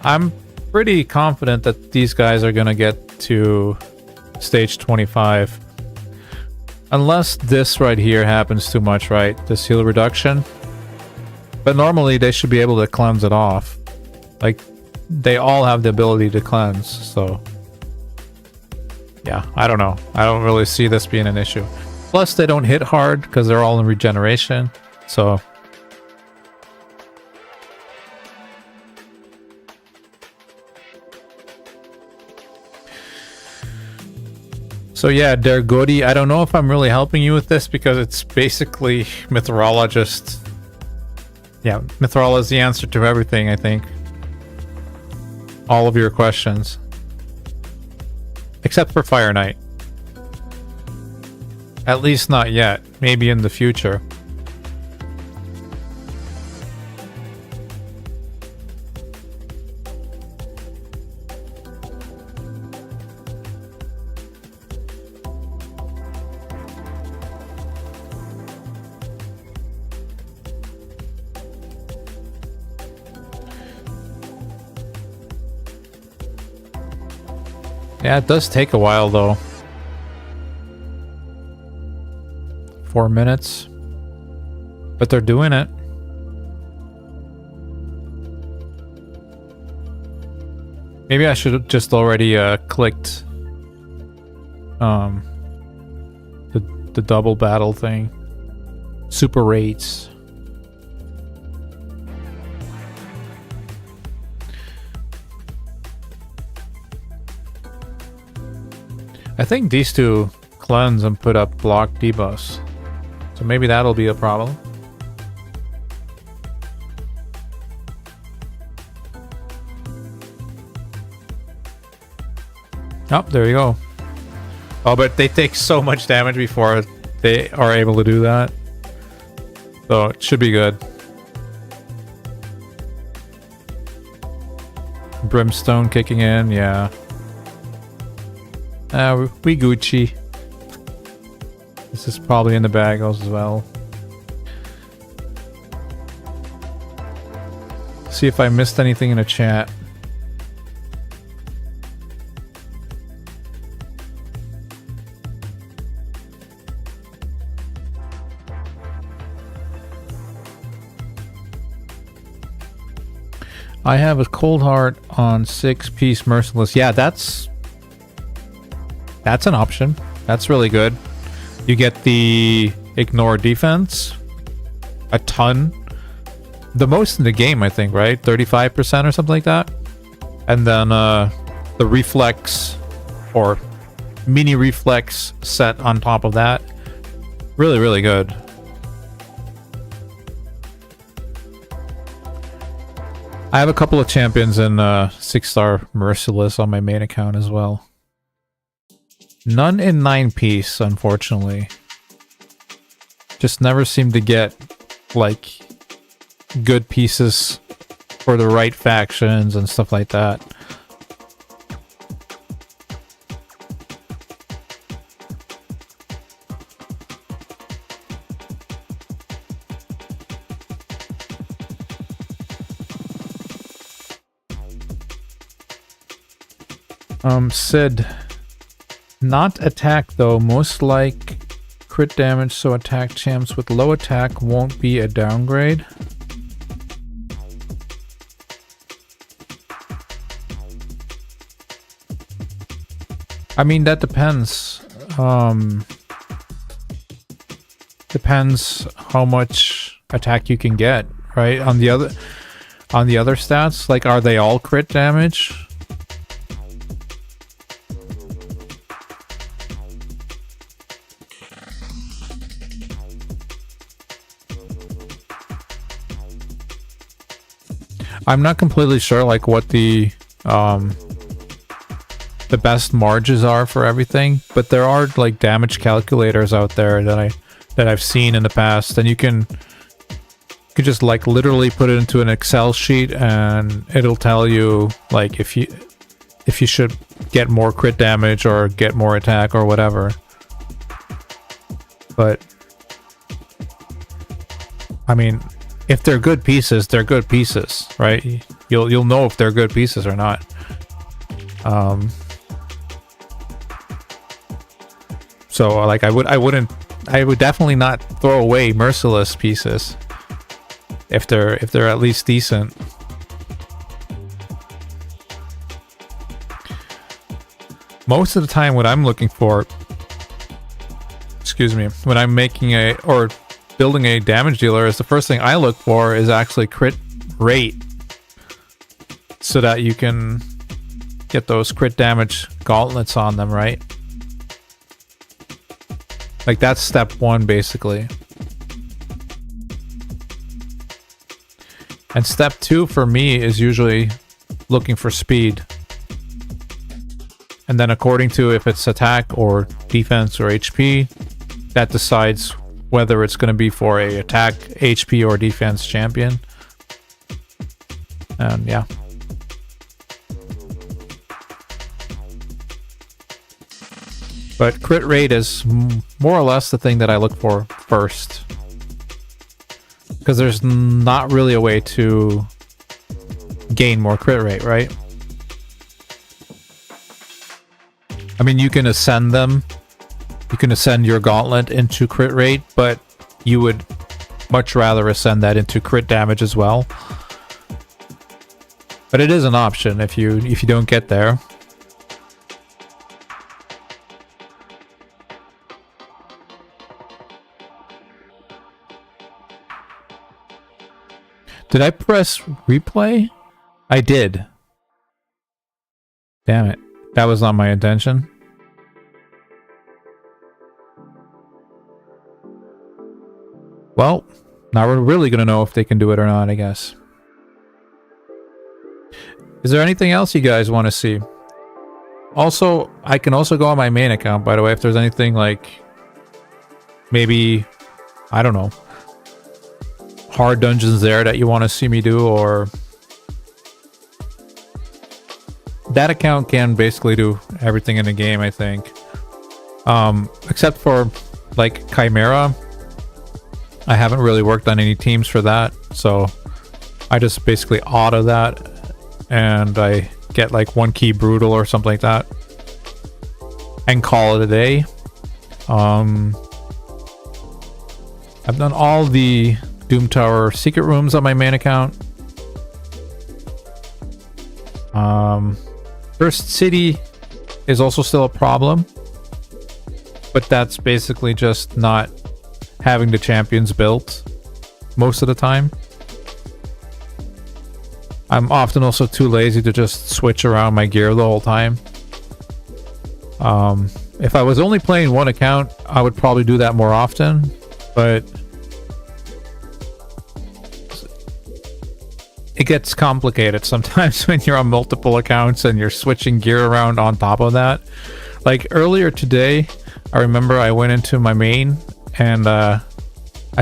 I'm pretty confident that these guys are gonna get to stage 25. Unless this right here happens too much, right? This heal reduction. But normally they should be able to cleanse it off. Like, they all have the ability to cleanse, so... yeah, I don't know. I don't really see this being an issue. Plus, they don't hit hard because they're all in regeneration, so... So yeah, Dergodi, I don't know if I'm really helping you with this because it's basically Mithrala just... yeah, Mithrala is the answer to everything, I think. All of your questions. Except for Fire Knight. At least not yet. Maybe in the future. Yeah, it does take a while though. 4 minutes. But they're doing it. Maybe I should have just already clicked the double battle thing. Super rates. I think these two cleanse and put up block debuffs. So maybe that'll be a problem. Oh, there you go. Oh, but they take so much damage before they are able to do that. So it should be good. Brimstone kicking in, yeah. We Gucci. This is probably in the bag as well. See if I missed anything in the chat. I have a cold heart on 6-piece merciless. Yeah, that's an option. That's really good. You get the ignore defense. A ton. The most in the game, I think, right? 35% or something like that. And then the reflex or mini reflex set on top of that. Really, really good. I have a couple of champions in 6-star merciless on my main account as well. None in 9-piece, unfortunately. Just never seem to get, like, good pieces for the right factions and stuff like that. Sid. Not attack though, most like crit damage, so attack champs with low attack won't be a downgrade. I mean, that depends. Depends how much attack you can get, right? On the other stats, like, are they all crit damage? I'm not completely sure, like, what the best marges are for everything, but there are, like, damage calculators out there that I've seen in the past, and you can just, like, literally put it into an Excel sheet and it'll tell you, like, if you should get more crit damage or get more attack or whatever. But I mean, if they're good pieces, they're good pieces, right? You'll know if they're good pieces or not. So, like, I would definitely not throw away merciless pieces if they're at least decent. Most of the time, what I'm looking for, excuse me, when I'm making or building a damage dealer, is the first thing I look for is actually crit rate, so that you can get those crit damage gauntlets on them, right? Like, that's step one, basically. And step two for me is usually looking for speed. And then according to if it's attack or defense or HP, that decides whether it's going to be for a attack, HP, or defense champion. And yeah. But crit rate is more or less the thing that I look for first. Because there's not really a way to gain more crit rate, right? I mean, you can ascend them. You can ascend your gauntlet into crit rate, but you would much rather ascend that into crit damage as well. But it is an option if you don't get there. Did I press replay? I did. Damn it. That was not my intention. Well, now we're really going to know if they can do it or not, I guess. Is there anything else you guys want to see? Also, I can also go on my main account, by the way, if there's anything like... maybe... I don't know. Hard dungeons there that you want to see me do, or... that account can basically do everything in the game, I think. Except for, like, Chimera. I haven't really worked on any teams for that, so I just basically auto that, and I get, like, 1 key brutal or something like that, and call it a day. I've done all the Doom Tower secret rooms on my main account. First City is also still a problem, but that's basically just not having the champions built most of the time. I'm often also too lazy to just switch around my gear the whole time. If I was only playing one account, I would probably do that more often, but it gets complicated sometimes when you're on multiple accounts and you're switching gear around on top of that. Like earlier today, I remember I went into my main and I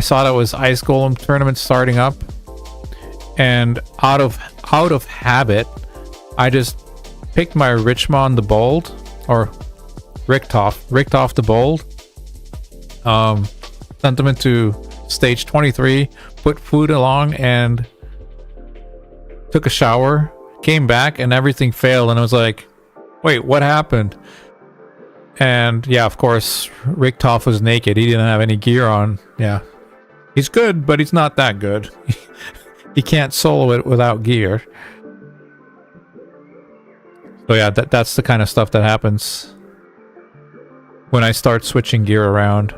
saw that was Ice Golem tournament starting up, and out of habit, I just picked my Richmond the Bold, or Richtof the Bold, sent them into stage 23, put food along, and took a shower, came back, and everything failed, and I was like, wait, what happened? And yeah, of course, Richtof was naked. He didn't have any gear on. Yeah. He's good, but he's not that good. He can't solo it without gear. So yeah, that's the kind of stuff that happens when I start switching gear around.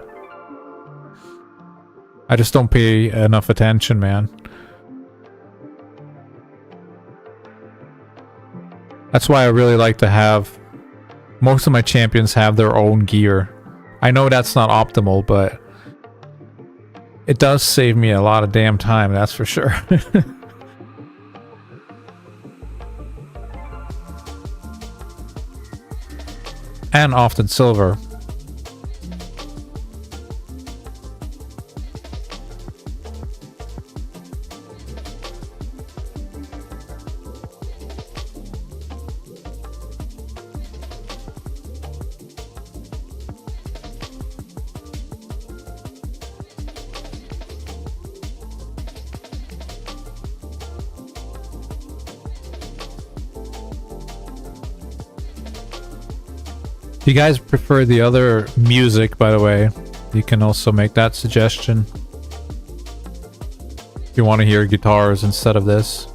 I just don't pay enough attention, man. That's why I really like to have... Most of my champions have their own gear. I know that's not optimal, but... It does save me a lot of damn time, that's for sure. And often silver. If you guys prefer the other music, by the way, you can also make that suggestion. If you want to hear guitars instead of this.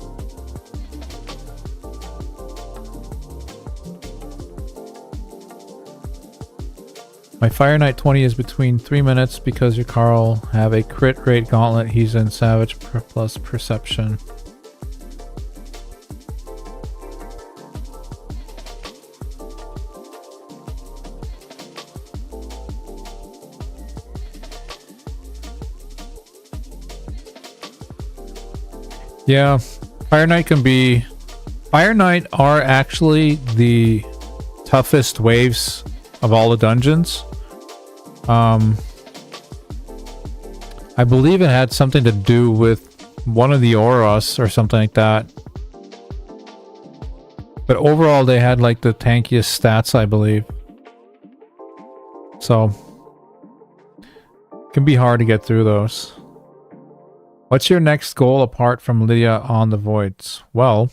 My Fire Knight 20 is between 3 minutes because your Carl have a crit rate gauntlet. He's in Savage plus Perception. Yeah, Fire Knight can be... Fire Knight are actually the toughest waves of all the dungeons. I believe it had something to do with one of the auras or something like that. But overall they had like the tankiest stats, I believe. So, it can be hard to get through those. What's your next goal apart from Lydia on the Voids? Well,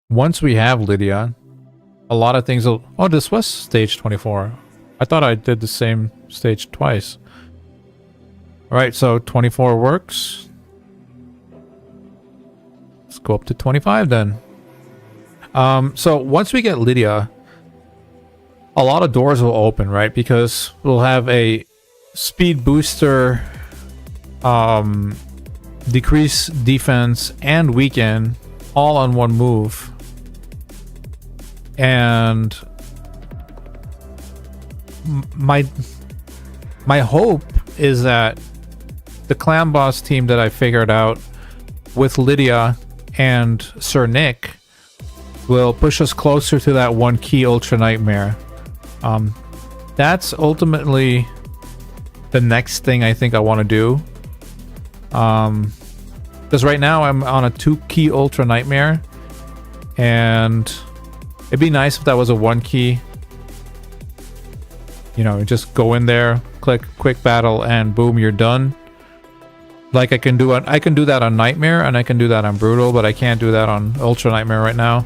once we have Lydia, a lot of things will... Oh, this was stage 24. I thought I did the same stage twice. Alright, so 24 works. Let's go up to 25 then. So once we get Lydia, a lot of doors will open, right? Because we'll have a speed booster... decrease defense and weaken all on one move, and my hope is that the clan boss team that I figured out with Lydia and Sir Nick will push us closer to that 1 key Ultra Nightmare. That's ultimately the next thing I think I want to do. Because right now I'm on a 2 key Ultra Nightmare, and it'd be nice if that was a 1 key. You know, just go in there, click quick battle, and boom, you're done. Like I can do that on Nightmare, and I can do that on Brutal, but I can't do that on Ultra Nightmare right now.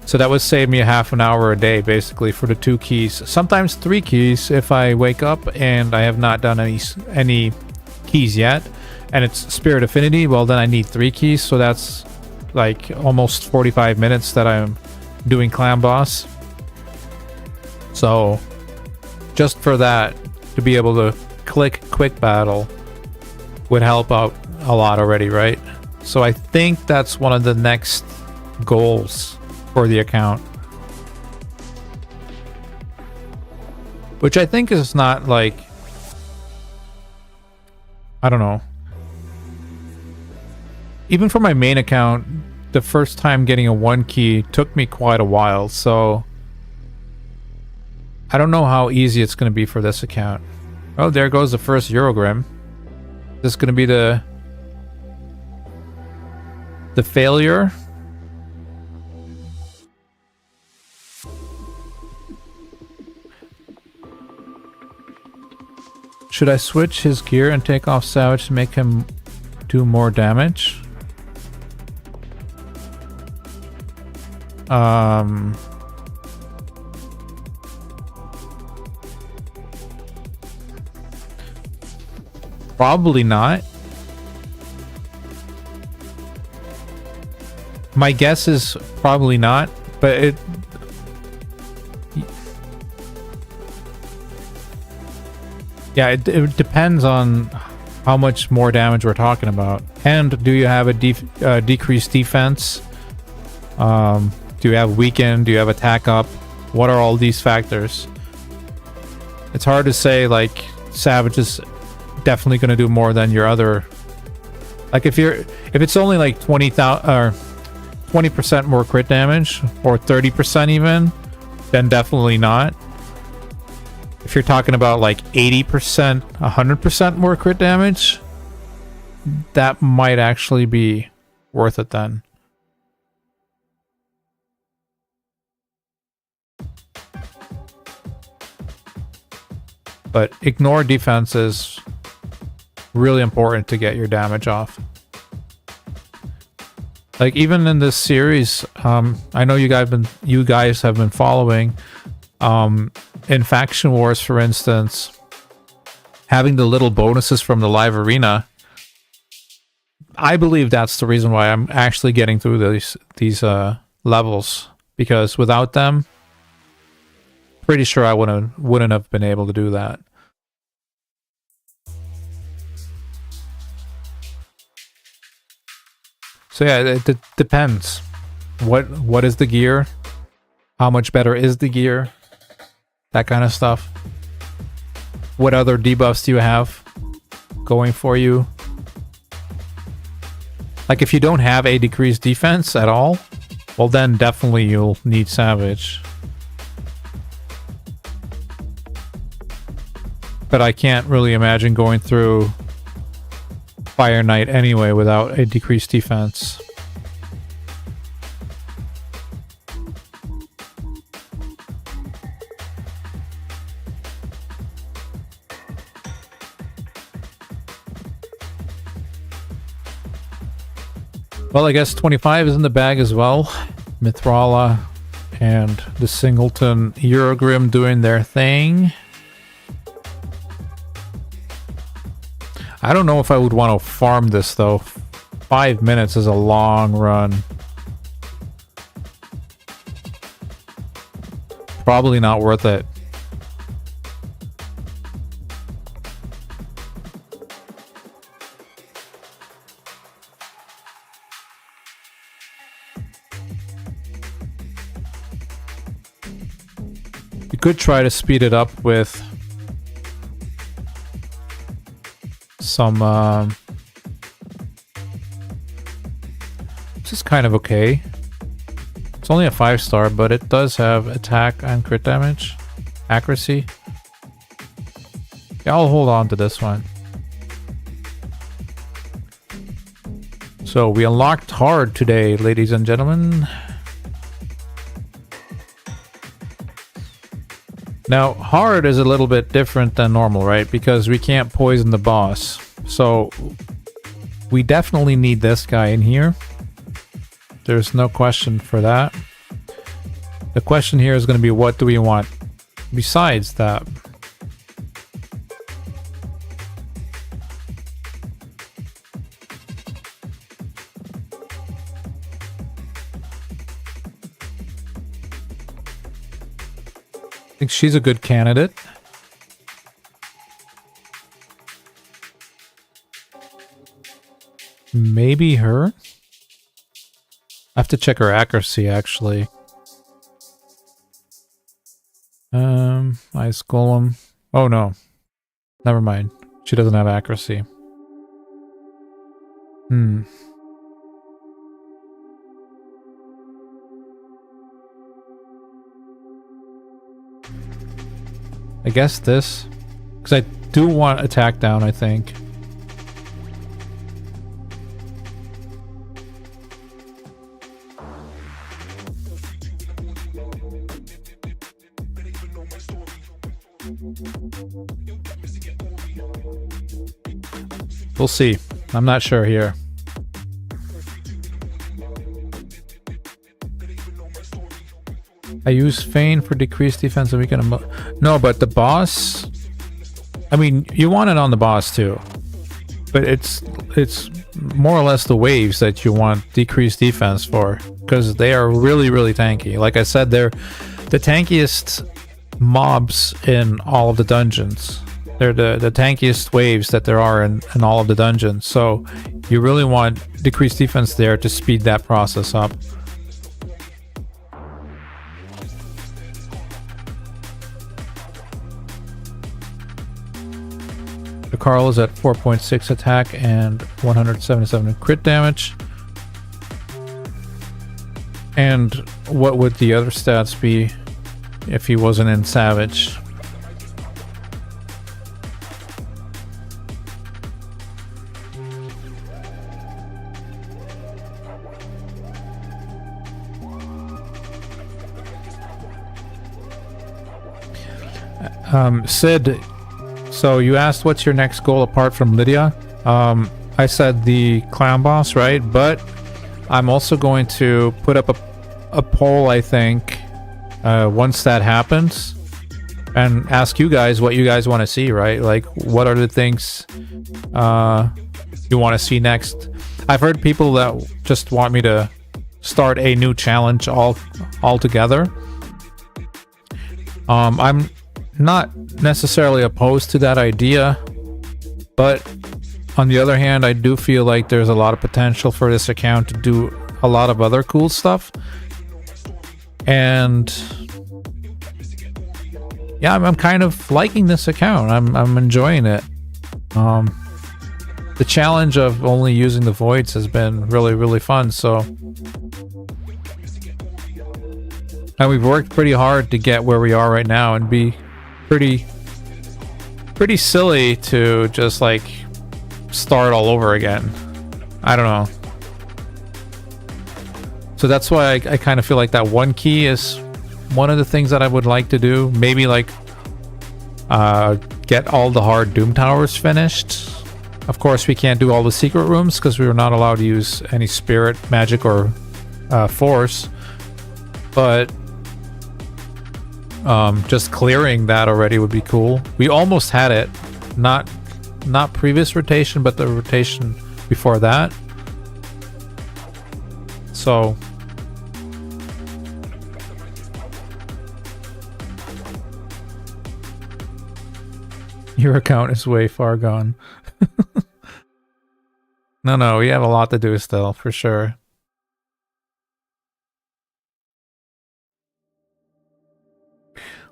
So that would save me a half an hour a day, basically, for the 2 keys. Sometimes 3 keys if I wake up and I have not done any keys yet. And it's Spirit Affinity, well then I need 3 keys, so that's like almost 45 minutes that I'm doing Clan Boss. So just for that, to be able to click quick battle would help out a lot already, right? So I think that's one of the next goals for the account. Which I think is not like... I don't know. Even for my main account, the first time getting a 1 key took me quite a while, so I don't know how easy it's going to be for this account. Oh, there goes the first Eurogrim. This is going to be the failure. Should I switch his gear and take off Savage to make him do more damage? Probably not. My guess is probably not, but Yeah, it depends on how much more damage we're talking about. And do you have a decreased defense? Do you have weaken? Do you have attack up? What are all these factors? It's hard to say, like, Savage is definitely going to do more than your other. Like, if it's only like 20,000 or 20% more crit damage, or 30% even, then definitely not. If you're talking about like 80%, 100% more crit damage, that might actually be worth it then. But ignore defense is really important to get your damage off. Like, even in this series, I know you guys have been following. In Faction Wars, for instance, having the little bonuses from the live arena, I believe that's the reason why I'm actually getting through these levels, because without them, pretty sure I wouldn't have been able to do that. So yeah, it depends. What is the gear? How much better is the gear? That kind of stuff. What other debuffs do you have going for you? Like, if you don't have a decreased defense at all, well then definitely you'll need Savage. But I can't really imagine going through Fire Knight anyway without a decreased defense. Well, I guess 25 is in the bag as well. Mithrala and the Singleton Eurogrim doing their thing. I don't know if I would want to farm this though. 5 minutes is a long run. Probably not worth it. You could try to speed it up with some this is kind of okay. It's only a 5-star, but it does have attack and crit damage, accuracy. Yeah, I'll hold on to this one. So we unlocked hard today, ladies and gentlemen. Now, hard is a little bit different than normal, right? Because we can't poison the boss. So we definitely need this guy in here. There's no question for that. The question here is going to be, what do we want besides that? I think she's a good candidate. Maybe her? I have to check her accuracy, actually. Ice Golem. Oh no. Never mind. She doesn't have accuracy. I guess this. Because I do want attack down, I think. We'll see. I'm not sure here. I use Feign for decreased defense and weaken. No, but the boss... I mean, you want it on the boss too. But it's more or less the waves that you want decreased defense for. Because they are really, really tanky. Like I said, they're the tankiest mobs in all of the dungeons. They're the tankiest waves that there are in all of the dungeons. So you really want decreased defense there to speed that process up. The Carl is at 4.6 attack and 177 crit damage. And what would the other stats be if he wasn't in Savage? Sid, so you asked what's your next goal apart from Lydia? I said the clown boss, right? But I'm also going to put up a poll, I think, once that happens, and ask you guys what you guys want to see, right? Like, what are the things you want to see next? I've heard people that just want me to start a new challenge altogether. I'm not necessarily opposed to that idea, but on the other hand, I do feel like there's a lot of potential for this account to do a lot of other cool stuff. And yeah, I'm kind of liking this account. I'm enjoying it. The challenge of only using the voids has been really fun. So, and we've worked pretty hard to get where we are right now, and be pretty silly to just like start all over again. I don't know. So that's why I kind of feel like that one key is one of the things that I would like to do. Maybe like get all the hard Doom Towers finished. Of course, we can't do all the secret rooms because we were not allowed to use any spirit, magic, or force. But just clearing that already would be cool. We almost had it. Not previous rotation, but the rotation before that. So your account is way far gone. No, we have a lot to do still, for sure.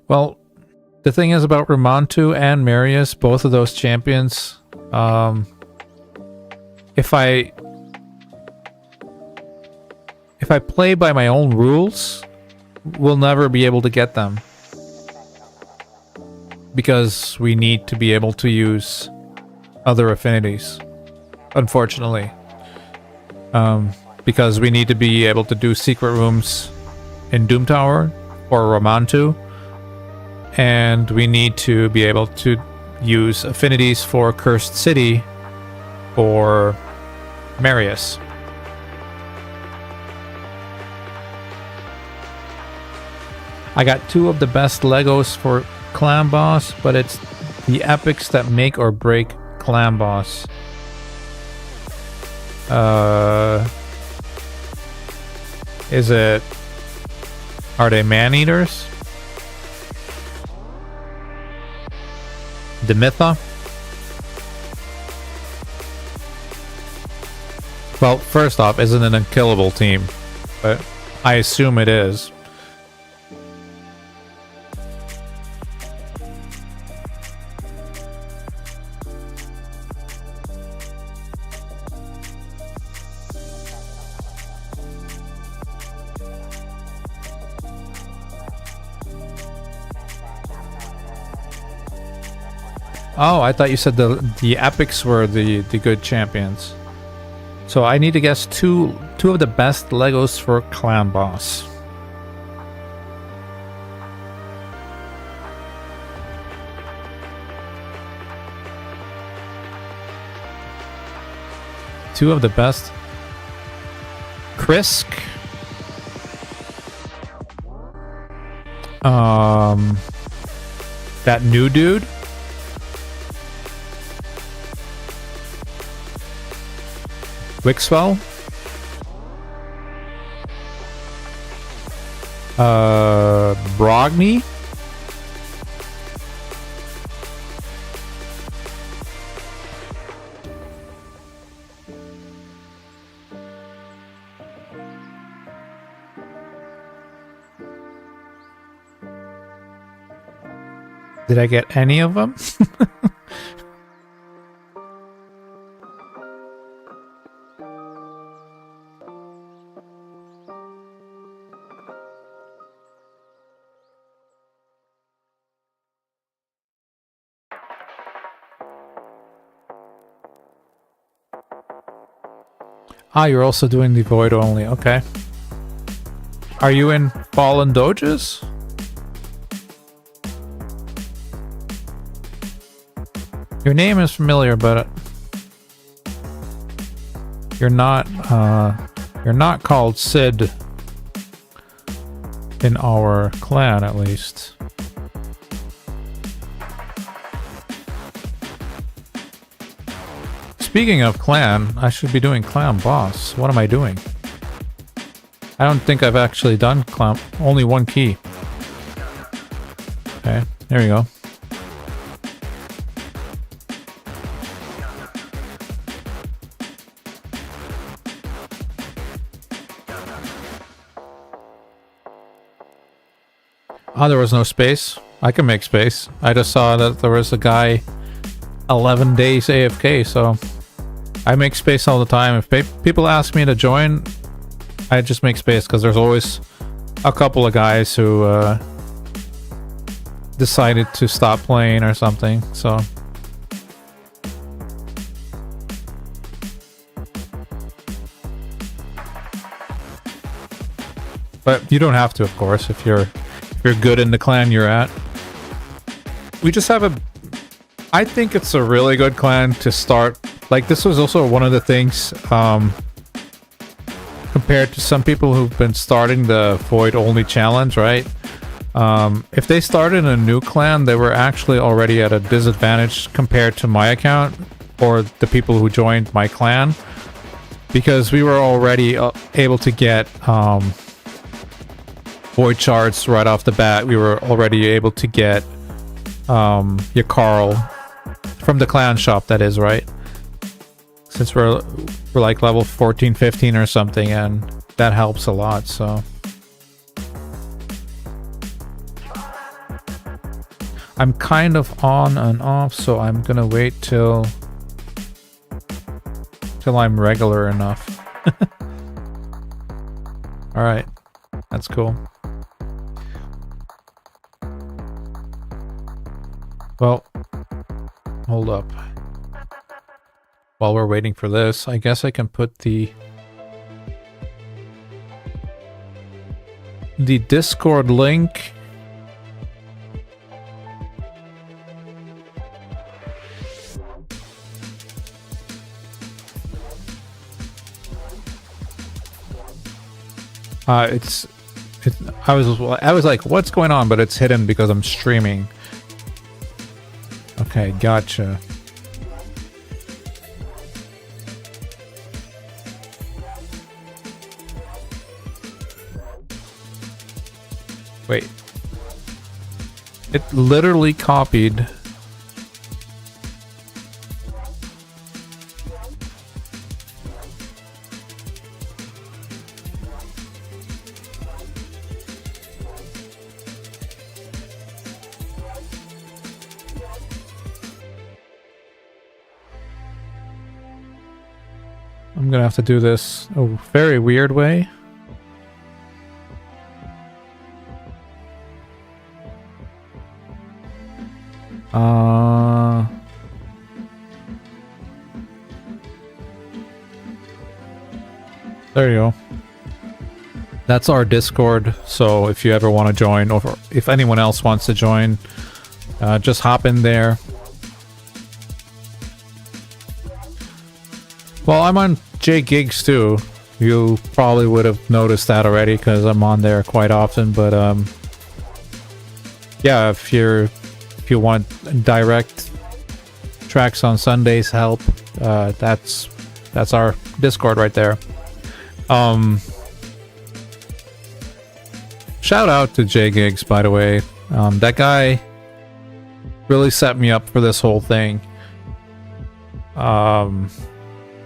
Well, the thing is about Ramontu and Marius, both of those champions, if I play by my own rules, we'll never be able to get them. Because we need to be able to use other affinities, unfortunately. Because we need to be able to do secret rooms in Doom Tower or Ramontu. And we need to be able to use affinities for Cursed City or Marius. I got 2 of the best Legos for Clan Boss, but it's the epics that make or break Clan Boss. Are they man-eaters? The Mytha? Well, first off, isn't it an unkillable team? But I assume it is. Oh, I thought you said the epics were the good champions. So I need to guess two of the best Legos for Clan Boss. Two of the best. Krisk. That new dude. Wixwell. Brogni. Did I get any of them? Ah, you're also doing the Void only. Okay. Are you in Fallen Doges? Your name is familiar, but you're not called Sid in our clan, at least. Speaking of clan, I should be doing clan boss. What am I doing? I don't think I've actually done clan. Only one key. Okay, there you go. Oh, there was no space. I can make space. I just saw that there was a guy 11 days AFK, so I make space all the time. If people ask me to join, I just make space because there's always a couple of guys who decided to stop playing or something, so. But you don't have to, of course, if you're good in the clan you're at. We just have a... I think it's a really good clan to start. Like, this was also one of the things, compared to some people who've been starting the Void Only Challenge, right? If they started a new clan, they were actually already at a disadvantage compared to my account, or the people who joined my clan. Because we were already able to get, Void Shards right off the bat. We were already able to get your Carl from the clan shop, that is, right? Since we're like level 14, 15 or something, and that helps a lot, so. I'm kind of on and off, so I'm gonna wait till I'm regular enough. Alright, that's cool. Well, hold up. While we're waiting for this, I guess I can put the Discord link. I was like, what's going on? But it's hidden because I'm streaming. Okay, gotcha. Wait. It literally copied. I'm gonna have to do this a very weird way. There you go. That's our Discord, so if you ever want to join, or if anyone else wants to join, just hop in there. Well, I'm on J-Gigs too. You probably would have noticed that already because I'm on there quite often, but yeah, if you want direct tracks on Sundays help, that's our Discord right there. Shout out to J-Gigs, by the way. That guy really set me up for this whole thing.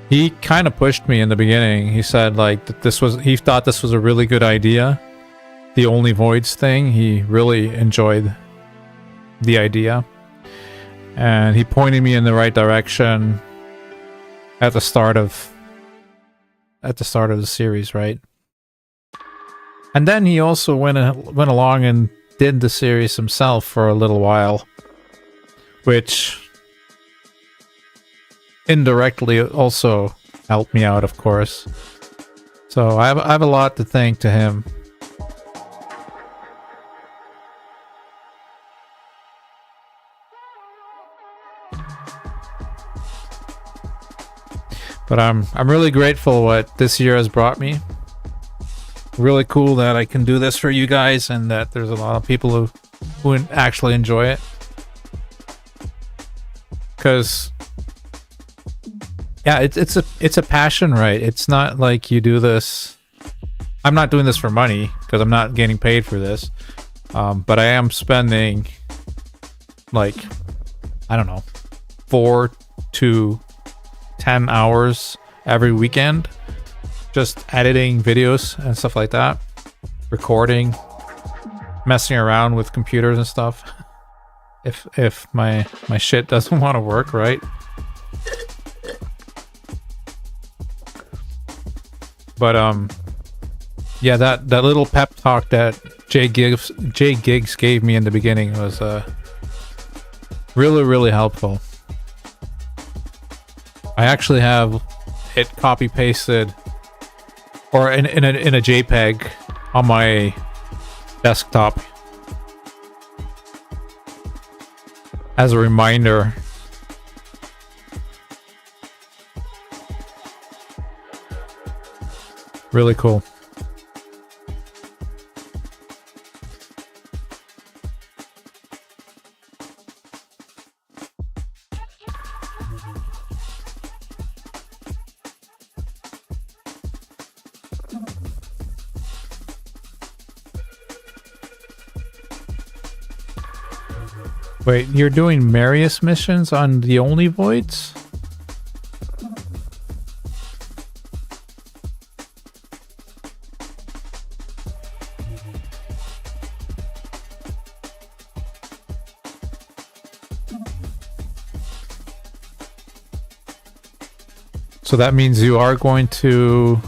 He kind of pushed me in the beginning. He said like that he thought this was a really good idea. The Only Voids thing, he really enjoyed the idea, and he pointed me in the right direction at the start of the series, right? And then he also went along and did the series himself for a little while, which indirectly also helped me out, of course. So I have a lot to thank to him. But I'm really grateful what this year has brought me. Really cool that I can do this for you guys, and that there's a lot of people who actually enjoy it. Because yeah, it's a passion, right? It's not like you do this. I'm not doing this for money because I'm not getting paid for this. But I am spending, like, I don't know, 4 to 10 hours every weekend just editing videos and stuff like that, recording, messing around with computers and stuff if my shit doesn't want to work, right? But yeah, that little pep talk that Jay Giggs gave me in the beginning was really helpful. I actually have it copy pasted or in a JPEG on my desktop as a reminder. Really cool. Wait, you're doing Marius missions on the Only Voids? So that means you are going to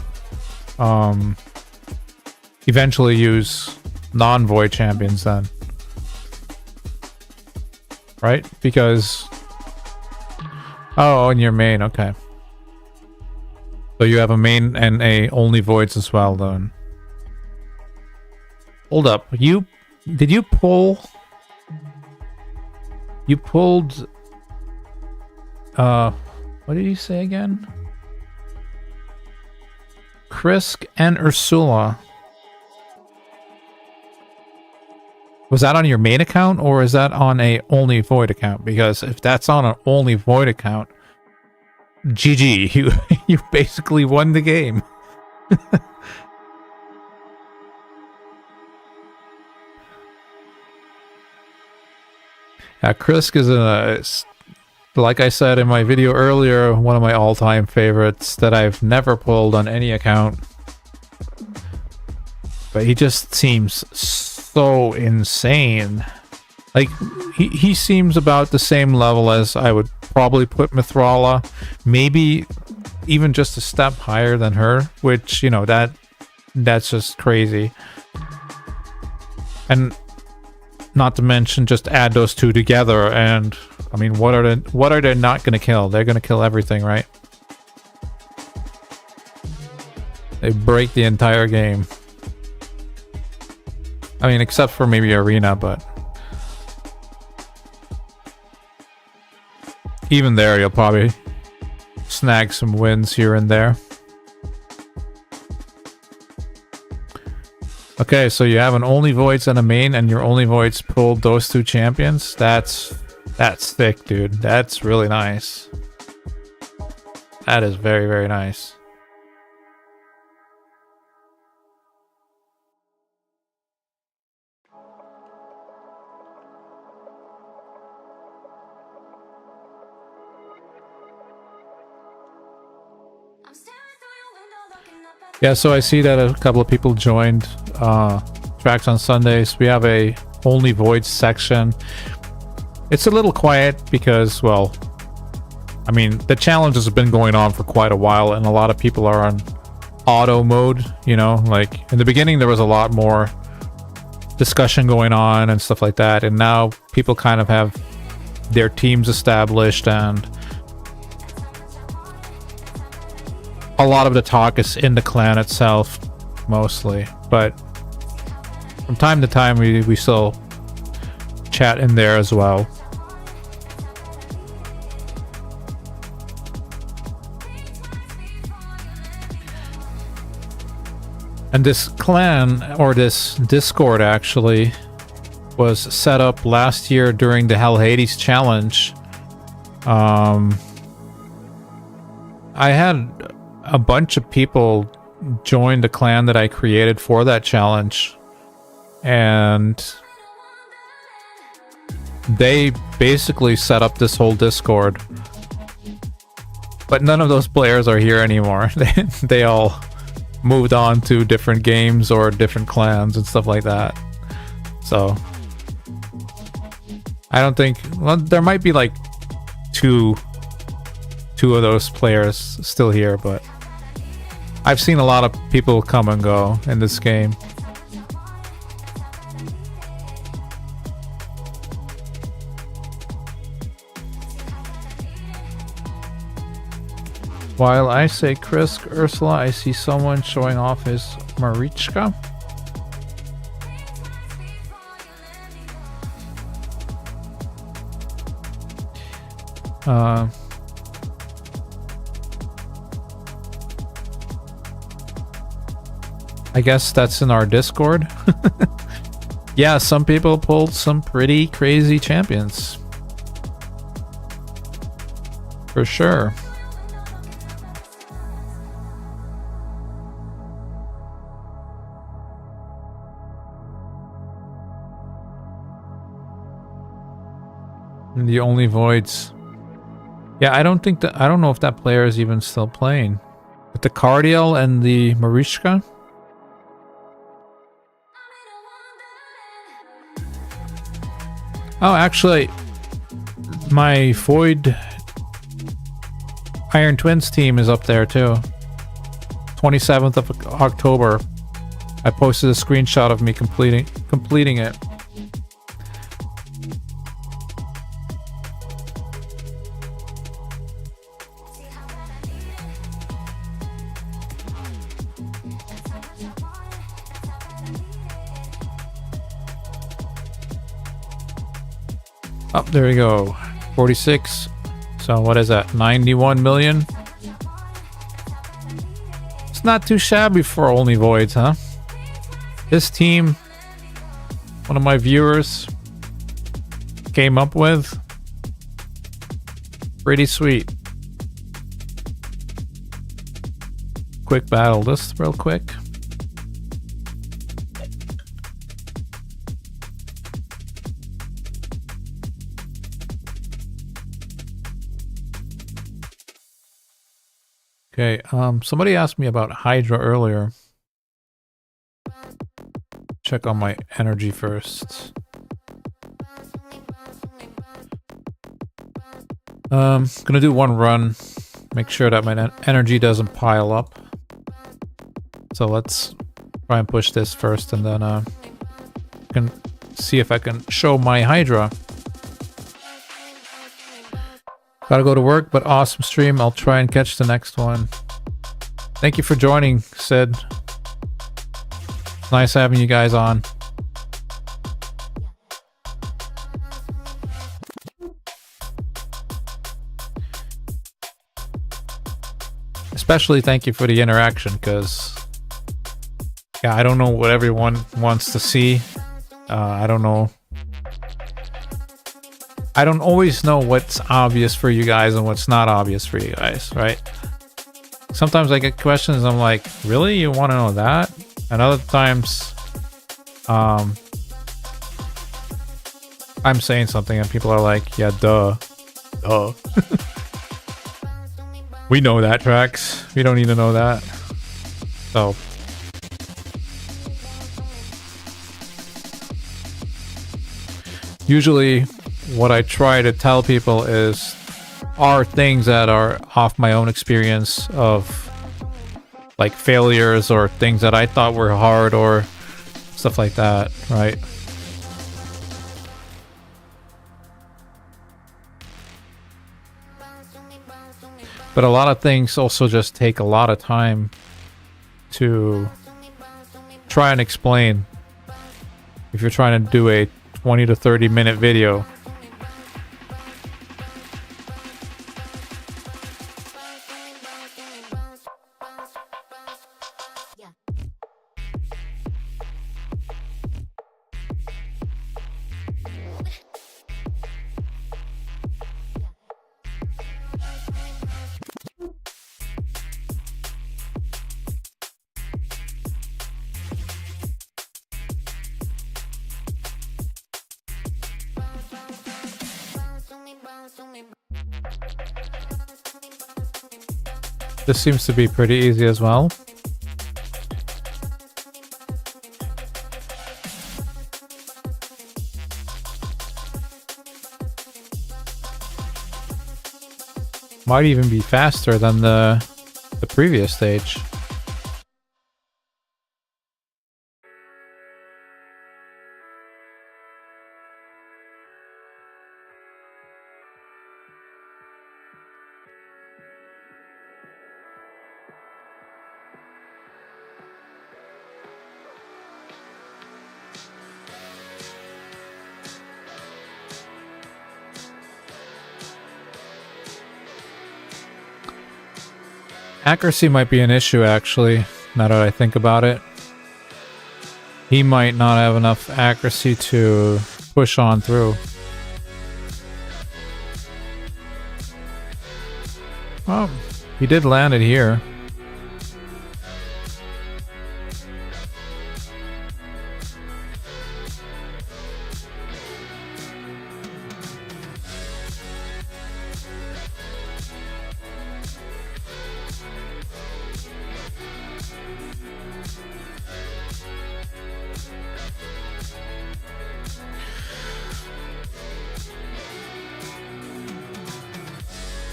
eventually use non-void champions then. Right? Because... oh, in your main, okay. So you have a main and a only voids as well then. Hold up. Did you pull... you pulled... what did you say again? Krisk and Ursula. Was that on your main account, or is that on a only void account? Because if that's on an only void account, GG, you basically won the game. Yeah, Krisk is like I said in my video earlier, one of my all-time favorites that I've never pulled on any account. But he just seems so insane. Like, he seems about the same level as I would probably put Mithrala. Maybe even just a step higher than her, which, you know, that's just crazy. And not to mention, just add those two together, and I mean, what are they not going to kill? They're going to kill everything, right? They break the entire game. I mean, except for maybe Arena, but even there, you'll probably snag some wins here and there. Okay, so you have an only voids and a main, and your only voids pulled those two champions. That's thick, dude. That's really nice. That is very, very nice. Yeah, so I see that a couple of people joined Tracks on Sundays. We have a only void section. It's a little quiet because, well, I mean, the challenges have been going on for quite a while, and a lot of people are on auto mode, you know? Like, in the beginning, there was a lot more discussion going on and stuff like that, and now people kind of have their teams established, and a lot of the talk is in the clan itself, mostly. But from time to time, we still chat in there as well. And this clan, or this Discord actually, was set up last year during the Hell Hades challenge. I had a bunch of people join the clan that I created for that challenge. And they basically set up this whole Discord. But none of those players are here anymore. They all moved on to different games or different clans and stuff like that. So I don't think, well, there might be like two of those players still here, but I've seen a lot of people come and go in this game. While I say Chris, Ursula, I see someone showing off his Marichka. I guess that's in our Discord. Yeah, some people pulled some pretty crazy champions. For sure. The only voids. Yeah, I don't know if that player is even still playing. With the Cardiel and the Marichka. Oh, actually, my Void Iron Twins team is up there too. 27th of October. I posted a screenshot of me completing it. Oh, there we go. 46. So what is that? 91 million? It's not too shabby for only voids, huh? This team, one of my viewers came up with. Pretty sweet. Quick battle this real quick. Okay, somebody asked me about Hydra earlier. Check on my energy first. Gonna do one run. Make sure that my energy doesn't pile up. So let's try and push this first, and then can see if I can show my Hydra. Gotta go to work, but awesome stream. I'll try and catch the next one. Thank you for joining, Sid. Nice having you guys on. Especially thank you for the interaction, because yeah, I don't know what everyone wants to see. I don't know. I don't always know what's obvious for you guys and what's not obvious for you guys, right? Sometimes I get questions, I'm like, really? You want to know that? And other times, I'm saying something and people are like, yeah, duh. Duh. We know that, Trax. We don't need to know that. So. Usually, what I try to tell people are things that are off my own experience of like failures or things that I thought were hard or stuff like that, right? But a lot of things also just take a lot of time to try and explain if you're trying to do a 20 to 30 minute video. This seems to be pretty easy as well. Might even be faster than the previous stage. Accuracy might be an issue, actually, now that I think about it. He might not have enough accuracy to push on through. Well, he did land it here.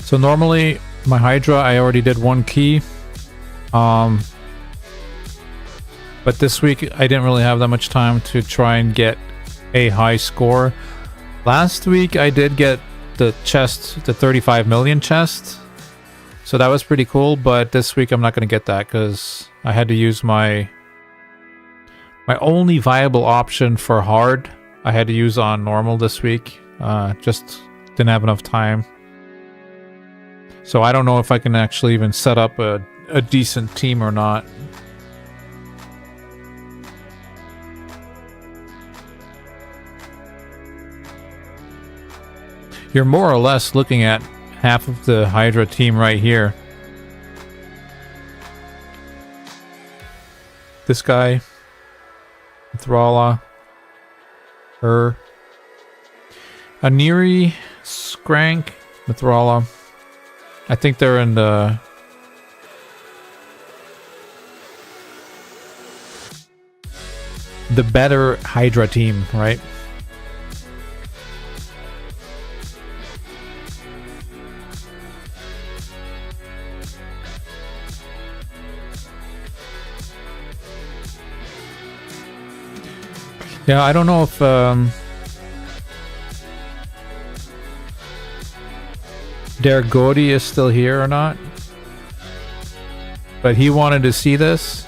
So normally my Hydra, I already did one key. But this week I didn't really have that much time to try and get a high score. Last week I did get the chest, the 35 million chest. So that was pretty cool, but this week I'm not going to get that because I had to use my only viable option for hard. I had to use on normal this week. Just didn't have enough time. So I don't know if I can actually even set up a decent team or not. You're more or less looking at half of the Hydra team right here. This guy, Thrala, her, Aniri, Skrank, Mithrala. I think they're in the better Hydra team, right? Yeah, I don't know if Dergodi is still here or not, but he wanted to see this,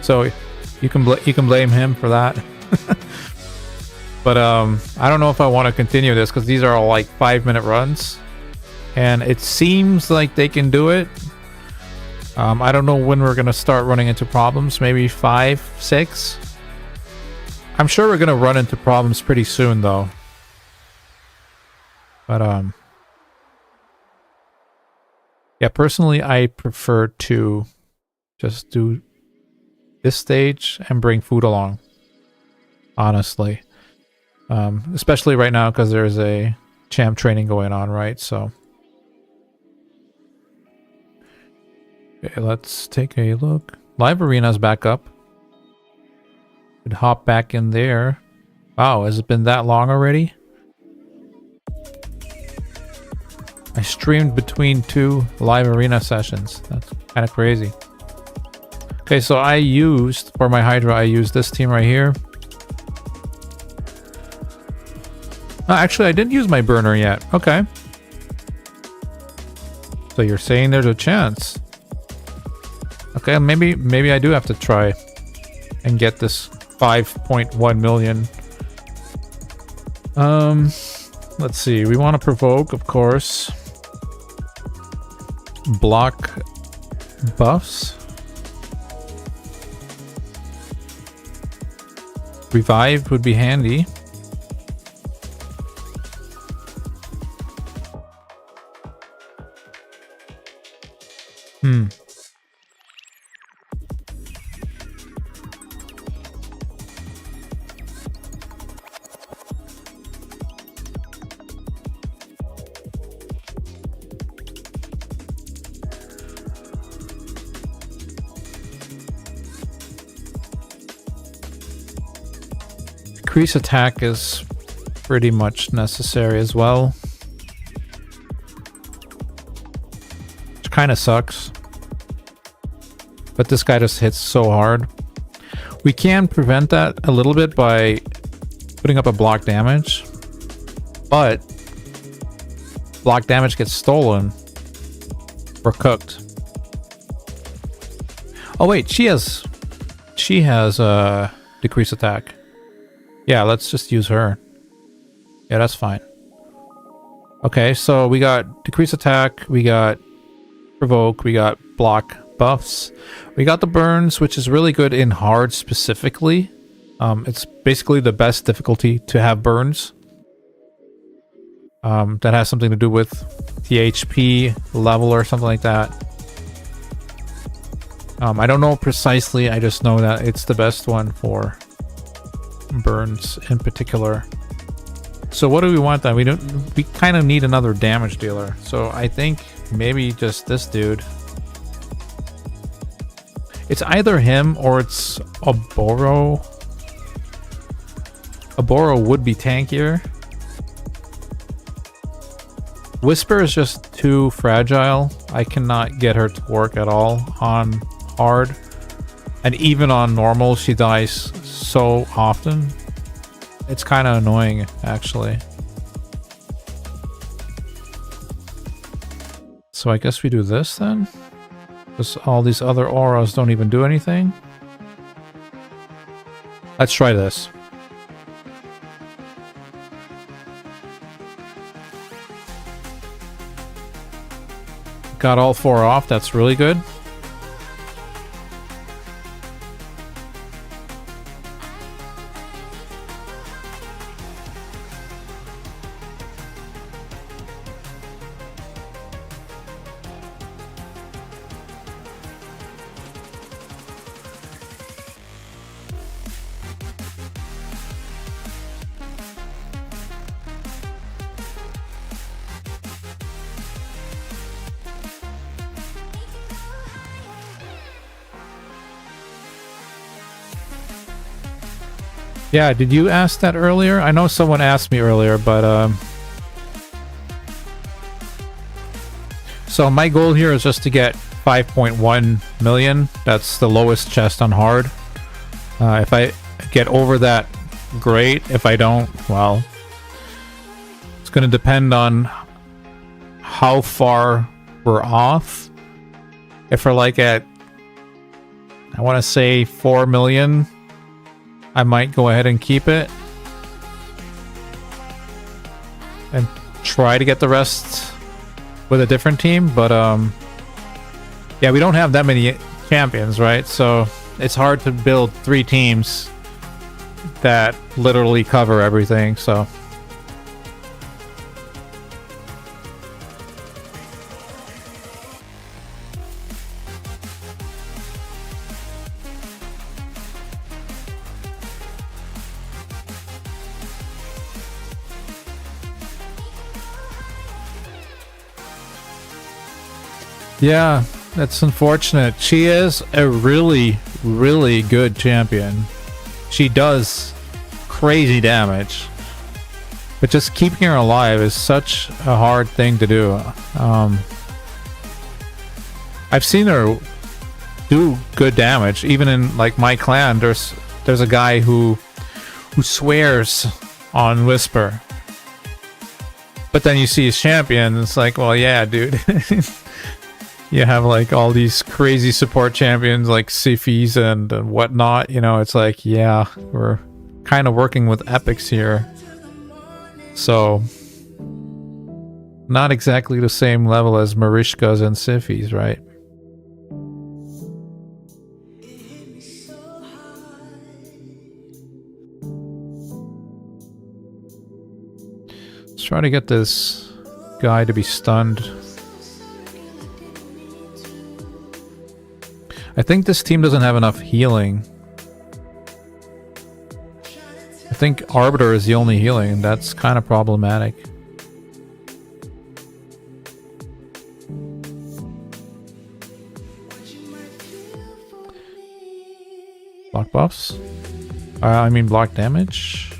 so you can blame him for that. But I don't know if I want to continue this because these are all like 5-minute runs, and it seems like they can do it. I don't know when we're gonna start running into problems. Maybe 5, 6. I'm sure we're gonna run into problems pretty soon, though. But yeah, personally, I prefer to just do this stage and bring food along. Honestly, especially right now because there's a champ training going on, right? So, okay, let's take a look. Live Arena's back up. Could hop back in there. Wow, has it been that long already? I streamed between 2 live arena sessions. That's kind of crazy. Okay, so I used, for my Hydra, I used this team right here. Oh, actually, I didn't use my burner yet. Okay. So you're saying there's a chance. Okay, maybe I do have to try and get this 5.1 million. Let's see. We want to provoke, of course. Block buffs. Revive would be handy. Increase attack is pretty much necessary as well. Which kind of sucks. But this guy just hits so hard. We can prevent that a little bit by putting up a block damage. But block damage gets stolen. We're cooked. Oh wait, she has decrease attack. Yeah, let's just use her. Yeah, that's fine. Okay, so we got decrease attack, we got provoke, we got block buffs. We got the burns, which is really good in hard specifically. It's basically the best difficulty to have burns. That has something to do with the HP level or something like that. I don't know precisely, I just know that it's the best one for burns in particular. So what do we want then? We kind of need another damage dealer. So I think maybe just this dude. It's either him or it's Oboro. Oboro would be tankier. Whisper is just too fragile. I cannot get her to work at all on hard. And even on normal, she dies so often. It's kind of annoying, actually. So I guess we do this then? Because all these other auras don't even do anything. Let's try this. Got all 4 off, that's really good. Yeah, did you ask that earlier? I know someone asked me earlier, but so my goal here is just to get 5.1 million. That's the lowest chest on hard. If I get over that, great. If I don't, well, it's going to depend on how far we're off. If we're like at, I want to say 4 million, I might go ahead and keep it and try to get the rest with a different team. But yeah, we don't have that many champions, right? So it's hard to build 3 teams that literally cover everything. So yeah, that's unfortunate. She is a really, really good champion. She does crazy damage. But just keeping her alive is such a hard thing to do. I've seen her do good damage. Even in like my clan, there's a guy who swears on Whisper. But then you see his champion, and it's like, well, yeah, dude. You have like all these crazy support champions like Sifis and whatnot. You know, it's like, yeah, we're kind of working with epics here. So, not exactly the same level as Marishkas and Sifis, right? Let's try to get this guy to be stunned. I think this team doesn't have enough healing. I think Arbiter is the only healing, and that's kind of problematic. Block buffs? I mean block damage?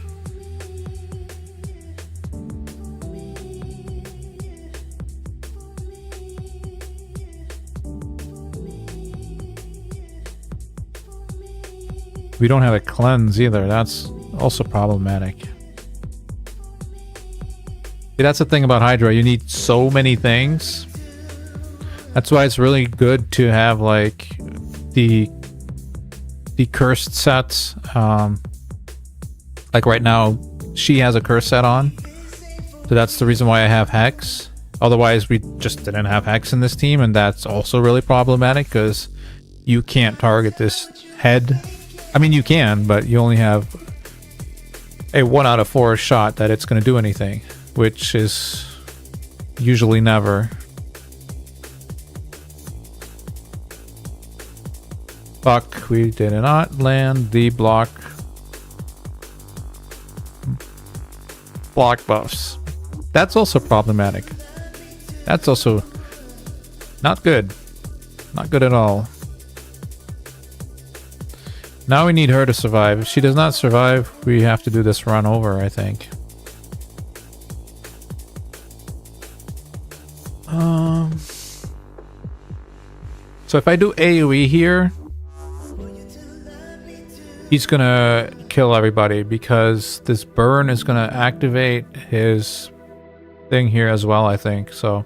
We don't have a cleanse either. That's also problematic. See, that's the thing about Hydra. You need so many things. That's why it's really good to have like the cursed sets. Like right now, she has a curse set on. So that's the reason why I have Hex. Otherwise, we just didn't have Hex in this team, and that's also really problematic because you can't target this head. I mean, you can, but you only have a 1 out of 4 shot that it's going to do anything, which is usually never. Fuck, we did not land the block buffs. That's also problematic. That's also not good. Not good at all. Now we need her to survive. If she does not survive, we have to do this run over, I think. So if I do AoE here, he's gonna kill everybody because this burn is gonna activate his thing here as well, I think. So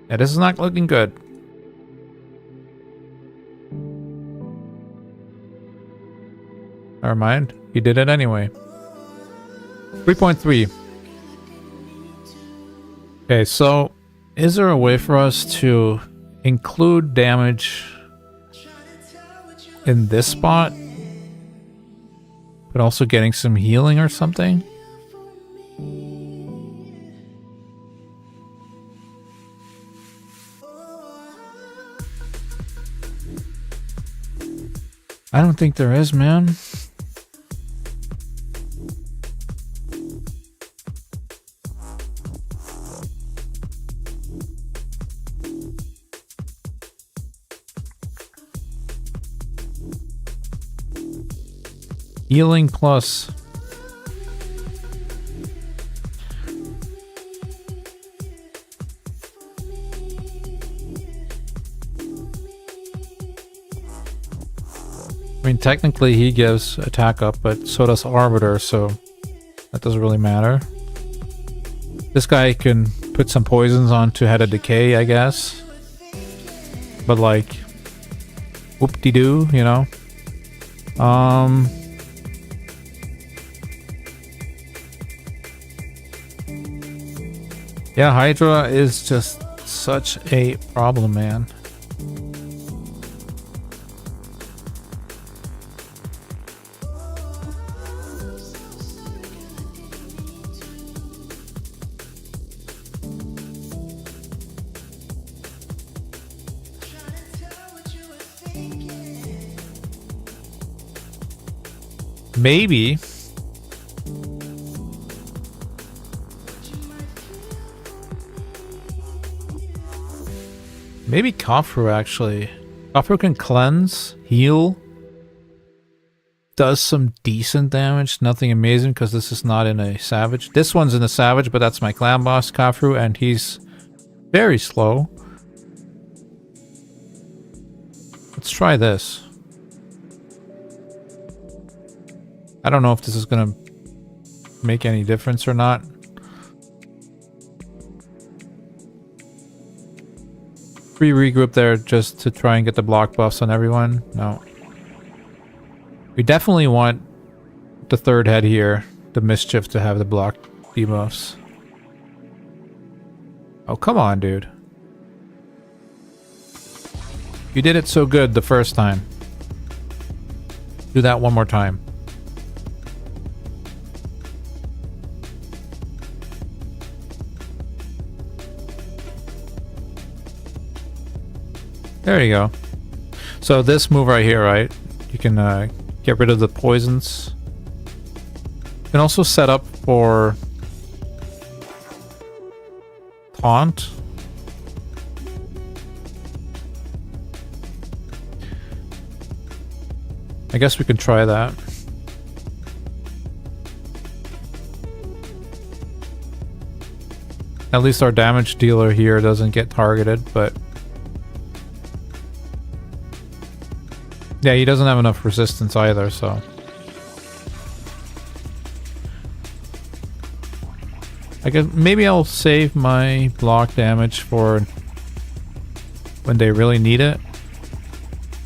yeah, this is not looking good. Never mind. He did it anyway. 3.3. Okay, so is there a way for us to include damage in this spot, but also getting some healing or something? I don't think there is, man. Healing plus. I mean, technically he gives attack up, but so does Arbiter, so that doesn't really matter. This guy can put some poisons onto Head of Decay, I guess. But like, whoop-de-doo, you know? Yeah, Hydra is just such a problem, man. Maybe Khafru actually. Khafru can cleanse, heal. does some decent damage. Nothing amazing because this is not in a savage. This one's in a savage, but that's my clan boss, Kafru, and he's very slow. Let's try this. I don't know if this is going to make any difference or not. Free regroup there just to try and get the block buffs on everyone. No. We definitely want the third head here, the Mischief, to have the block debuffs. Oh, come on, dude. You did it so good the first time. Do that one more time. There you go. So this move right here, right? You can get rid of the poisons. You can also set up for taunt. I guess we can try that. At least our damage dealer here doesn't get targeted, but yeah, he doesn't have enough resistance either, so I guess maybe I'll save my block damage for when they really need it.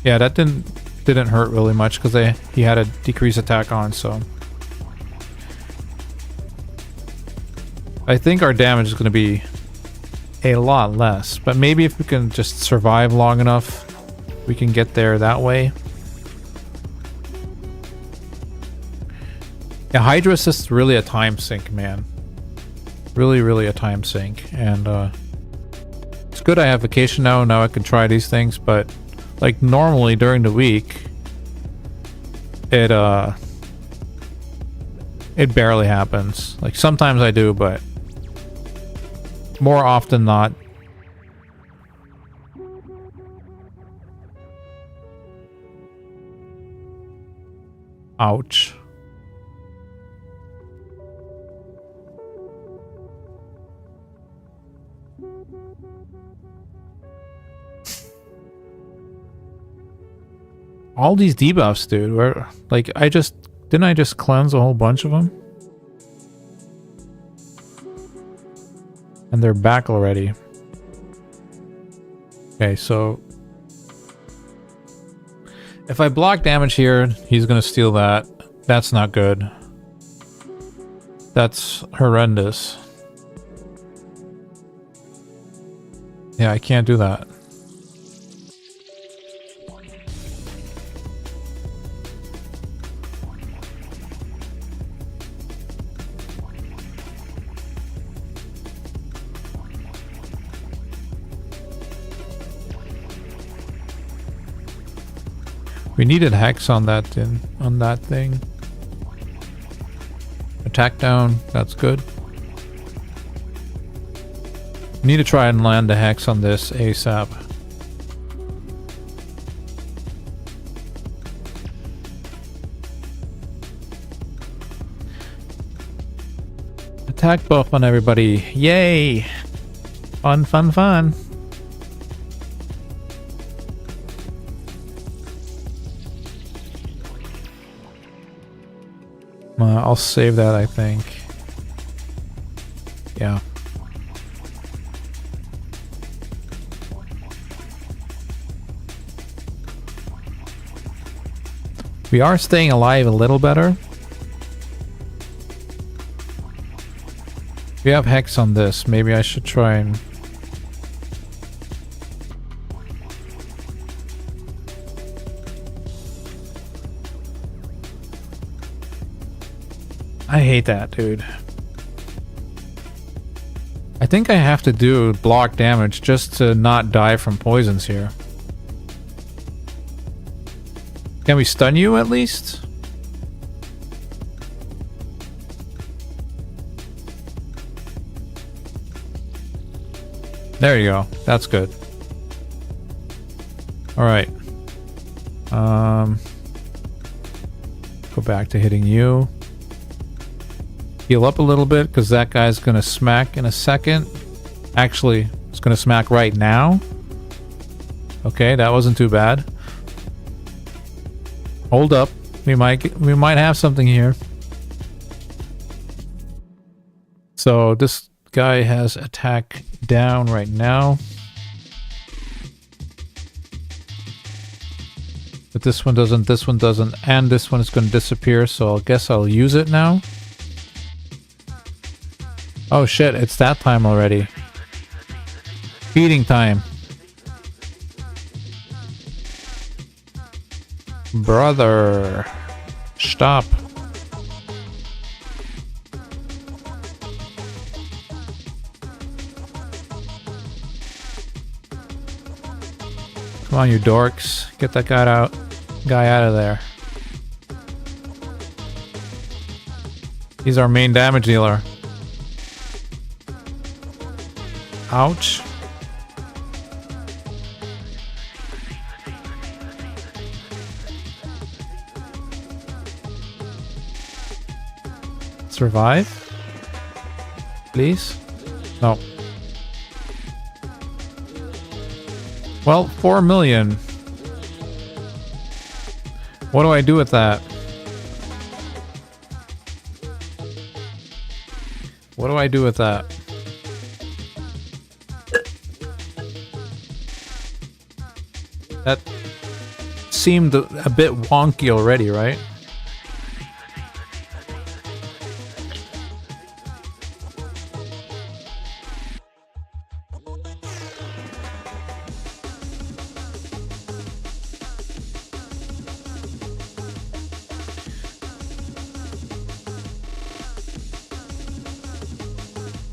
Yeah, that didn't hurt really much because he had a decreased attack on, so I think our damage is going to be a lot less, but maybe if we can just survive long enough, we can get there that way. Yeah, Hydra Assist is really a time sink, man. Really a time sink, and it's good I have vacation now I can try these things, but like normally during the week it barely happens. Like sometimes I do, but more often not. Ouch. All these debuffs, dude. Where, like, didn't I just cleanse a whole bunch of them? And they're back already. Okay, so if I block damage here, he's gonna steal that. That's not good. That's horrendous. Yeah, I can't do that. We needed Hex on that thing. Attack down, that's good. Need to try and land the Hex on this ASAP. Attack buff on everybody. Yay! Fun, fun, fun. I'll save that, I think. Yeah. We are staying alive a little better. We have Hex on this. Maybe I should try and... I hate that, dude. I think I have to do block damage just to not die from poisons here. Can we stun you at least? There you go. That's good. Alright. Go back to hitting you. Heal up a little bit because that guy's gonna smack in a second. Actually, it's gonna smack right now. Okay, that wasn't too bad. Hold up. We might have something here. So this guy has attack down right now. But this one doesn't, and this one is going to disappear, so I guess I'll use it now. Oh shit, it's that time already. Feeding time. Brother, stop. Come on, you dorks. Get that guy out of there. He's our main damage dealer. Ouch. Survive? Please? No. Well, 4 million. What do I do with that? What do I do with that? That seemed a bit wonky already, right?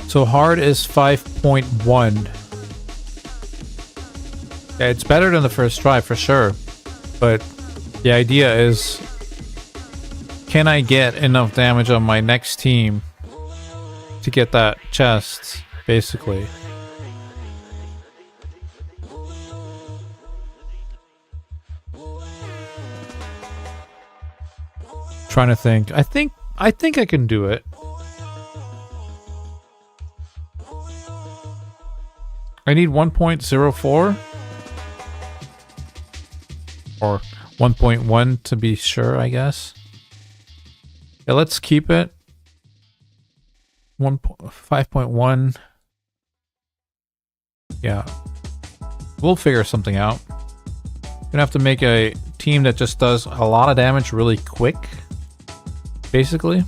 So hard is 5.1. Yeah, it's better than the first try for sure. But the idea is, can I get enough damage on my next team to get that chest, basically? Trying to think. I think I can do it. I need 1.04 or 1.1 to be sure, I guess. Yeah, let's keep it 5.1. Yeah, we'll figure something out. Gonna have to make a team that just does a lot of damage really quick, basically.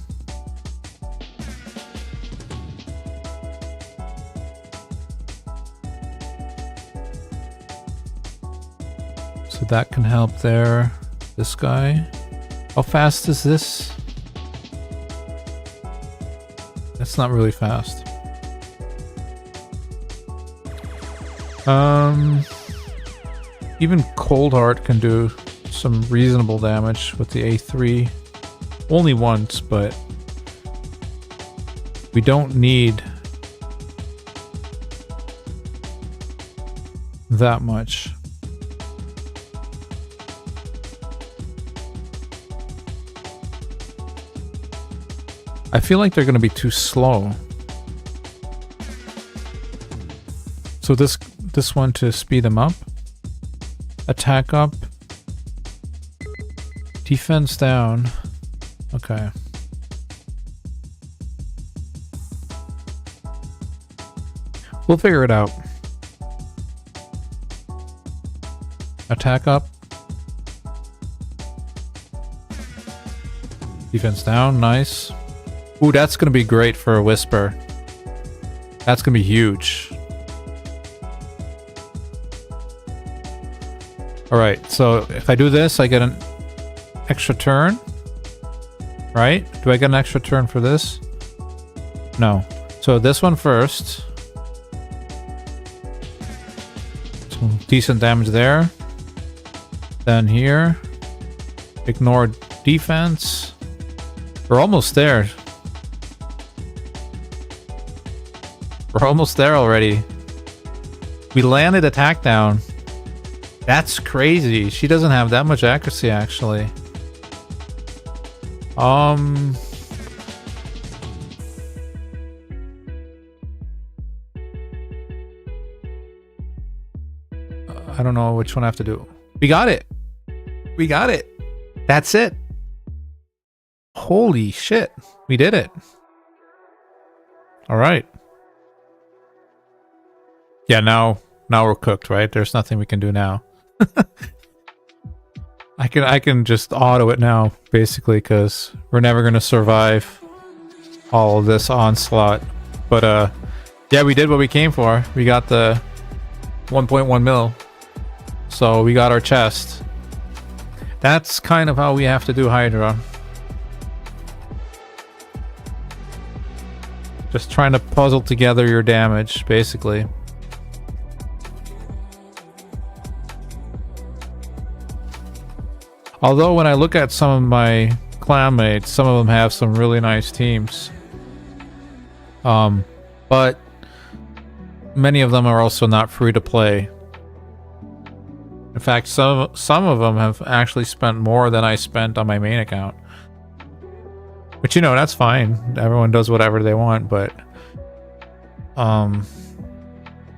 So that can help there. This guy. How fast is this? That's not really fast. Even Cold Heart can do some reasonable damage with the A3. Only once, but we don't need that much. I feel like they're going to be too slow. So this one to speed them up. Attack up. Defense down. Okay. We'll figure it out. Attack up. Defense down. Nice. Ooh, that's gonna be great for a Whisper. That's gonna be huge. Alright, so if I do this, I get an extra turn. Right? Do I get an extra turn for this? No. So this one first. Some decent damage there. Then here. Ignore defense. We're almost there. We're almost there already. We landed attack down. That's crazy. She doesn't have that much accuracy, actually. Um... I don't know which one I have to do. We got it. We got it. That's it. Holy shit. We did it. All right. Yeah, now we're cooked, right? There's nothing we can do now. I can just auto it now, basically, because we're never going to survive all of this onslaught. But, yeah, we did what we came for. We got the 1.1 mil. So we got our chest. That's kind of how we have to do Hydra. Just trying to puzzle together your damage, basically. Although when I look at some of my clanmates, some of them have some really nice teams. But many of them are also not free to play. In fact, some of them have actually spent more than I spent on my main account. But you know, that's fine. Everyone does whatever they want, but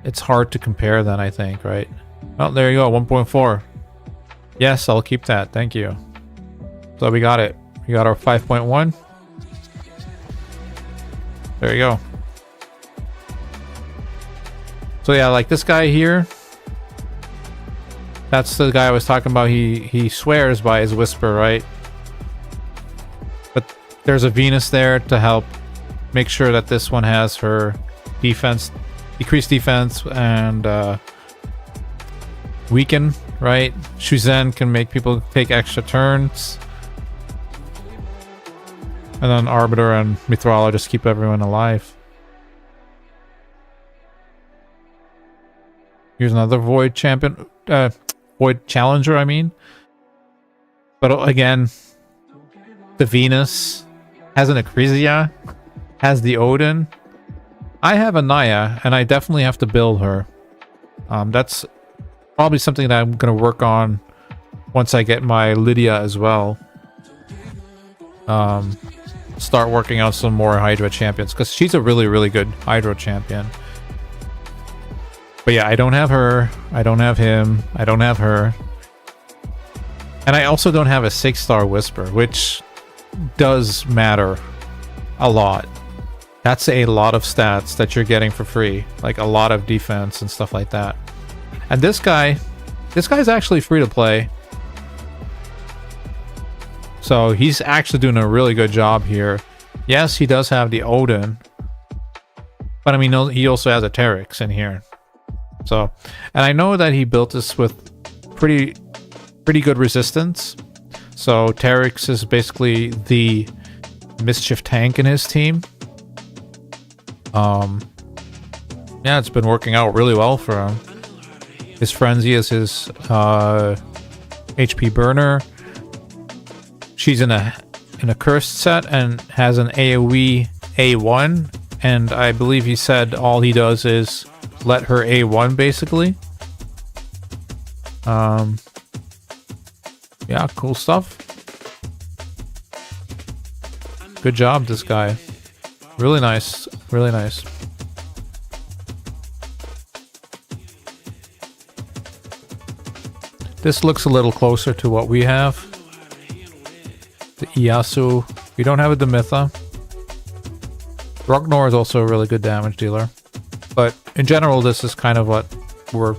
it's hard to compare then, I think, right? Oh, there you go, 1.4. Yes, I'll keep that. Thank you. So we got it. We got our 5.1. There you go. So yeah, like this guy here, that's the guy I was talking about. He swears by his whisper, right? But there's a Venus there to help make sure that this one has her defense, decreased defense, and weaken, right? Shuzen can make people take extra turns. And then Arbiter and Mithrala just keep everyone alive. Here's another Void champion. Void Challenger, I mean. But again, the Venus has an Acrisia, has the Odin. I have a Naya, and I definitely have to build her. That's probably something that I'm going to work on once I get my Lydia as well. Start working on some more Hydra champions, because she's a really, really good Hydra champion. But yeah, I don't have her. I don't have him. I don't have her. And I also don't have a 6-star Whisper, which does matter a lot. That's a lot of stats that you're getting for free. Like a lot of defense and stuff like that. And this guy's actually free to play. So he's actually doing a really good job here. Yes, he does have the Odin. But I mean, he also has a Teryx in here. So, and I know that he built this with pretty good resistance. So Teryx is basically the mischief tank in his team. Yeah, it's been working out really well for him. His Frenzy is his HP burner. She's in a cursed set and has an AoE A1, and I believe he said all he does is let her A1 basically. Yeah, cool stuff. Good job, this guy. Really nice. Really nice. This looks a little closer to what we have. The Iyasu. We don't have a Demitha. Ragnar is also a really good damage dealer. But in general, this is kind of what we're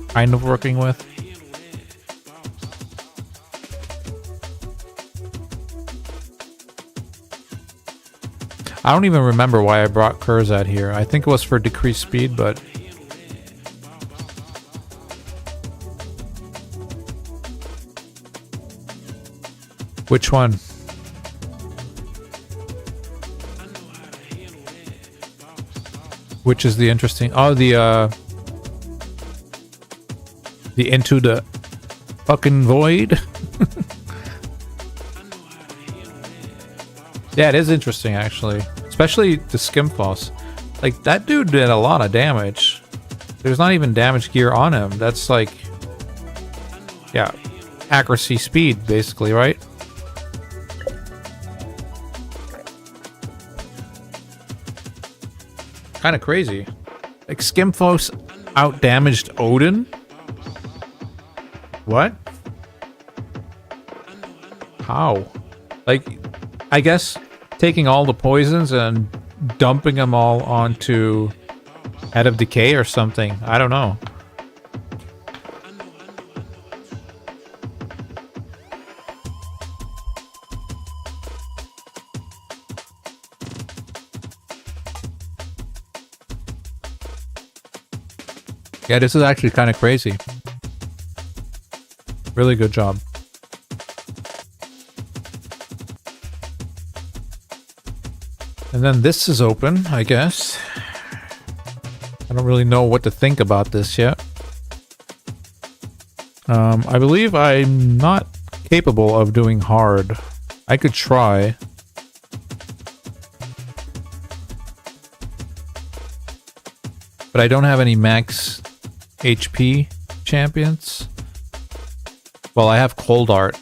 kind of working with. I don't even remember why I brought Kurzat here. I think it was for decreased speed, but... Which one? Which is the interesting... Oh, the Into the fucking Void? Yeah, it is interesting, actually. Especially the Skimfoss. Like, that dude did a lot of damage. There's not even damage gear on him. That's like... Yeah. Accuracy speed, basically, right? Kind of crazy. Like, Skimfos outdamaged Odin? What? How? Like, I guess taking all the poisons and dumping them all onto Head of Decay or something. I don't know. Yeah, this is actually kind of crazy. Really good job. And then this is open, I guess. I don't really know what to think about this yet. I believe I'm not capable of doing hard. I could try. But I don't have any max HP champions. Well, I have Cold Art.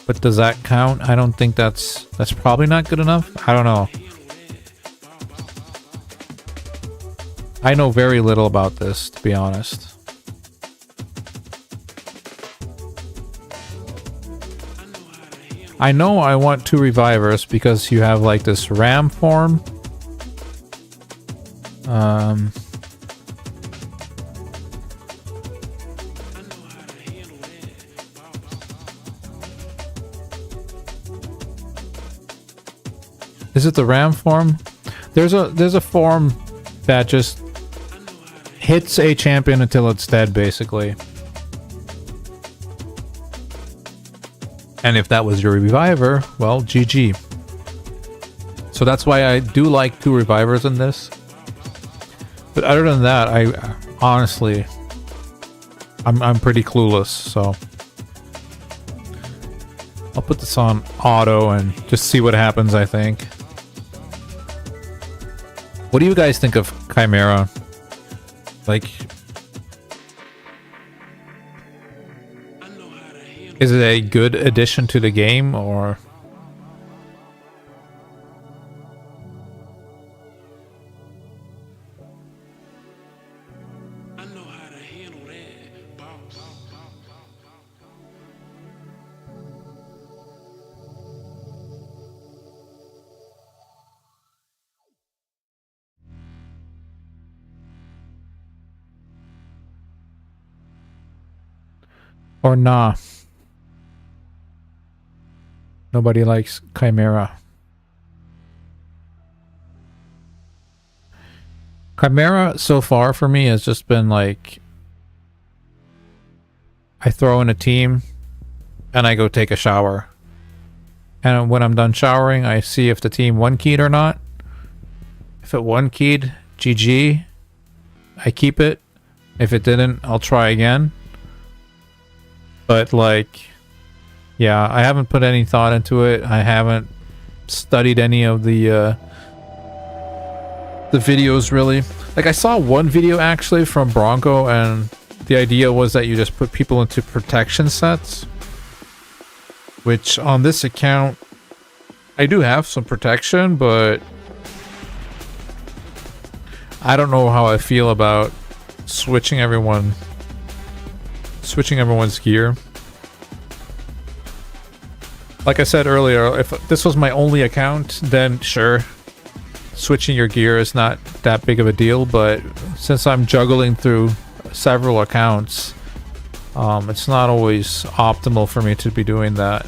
But does that count? I don't think that's probably not good enough. I don't know. I know very little about this, to be honest. I know I want 2 revivers because you have like this ram form. Is it the ram form? There's a form that just hits a champion until it's dead, basically. And if that was your reviver, well, GG. So that's why I do like 2 revivers in this. But other than that, I honestly, I'm pretty clueless, so I'll put this on auto and just see what happens, I think. What do you guys think of Chimera? Like, is it a good addition to the game, or? Or nah. Nobody likes Chimera. Chimera so far for me has just been like, I throw in a team and I go take a shower. And when I'm done showering, I see if the team one-keyed or not. If it one-keyed, GG. I keep it. If it didn't, I'll try again. But like, yeah, I haven't put any thought into it. I haven't studied any of the videos really. Like, I saw one video actually from Bronco, and the idea was that you just put people into protection sets. Which on this account, I do have some protection, but I don't know how I feel about switching everyone's gear. Like I said earlier, if this was my only account, then sure, switching your gear is not that big of a deal, but since I'm juggling through several accounts, it's not always optimal for me to be doing that,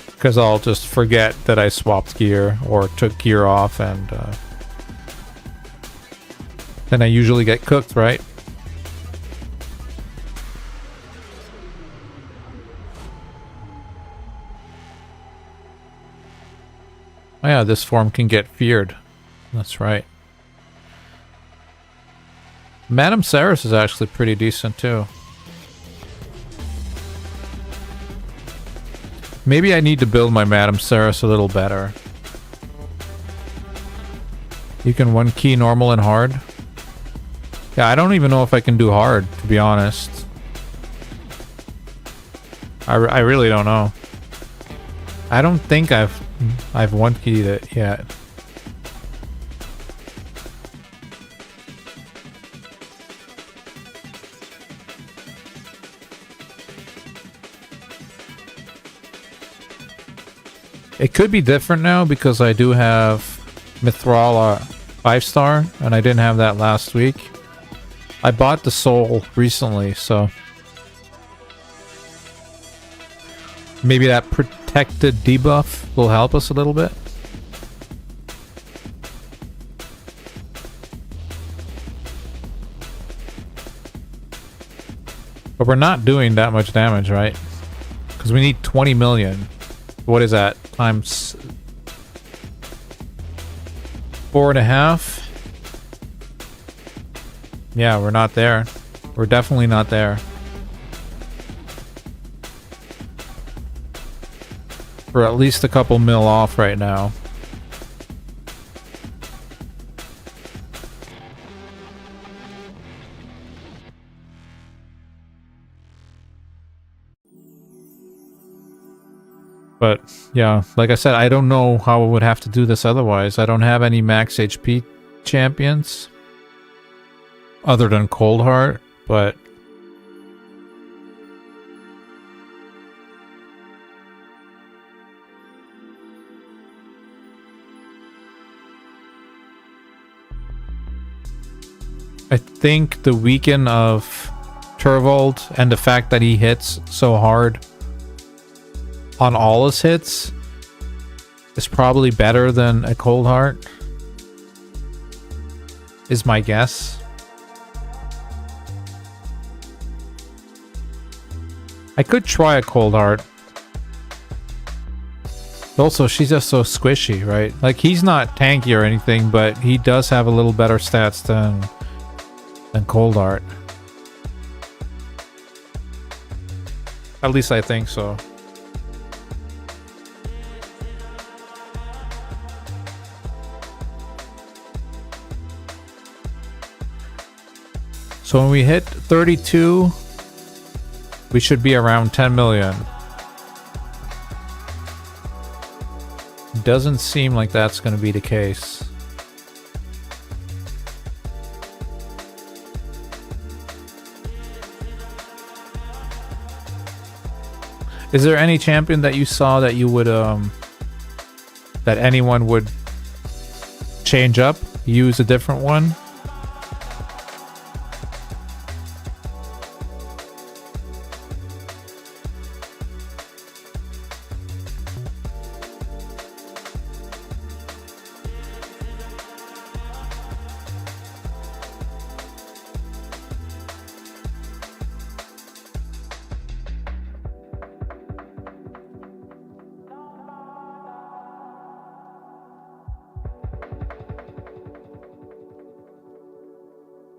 because I'll just forget that I swapped gear or took gear off, and then I usually get cooked, right? Oh yeah, this form can get feared. That's right. Madame Ceres is actually pretty decent too. Maybe I need to build my Madame Ceres a little better. You can one key normal and hard. Yeah, I don't even know if I can do hard, to be honest. I really don't know. I don't think I've one keyed it yet. It could be different now because I do have Mithrala 5-star, and I didn't have that last week. I bought the soul recently, so maybe that protected debuff will help us a little bit. But we're not doing that much damage, right? Because we need 20 million. What is that? Times 4.5? Yeah, we're not there. We're definitely not there. We're at least a couple mil off right now. But yeah, like I said, I don't know how I would have to do this otherwise. I don't have any max HP champions other than Coldheart, but I think the weaken of Turvold and the fact that he hits so hard on all his hits is probably better than a Coldheart, is my guess. I could try a Coldheart. Also, she's just so squishy, right? Like, he's not tanky or anything, but he does have a little better stats than Coldheart. At least I think so. So when we hit 32, we should be around 10 million. Doesn't seem like that's going to be the case. Is there any champion that you saw that you would that anyone would change up, use a different one?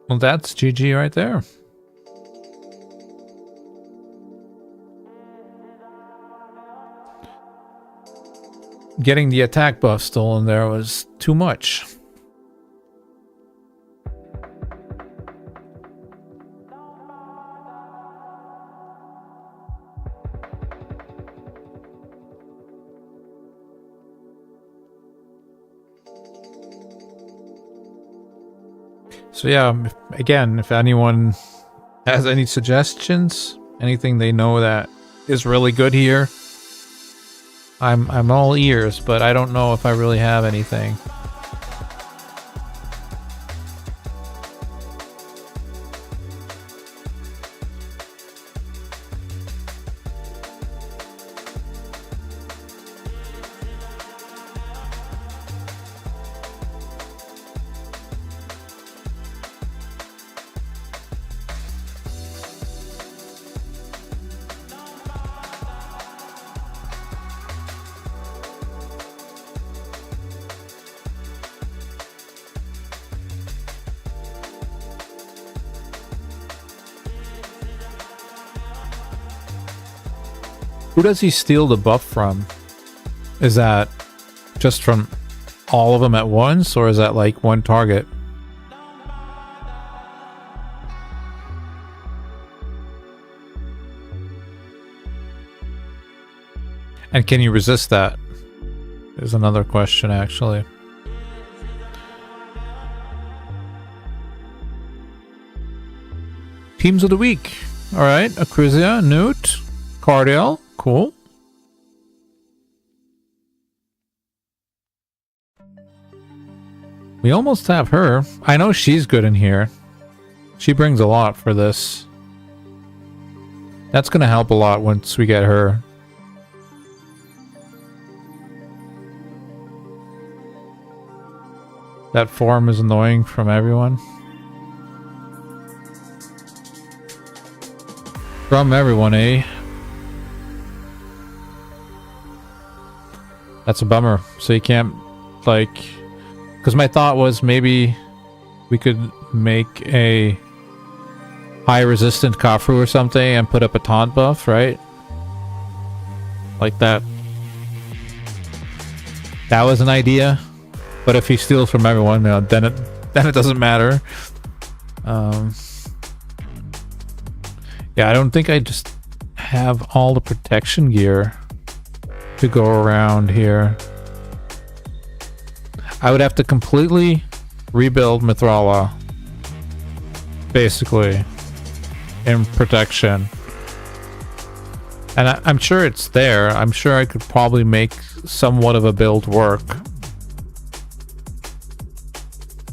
Well, that's GG right there. Getting the attack buff stolen there was too much. So yeah, again, if anyone has any suggestions, anything they know that is really good here, I'm all ears, but I don't know if I really have anything. Who does he steal the buff from? Is that just from all of them at once, or is that like one target? And can you resist that? Is another question, actually. Teams of the week. All right, Acrizia, Newt, Cardiel. Cool. We almost have her. I know she's good in here. She brings a lot for this. That's gonna help a lot once we get her. That form is annoying from everyone. From everyone, eh? That's a bummer. So you can't, like... Because my thought was maybe we could make a high resistant Kafru or something and put up a taunt buff, right? Like that. That was an idea. But if he steals from everyone, then it doesn't matter. Yeah, I don't think I just have all the protection gear to go around here. I would have to completely rebuild Mithrala, basically, in protection. And I'm sure it's there. I'm sure I could probably make somewhat of a build work.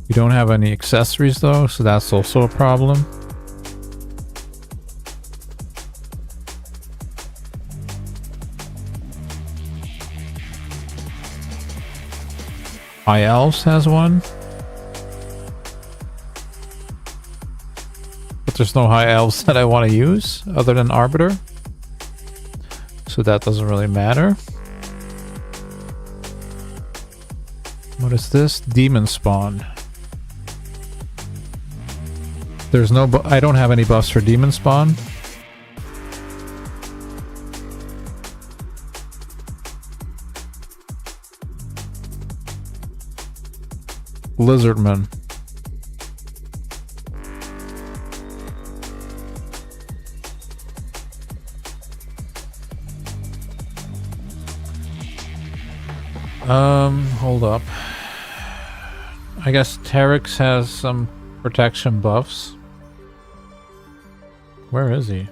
We don't have any accessories though, so that's also a problem. High Elves has one. But there's no High Elves that I want to use other than Arbiter. So that doesn't really matter. What is this? Demon Spawn. There's no... I don't have any buffs for Demon Spawn. Lizardman. Hold up. I guess Terex has some protection buffs. Where is he?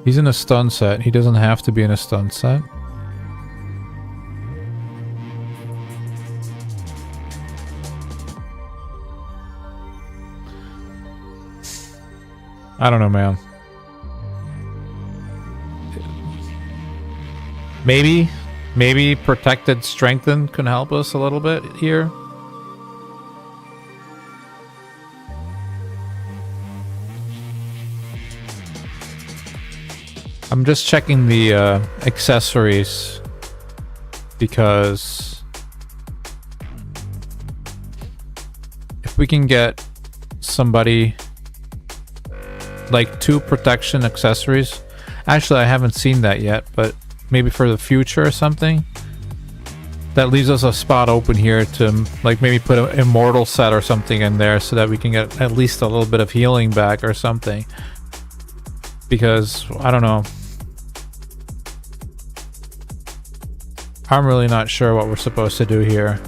He's in a stun set. He doesn't have to be in a stun set. I don't know, man. Maybe Protected Strengthen can help us a little bit here. I'm just checking the accessories because if we can get somebody like 2 protection accessories, actually I haven't seen that yet, but maybe for the future or something, that leaves us a spot open here to like maybe put an immortal set or something in there so that we can get at least a little bit of healing back or something. Because I don't know, I'm really not sure what we're supposed to do here.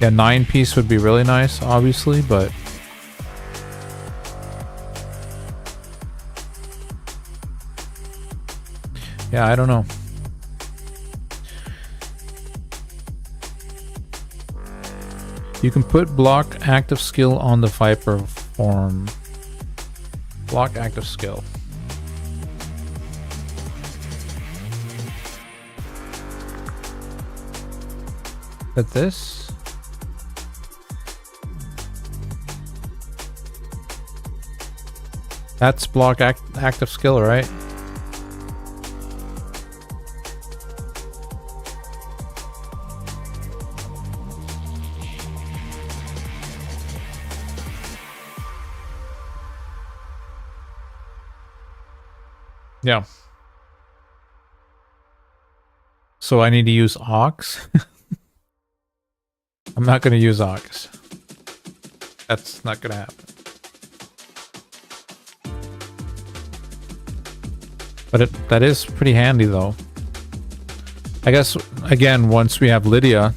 Yeah, 9-piece would be really nice, obviously, but yeah, I don't know. You can put block active skill on the Viper form. Block active skill. But this? That's block active skill, right? Yeah. So I need to use Ox? I'm not going to use Ox. That's not going to happen. But that is pretty handy though. I guess, again, once we have Lydia,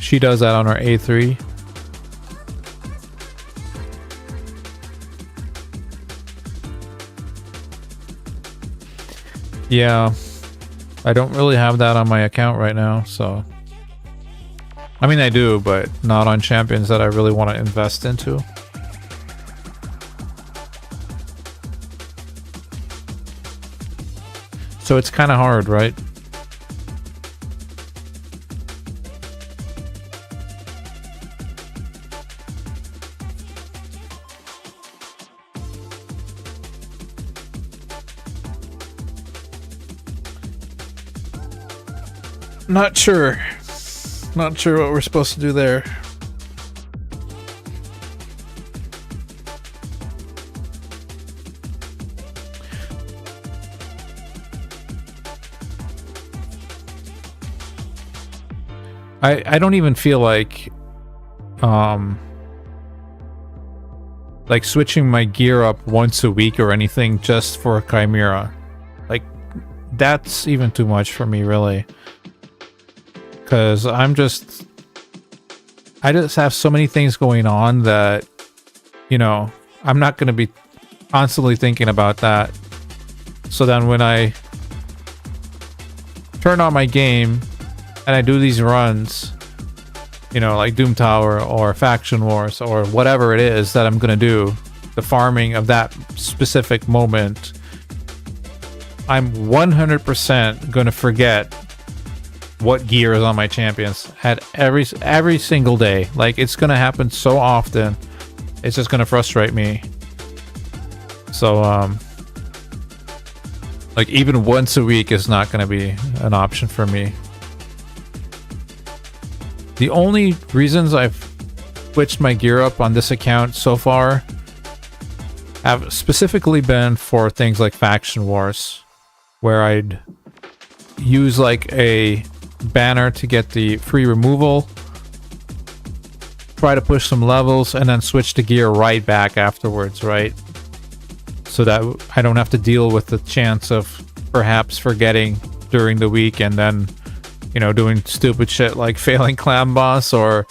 she does that on our A3. Yeah, I don't really have that on my account right now, so... I mean, I do, but not on champions that I really want to invest into. So it's kind of hard, right? Not sure. Not sure what we're supposed to do there. I don't even feel like switching my gear up once a week or anything just for a Chimera. Like, that's even too much for me, really. Because I just have so many things going on that, you know, I'm not going to be constantly thinking about that. So then when I turn on my game and I do these runs, you know, like Doom Tower or Faction Wars or whatever it is that I'm going to do, the farming of that specific moment, I'm 100% going to forget what gear is on my champions at every single day. Like, it's going to happen so often. It's just going to frustrate me. So, like, even once a week is not going to be an option for me. The only reasons I've switched my gear up on this account so far have specifically been for things like Faction Wars, where I'd use like a banner to get the free removal, try to push some levels, and then switch the gear right back afterwards, right? So that I don't have to deal with the chance of perhaps forgetting during the week and then, you know, doing stupid shit like failing clan boss or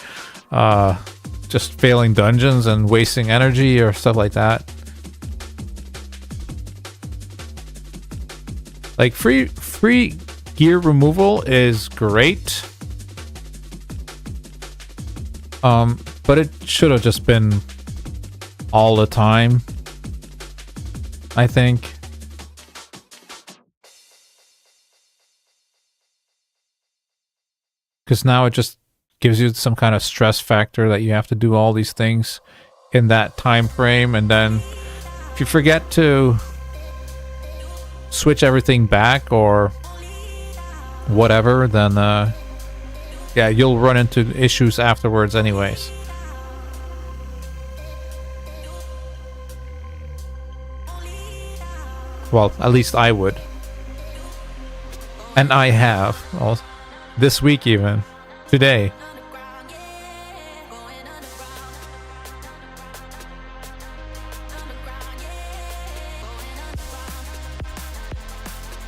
just failing dungeons and wasting energy or stuff like that. Like, free gear removal is great. But it should have just been all the time, I think. Because now it just gives you some kind of stress factor that you have to do all these things in that time frame, and then if you forget to switch everything back or whatever, then yeah, you'll run into issues afterwards anyways. Well, at least I would. And I have. Well, this week even. Today.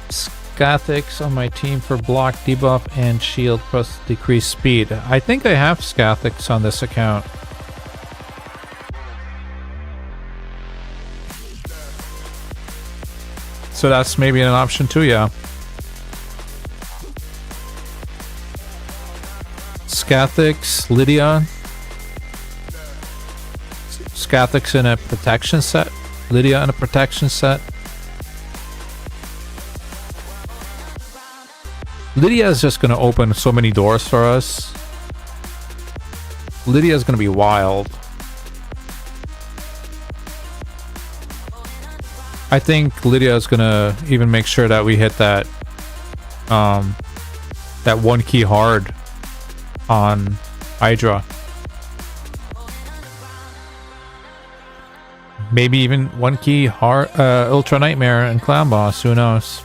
Scathix on my team for block, debuff, and shield plus decreased speed. I think I have Scathix on this account. So that's maybe an option too, yeah. Scathix, Lydia. Scathix in a protection set. Lydia in a protection set. Lydia is just going to open so many doors for us. Lydia is going to be wild. I think Lydia is going to even make sure that we hit that that one key hard on Hydra. Maybe even one key hard Ultra Nightmare and Clown Boss, who knows.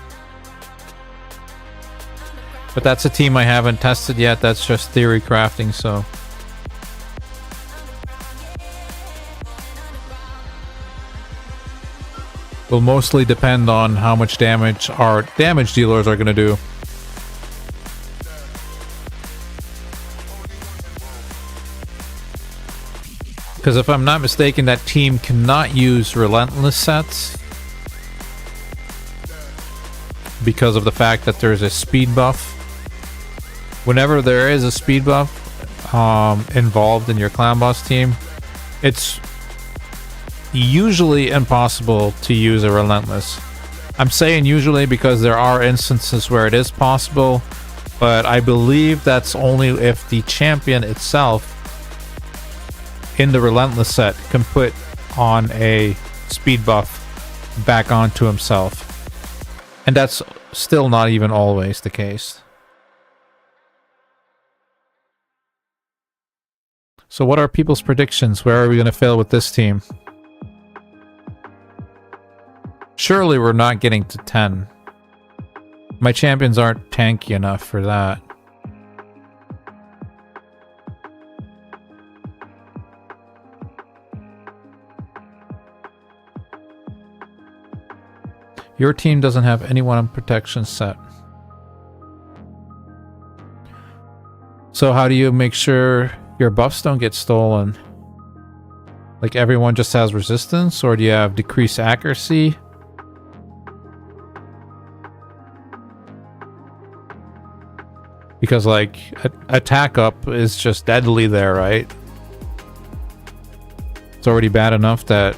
But that's a team I haven't tested yet. That's just theory crafting, so. Will mostly depend on how much damage our damage dealers are going to do. Because if I'm not mistaken, that team cannot use relentless sets. because of the fact that there's a speed buff. Whenever there is a speed buff involved in your clan boss team, it's usually impossible to use a relentless. I'm saying usually because there are instances where it is possible, but I believe that's only if the champion itself in the relentless set can put on a speed buff back onto himself. And that's still not even always the case. So what are people's predictions? Where are we going to fail with this team? Surely we're not getting to 10. My champions aren't tanky enough for that. Your team doesn't have anyone on protection set. So how do you make sure your buffs don't get stolen? Like everyone just has resistance, or do you have decreased accuracy? Because like attack up is just deadly there, right? It's already bad enough that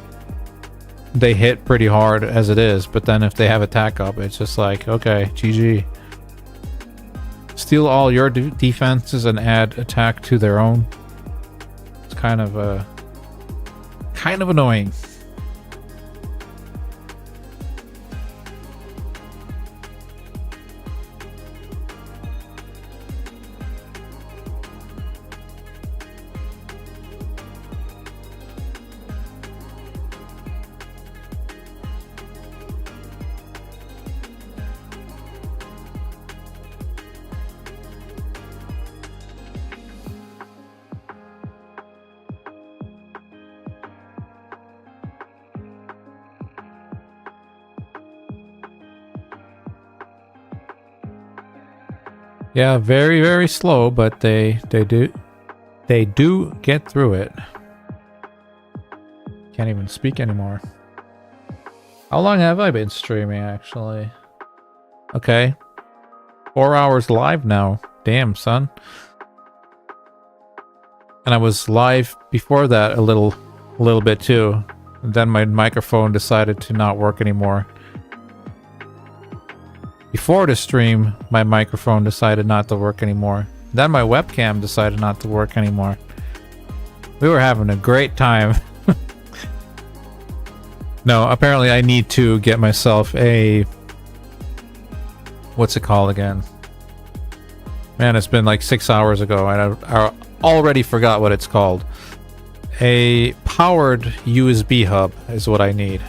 they hit pretty hard as it is, but then if they have attack up, it's just like, okay, GG. Steal all your defenses and add attack to their own. It's kind of annoying. Yeah, very, very slow, but they do get through it. Can't even speak anymore. How long have I been streaming, actually? Okay. 4 hours live now. Damn, son. And I was live before that a little bit too. And then my microphone decided to not work anymore. Before the stream, my microphone decided not to work anymore. Then my webcam decided not to work anymore. We were having a great time. No, apparently I need to get myself a... What's it called again? Man, it's been like 6 hours ago and I already forgot what it's called. A powered USB hub is what I need.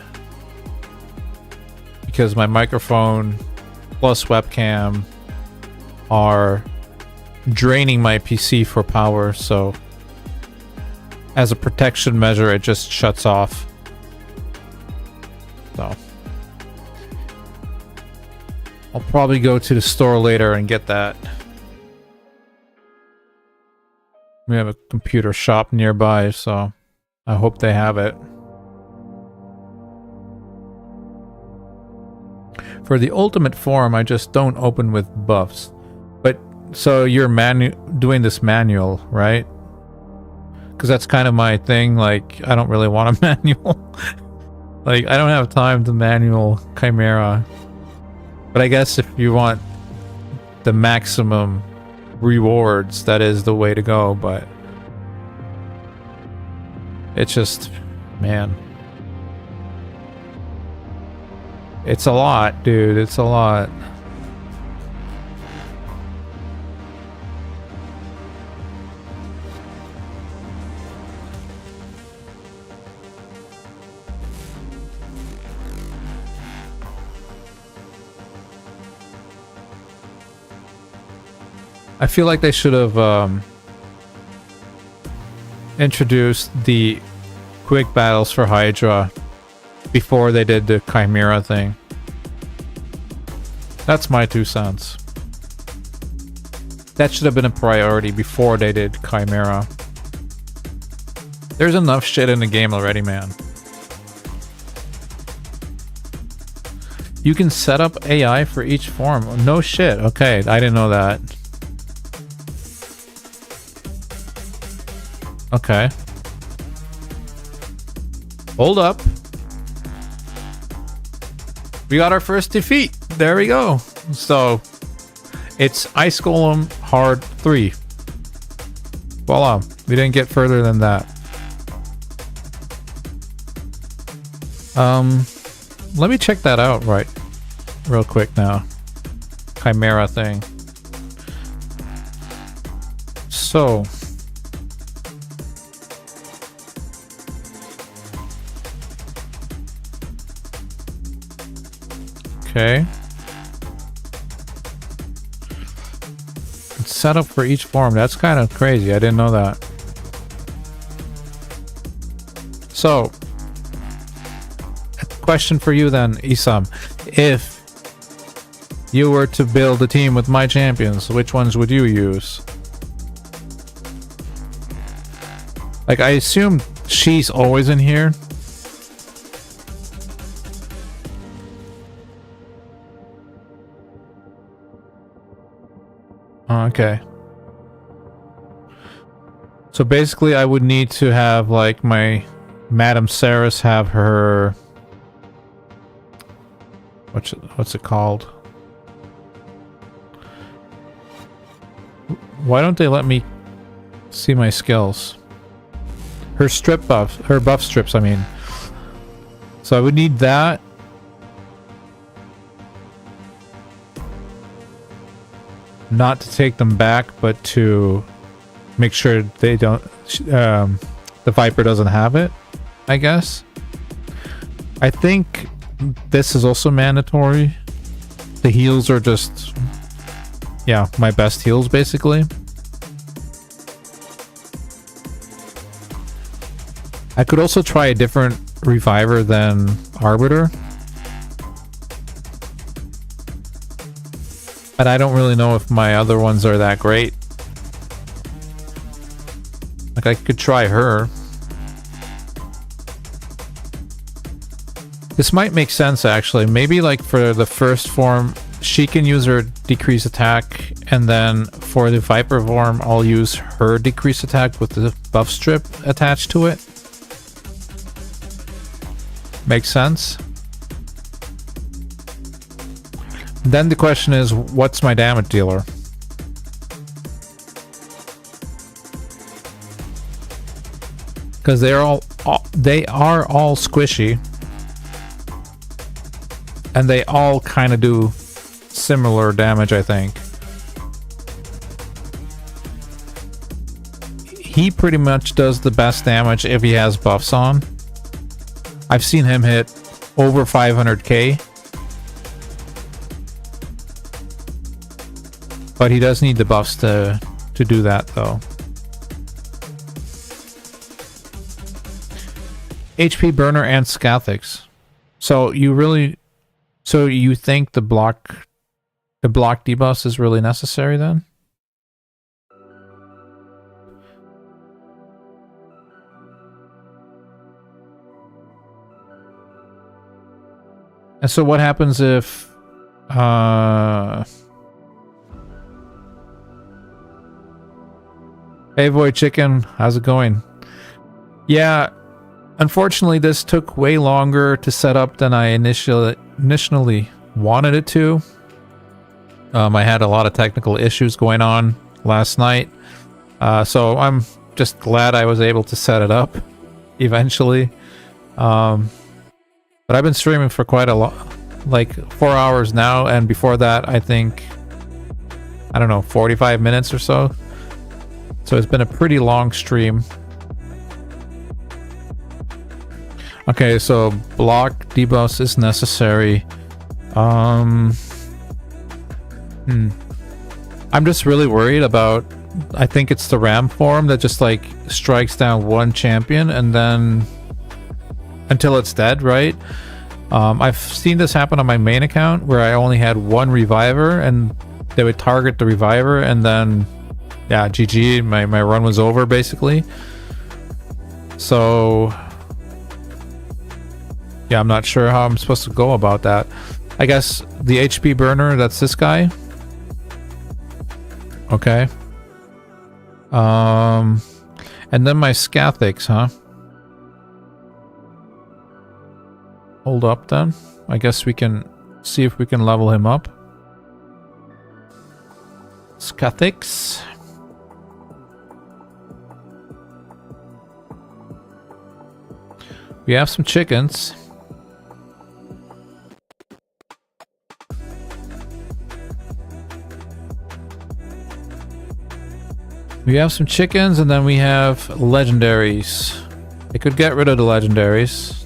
Because my microphone plus webcam are draining my PC for power, so as a protection measure it just shuts off. So I'll probably go to the store later and get that. We have a computer shop nearby, so I hope they have it. For the ultimate form, I just don't open with buffs. But, so you're doing this manual, right? Because that's kind of my thing, like, I don't really want a manual. Like, I don't have time to manual Chimera. But I guess if you want the maximum rewards, that is the way to go, but... It's just... Man... It's a lot, dude. It's a lot. I feel like they should have introduced the quick battles for Hydra before they did the Chimera thing. That's my 2 cents. That should have been a priority before they did Chimera. There's enough shit in the game already, man. You can set up AI for each form. No shit. Okay, I didn't know that. Okay. Hold up. We got our first defeat. There we go. So, it's Ice Golem Hard 3. Voila. We didn't get further than that. Let me check that out real quick now. Chimera thing. So. Okay. It's set up for each form. That's kind of crazy. I didn't know that. So, question for you then, Isam. If you were to build a team with my champions, which ones would you use? Like, I assume she's always in here. Okay. So basically I would need to have like my Madame Saris have her... What's it called? Why don't they let me see my skills? Her strip buff, her buff strips, I mean. So I would need that. Not to take them back, but to make sure they don't, the Viper doesn't have it, I guess. I think this is also mandatory. The heals are just, yeah, my best heals basically. I could also try a different reviver than Arbiter. But I don't really know if my other ones are that great. Like, I could try her. This might make sense, actually. Maybe, like, for the first form, she can use her decrease attack, and then for the Viper form, I'll use her decrease attack with the buff strip attached to it. Makes sense? Then the question is, what's my damage dealer? Because they are all squishy, and they all kind of do similar damage, I think. He pretty much does the best damage if he has buffs on. I've seen him hit over 500k. But he does need the buffs to do that, though. HP burner and Scathix. So you think the block debuff is really necessary then? And so what happens if Hey Void Chicken, how's it going? Yeah, unfortunately this took way longer to set up than I initially wanted it to. I had a lot of technical issues going on last night. So I'm just glad I was able to set it up eventually. But I've been streaming for quite a lot, like 4 hours now, and before that I think, I don't know, 45 minutes or so. So it's been a pretty long stream. Okay, so block debuffs is necessary. I'm just really worried about, I think it's the Ram form that just like strikes down one champion and then until it's dead, right? I've seen this happen on my main account where I only had one reviver and they would target the reviver and then, yeah, GG, my run was over basically. So yeah, I'm not sure how I'm supposed to go about that. I guess the HP burner, that's this guy. Okay. And then my Scathix, huh? Hold up then. I guess we can see if we can level him up. Scathix. We have some chickens. We have some chickens, and then we have legendaries. I could get rid of the legendaries.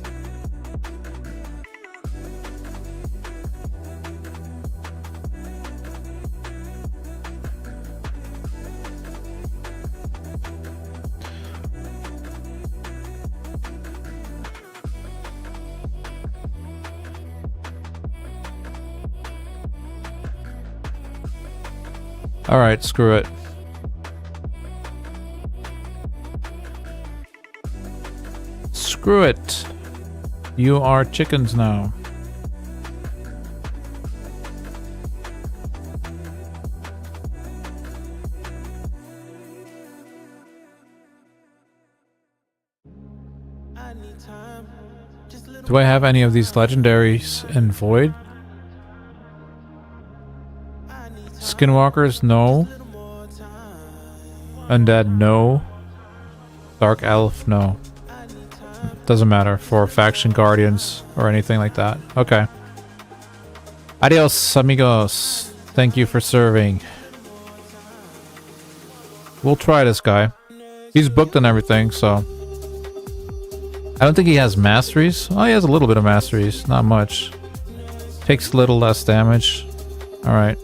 Alright, screw it. Screw it. You are chickens now. Do I have any of these legendaries in Void? Skinwalkers, no. Undead, no. Dark Elf, no. Doesn't matter for faction guardians or anything like that. Okay. Adios, amigos. Thank you for serving. We'll try this guy. He's booked and everything, so... I don't think he has masteries. Oh, he has a little bit of masteries. Not much. Takes a little less damage. Alright.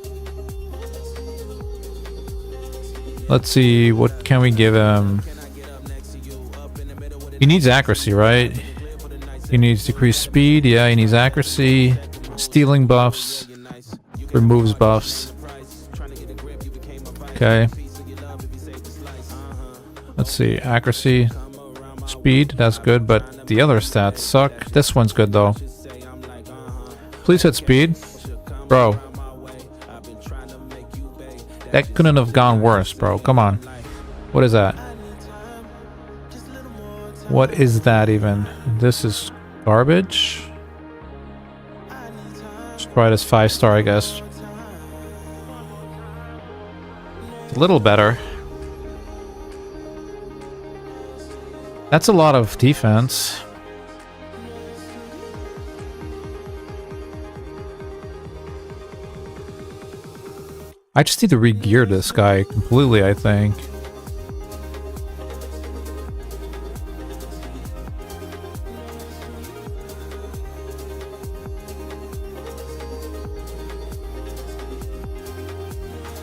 Let's see, what can we give him? He needs accuracy, right? He needs decreased speed. Yeah, he needs accuracy. Stealing buffs. Removes buffs. Okay. Let's see, accuracy. Speed, that's good, but the other stats suck. This one's good though. Please hit speed. Bro. That couldn't have gone worse, bro. Come on. What is that? What is that even? This is garbage? Let's try this 5-star, I guess. It's a little better. That's a lot of defense. I just need to re-gear this guy completely, I think.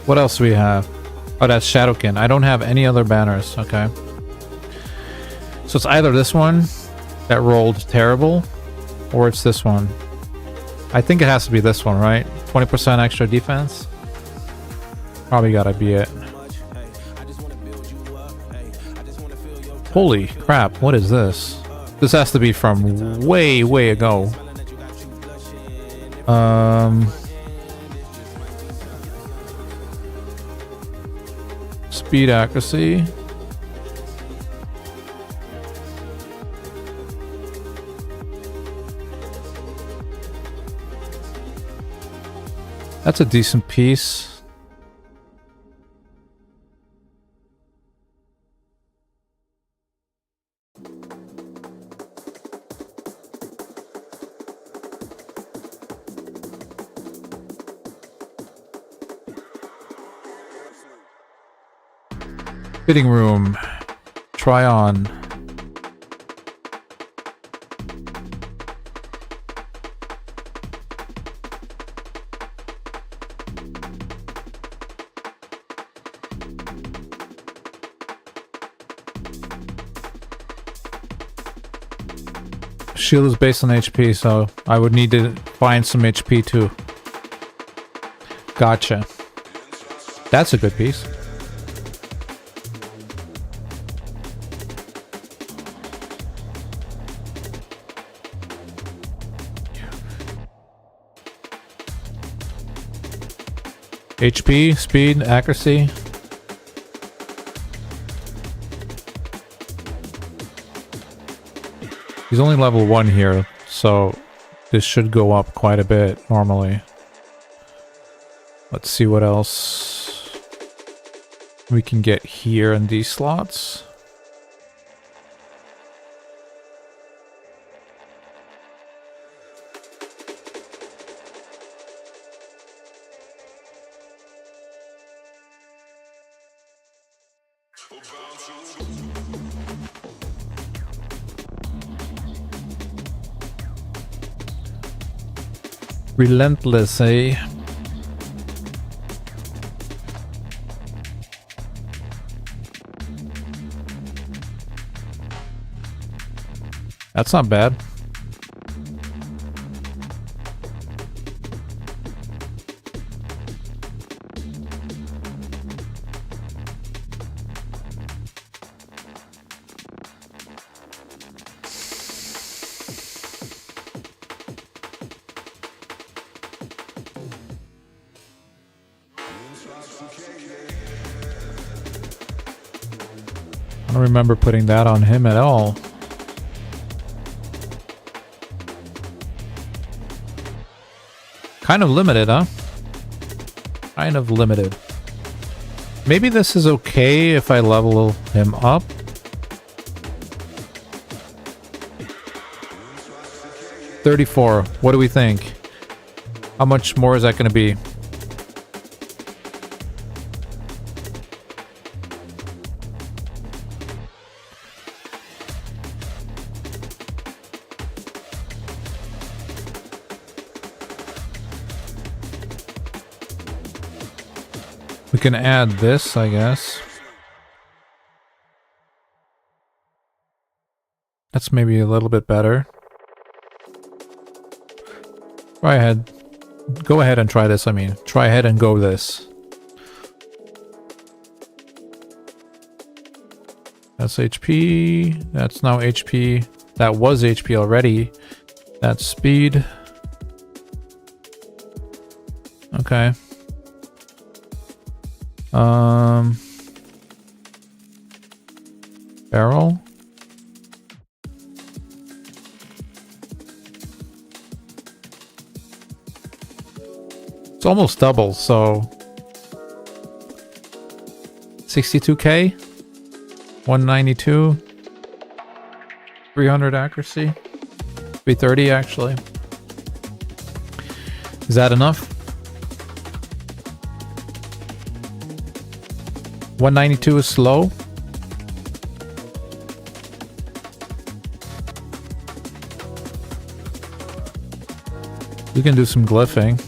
What else do we have? Oh, that's Shadowkin. I don't have any other banners. Okay. So it's either this one that rolled terrible, or it's this one. I think it has to be this one, right? 20% extra defense? Probably gotta be it. Holy crap, what is this? This has to be from way, way ago. Speed accuracy. That's a decent piece. Fitting room. Try on. Shield is based on HP, so I would need to find some HP too. Gotcha. That's a good piece. HP, speed, accuracy. He's only level 1 here, so this should go up quite a bit normally. Let's see what else we can get here in these slots. Relentless, eh? That's not bad. I don't remember putting that on him at all. Kind of limited, huh? Kind of limited. Maybe this is okay if I level him up. $34. What do we think? How much more is that going to be? We can add this, I guess. That's maybe a little bit better. Try ahead. Go ahead and try this, I mean. Try ahead and go this. That's HP. That's now HP. That was HP already. That's speed. Okay. Barrel. It's almost double, so 62k, 192, 300 accuracy, 330 actually. Is that enough? 192 is slow. We can do some glyphing.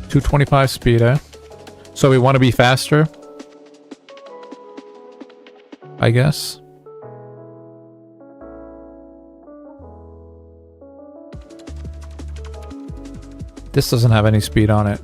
.225 speed, eh? So we want to be faster, I guess. This doesn't have any speed on it.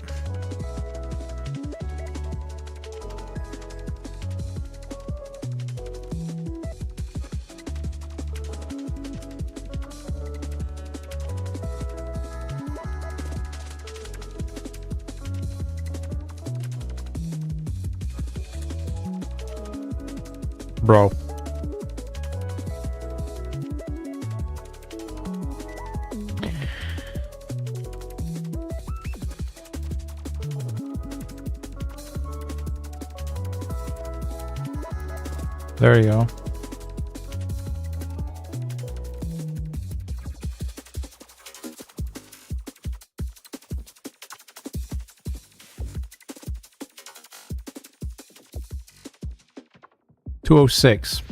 Bro. There you go. $206.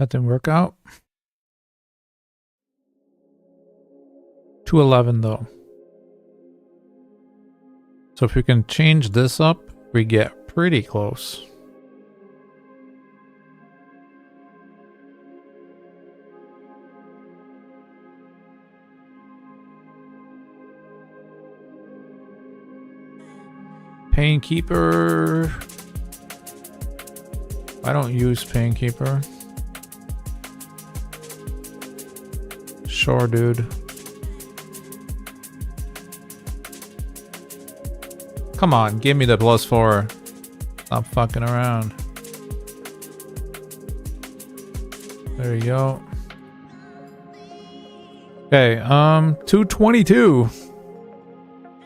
That didn't work out. 211 though. So if we can change this up, we get pretty close. Painkeeper. I don't use Painkeeper. Sure, dude. Come on, give me the +4. Stop fucking around. There you go. Okay, 222.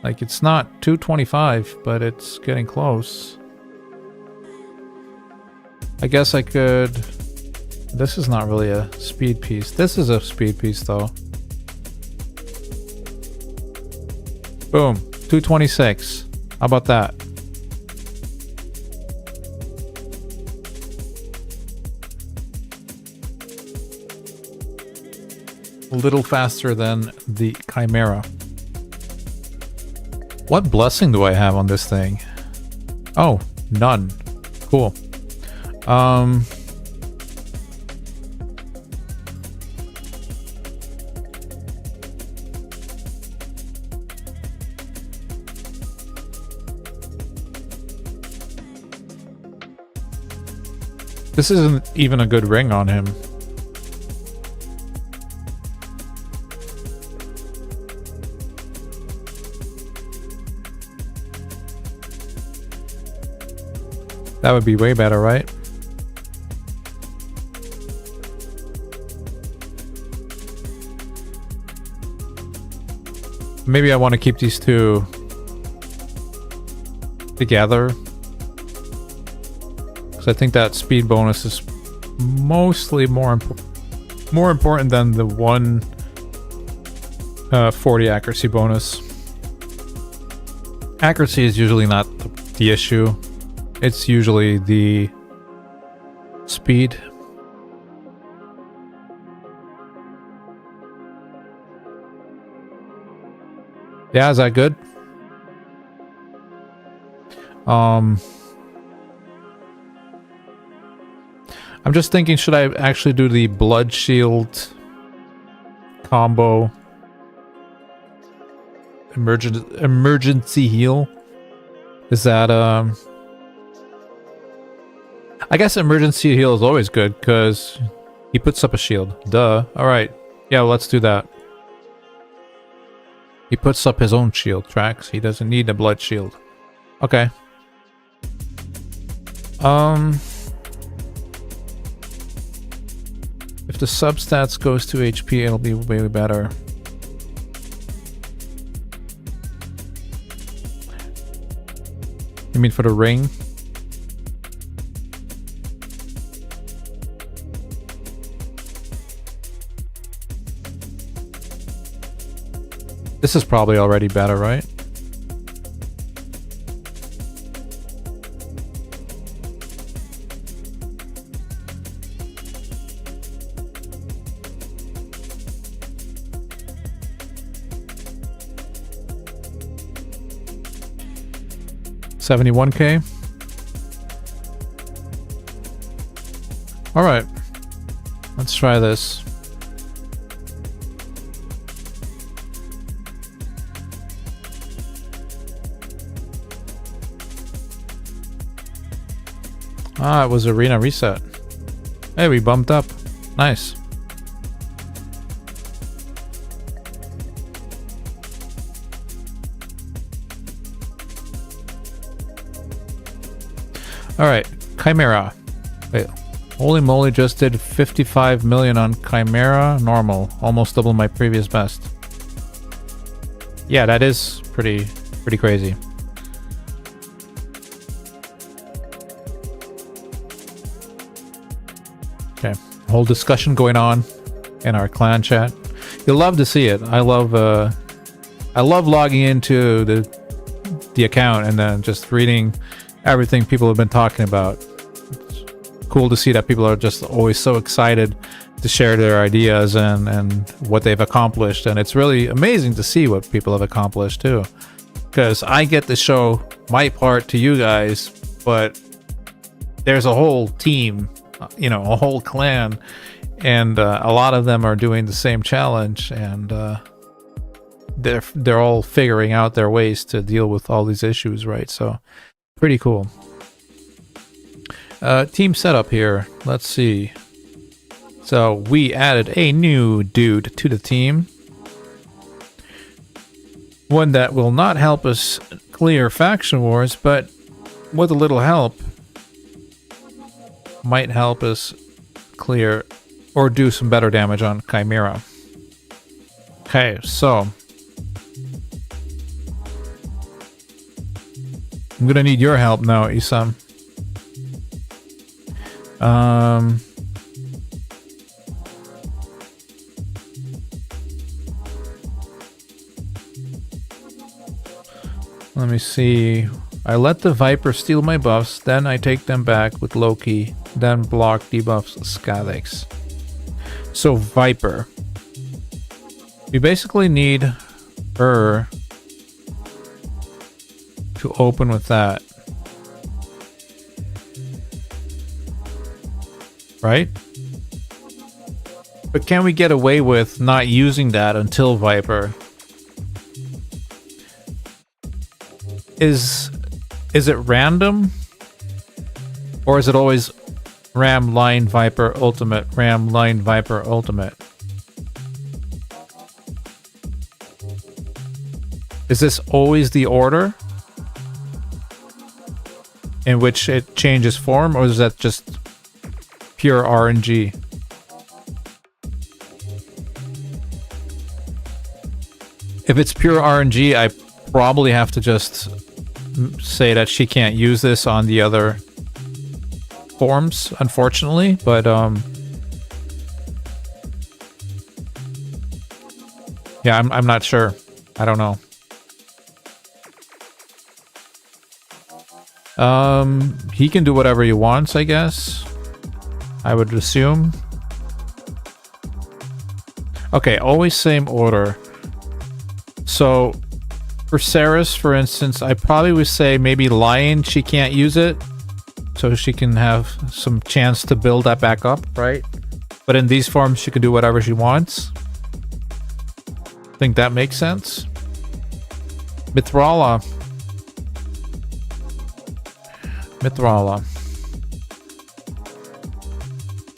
Like, it's not 225, but it's getting close. I guess I could... This is not really a speed piece. This is a speed piece, though. Boom. 226. How about that? A little faster than the Chimera. What blessing do I have on this thing? Oh, none. Cool. This isn't even a good ring on him. That would be way better, right? Maybe I want to keep these two together. Because I think that speed bonus is mostly more important than the 140 accuracy bonus. Accuracy is usually not the issue. It's usually the speed. Yeah, is that good? I'm just thinking, should I actually do the blood shield combo? Emergency heal? Is that I guess emergency heal is always good because he puts up a shield. Duh. Alright. Yeah, well, let's do that. He puts up his own shield, Trax. He doesn't need a blood shield. Okay. If the substats goes to HP, it'll be way better. You mean for the ring? This is probably already better, right? $71K. All right, let's try this. Ah, it was arena reset. Hey, we bumped up. Nice. Alright, Chimera. Wait, holy moly, just did 55 million on Chimera. Normal. Almost double my previous best. Yeah, that is pretty crazy. Okay, whole discussion going on in our clan chat. You'll love to see it. I love logging into the account and then just reading everything people have been talking about. cool to see that people are just always so excited to share their ideas and what they've accomplished. And it's really amazing to see what people have accomplished too, because I get to show my part to you guys, but there's a whole team, you know, a whole clan, and a lot of them are doing the same challenge, and they're all figuring out their ways to deal with all these issues, right? So pretty cool. Team setup here. Let's see. So we added a new dude to the team. One that will not help us clear faction wars, but with a little help might help us clear or do some better damage on Chimera. Okay, so I'm gonna need your help now, Isam. Let me see. I let the Viper steal my buffs, then I take them back with Loki, then block debuffs Skadix. So Viper. We basically need her to open with that. Right? But can we get away with not using that until Viper? Is it random? Or is it always Ram, Line, Viper, Ultimate, Ram, Line, Viper, Ultimate? Is this always the order in which it changes form, or is that just pure RNG? If it's pure RNG, I probably have to just say that she can't use this on the other forms, unfortunately, but yeah, I'm not sure. I don't know. He can do whatever he wants, I guess. I would assume. Okay, always same order. So for Ceres, for instance, I probably would say maybe Lion, she can't use it, so she can have some chance to build that back up, right? But in these forms, she can do whatever she wants. I think that makes sense. Mithrala.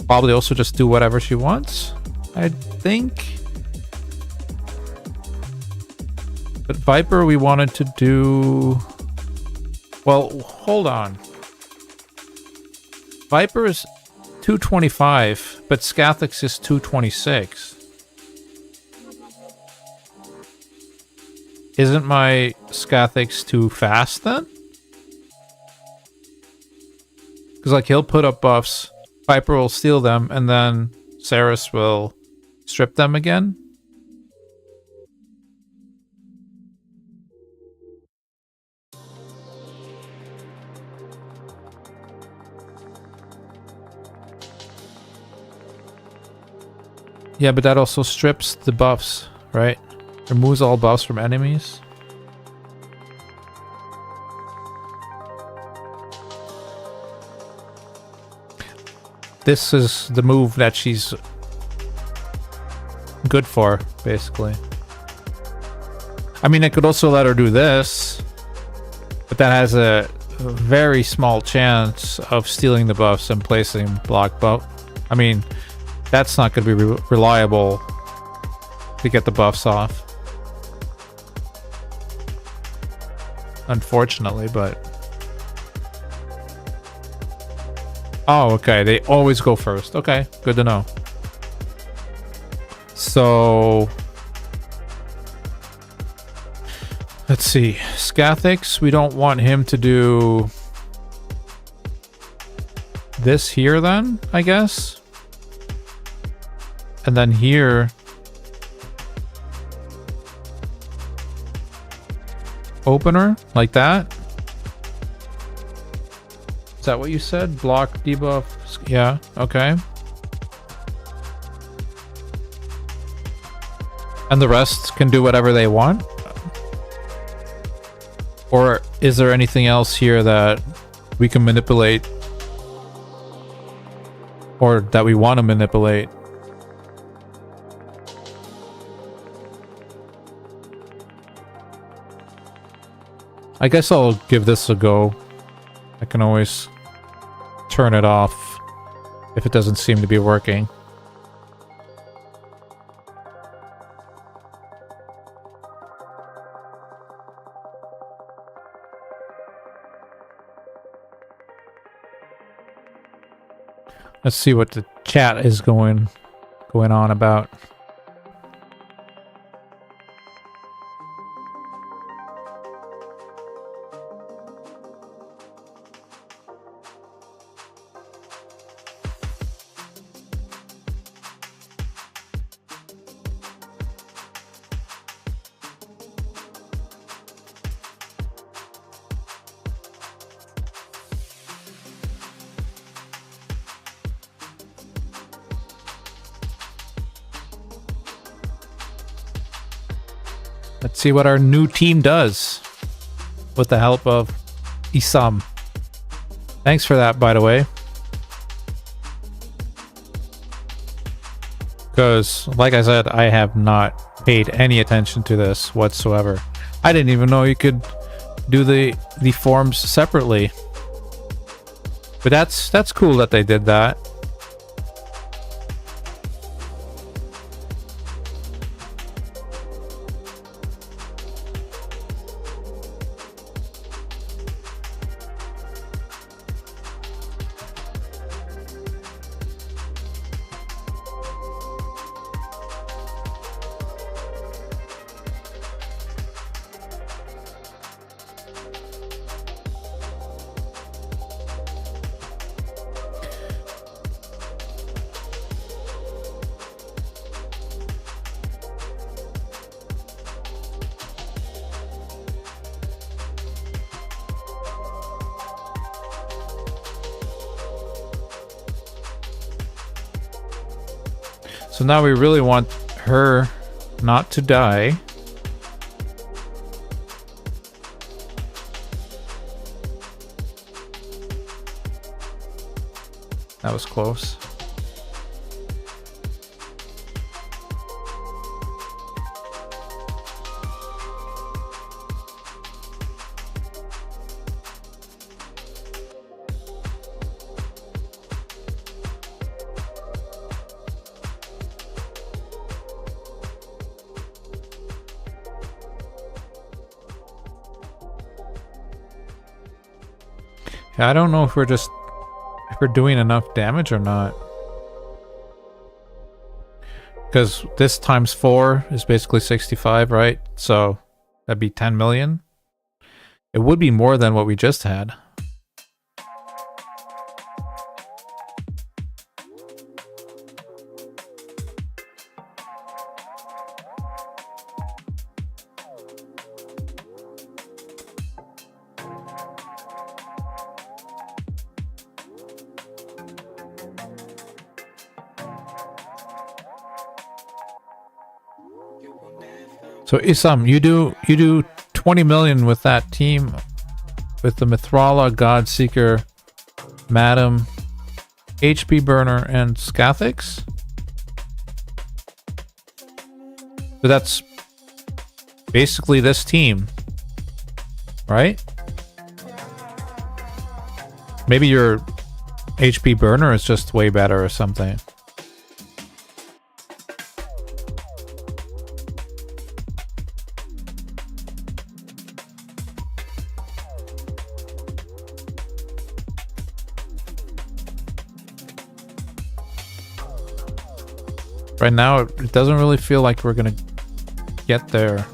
Probably also just do whatever she wants, I think. But Viper, we wanted to do... Well, hold on. Viper is 225, but Scathix is 226. Isn't my Scathix too fast then? Because like he'll put up buffs, Viper will steal them, and then Ceres will strip them again. Yeah, but that also strips the buffs, right? Removes all buffs from enemies. This is the move that she's good for, basically. I mean, I could also let her do this, but that has a very small chance of stealing the buffs and placing block buff. I mean, that's not going to be reliable to get the buffs off. Unfortunately, but... Oh, okay. They always go first. Okay, good to know. So... let's see. Scathix, we don't want him to do... this here then, I guess? And then here... opener, like that. Is that what you said? Block, debuff? Yeah, okay. And the rest can do whatever they want? Or is there anything else here that we can manipulate? Or that we want to manipulate? I guess I'll give this a go. I can always turn it off if it doesn't seem to be working. Let's see what the chat is going on about. Let's see what our new team does with the help of Isam. Thanks for that, by the way. Because, like I said, I have not paid any attention to this whatsoever. I didn't even know you could do the forms separately. But that's cool that they did that. So now we really want her not to die. That was close. I don't know if we're doing enough damage or not. Because this times 4 is basically 65, right? So that'd be 10 million. It would be more than what we just had. So Isam, you do 20 million with that team, with the Mithrala, Godseeker, Madam, HP Burner, and Scathix. So that's basically this team, right? Maybe your HP Burner is just way better or something. Right now, it doesn't really feel like we're gonna get there.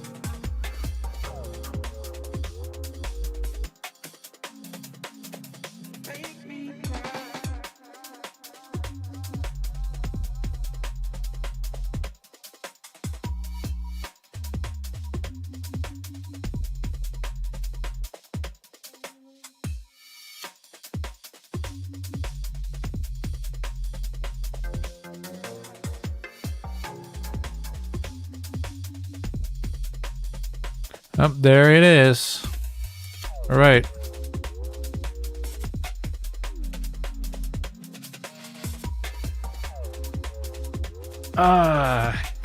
Oh, there it is. All right.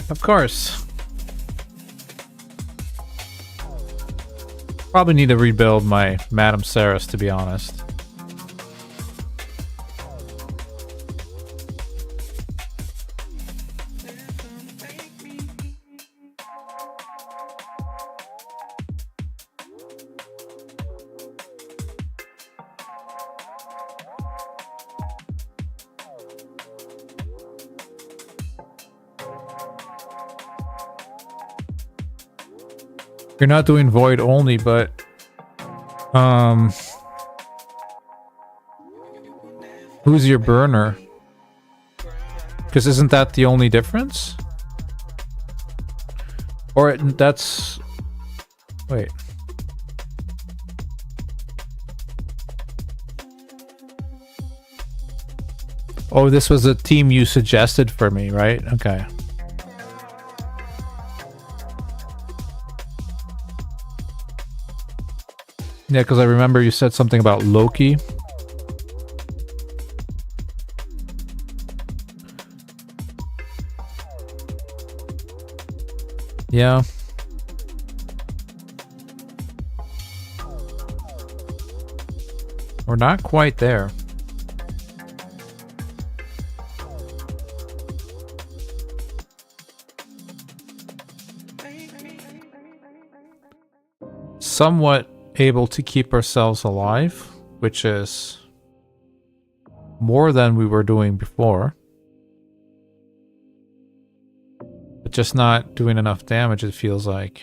Of course. Probably need to rebuild my Madame Saris, to be honest. You're not doing void only, but who's your burner? Because isn't that the only difference? Or that's... Wait. Oh, this was a team you suggested for me, right? Okay. Yeah, because I remember you said something about Loki. Yeah. We're not quite there. Somewhat able to keep ourselves alive, which is more than we were doing before. But just not doing enough damage, it feels like.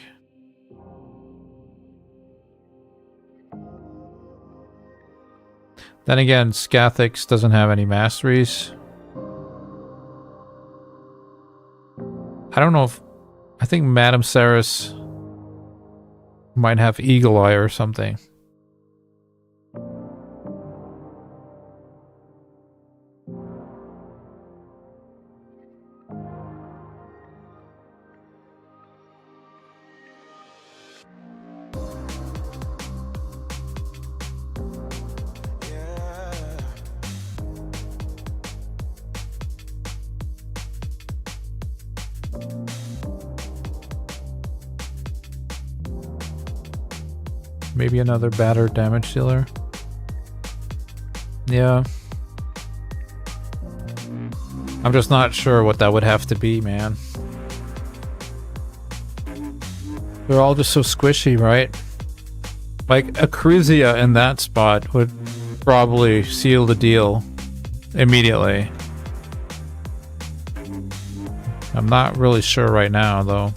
Then again, Scathix doesn't have any masteries. I don't know if... I think Madame Saris might have Eagle Eye or something. Maybe another battered damage dealer. Yeah. I'm just not sure what that would have to be, man. They're all just so squishy, right? Like, a Crisia in that spot would probably seal the deal immediately. I'm not really sure right now, though.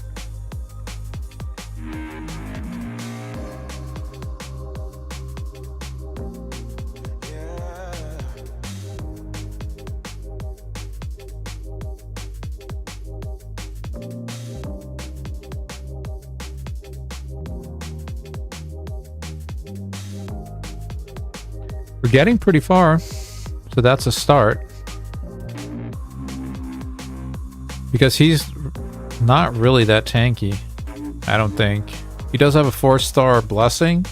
We're getting pretty far, so that's a start. Because he's not really that tanky, I don't think. He does have a 4-star blessing,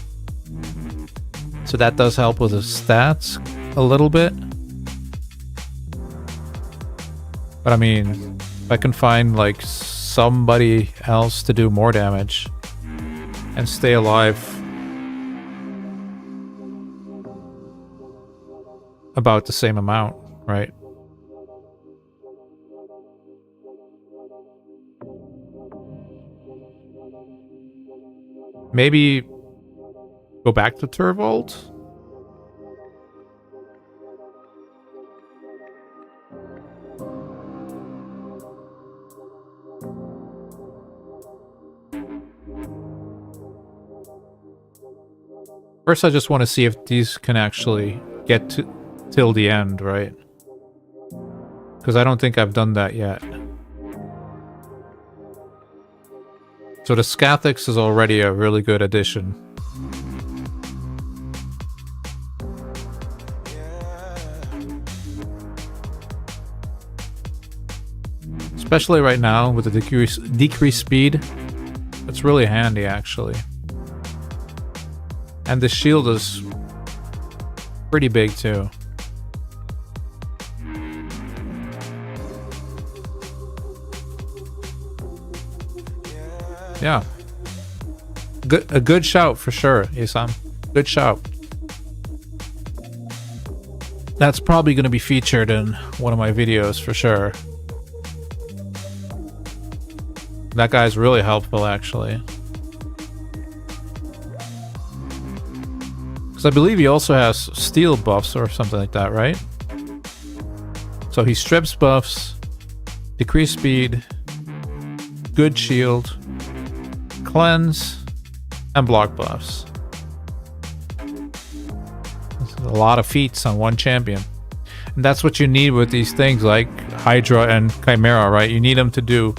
so that does help with his stats a little bit. But I mean, if I can find like somebody else to do more damage and stay alive about the same amount, right? Maybe go back to Turvold? First, I just want to see if these can actually get to till the end, right? Because I don't think I've done that yet. So the Scathix is already a really good addition. Especially right now with the decreased speed. That's It's really handy, actually. And the shield is pretty big, too. Yeah. A good shout for sure, Isam. Good shout. That's probably going to be featured in one of my videos for sure. That guy's really helpful, actually. Because I believe he also has steel buffs or something like that, right? So he strips buffs, decrease speed, good shield, cleanse, and block buffs. A lot of feats on one champion. And that's what you need with these things like Hydra and Chimera, right? You need them to do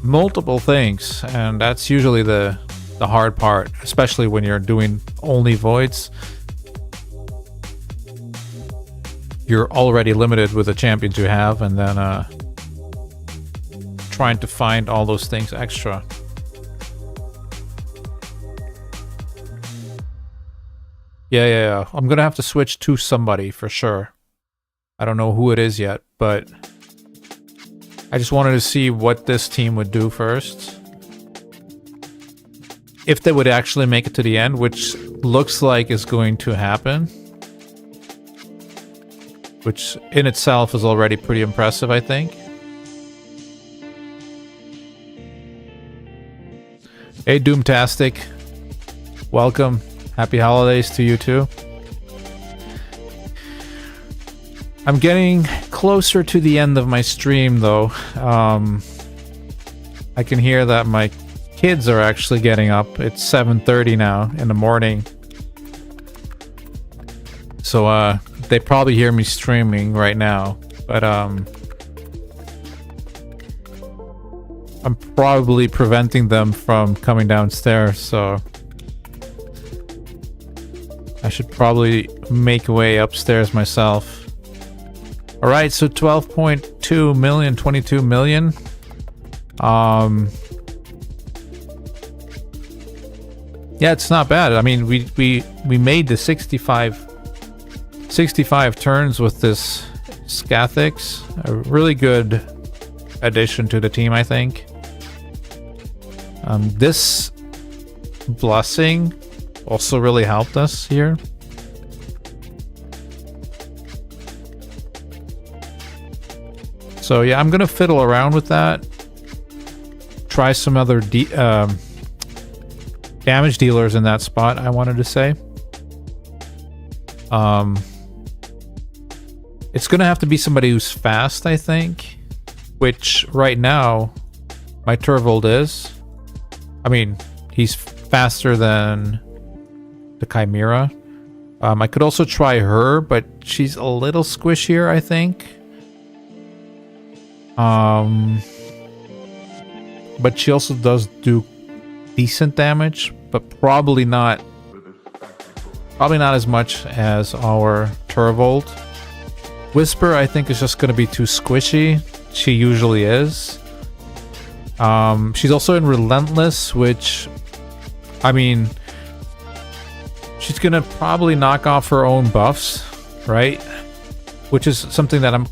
multiple things, and that's usually the hard part, especially when you're doing only voids. You're already limited with the champions you have, and then trying to find all those things extra. Yeah. I'm gonna have to switch to somebody for sure. I don't know who it is yet, but I just wanted to see what this team would do first. If they would actually make it to the end, which looks like is going to happen. Which in itself is already pretty impressive, I think. Hey, Doomtastic. Welcome. Happy holidays to you too. I'm getting closer to the end of my stream though. I can hear that my kids are actually getting up. It's 7:30 now in the morning. So they probably hear me streaming right now, but I'm probably preventing them from coming downstairs, so I should probably make way upstairs myself. Alright, so 12.2 million, 22 million. Yeah, it's not bad. I mean, we made the 65 turns with this Scathix. A really good addition to the team, I think. This blessing also really helped us here. So yeah, I'm gonna fiddle around with that. Try some other damage dealers in that spot, I wanted to say. It's gonna have to be somebody who's fast, I think. Which, right now, my Turvold is. I mean, he's faster than the Chimera. I could also try her, but she's a little squishier, I think. But she also does do decent damage, but probably not as much as our Turvold. Whisper, I think, is just going to be too squishy. She usually is. She's also in Relentless, which, I mean, she's going to probably knock off her own buffs, right? Which is something that I'm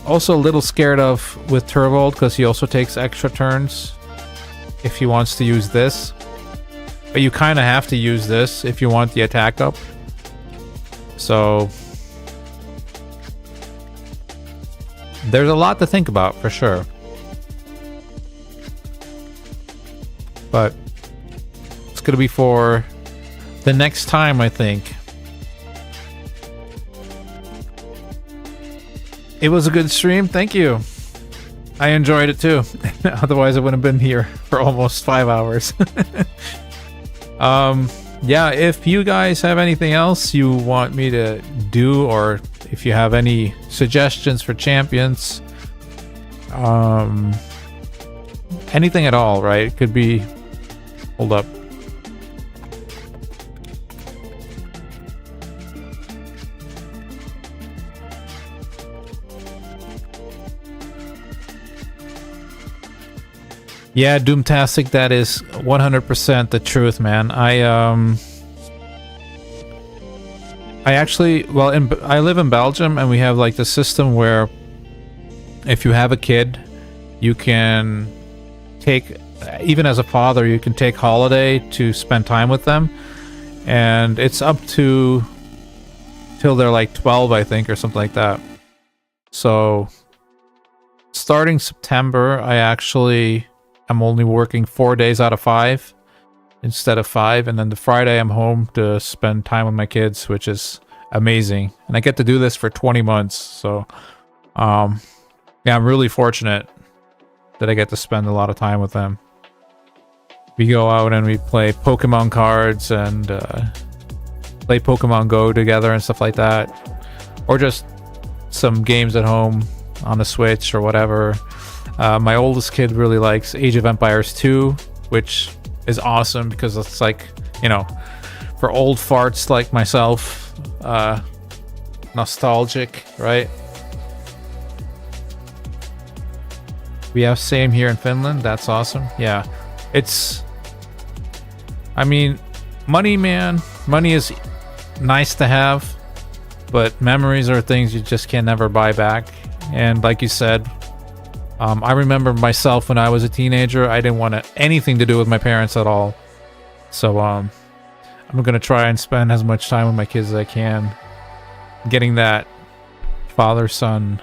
also a little scared of with Turvold, because he also takes extra turns if he wants to use this. But you kind of have to use this if you want the attack up. So there's a lot to think about for sure. But it's going to be for the next time, I think. It was a good stream. Thank you. I enjoyed it too. Otherwise, I wouldn't have been here for almost 5 hours. Yeah, if you guys have anything else you want me to do, or if you have any suggestions for champions, anything at all, right? It could be... Hold up. Yeah, Doomtastic, that is 100% the truth, man. I actually, well, I live in Belgium, and we have like the system where if you have a kid, you can take, even as a father, you can take holiday to spend time with them, and it's up to till they're like 12, I think, or something like that. So starting September, I'm only working 4 days out of 5 instead of 5, and then the Friday I'm home to spend time with my kids, which is amazing. And I get to do this for 20 months, so yeah, I'm really fortunate that I get to spend a lot of time with them. We go out and we play Pokemon cards and play Pokemon Go together and stuff like that, or just some games at home on the Switch or whatever. My oldest kid really likes Age of Empires 2, which is awesome because it's like, you know, for old farts like myself, nostalgic, right? We have same here in Finland. That's awesome. Yeah, I mean, money, man. Money is nice to have, but memories are things you just can never buy back. And like you said, I remember myself when I was a teenager, I didn't want anything to do with my parents at all. So I'm gonna try and spend as much time with my kids as I can, getting that father-son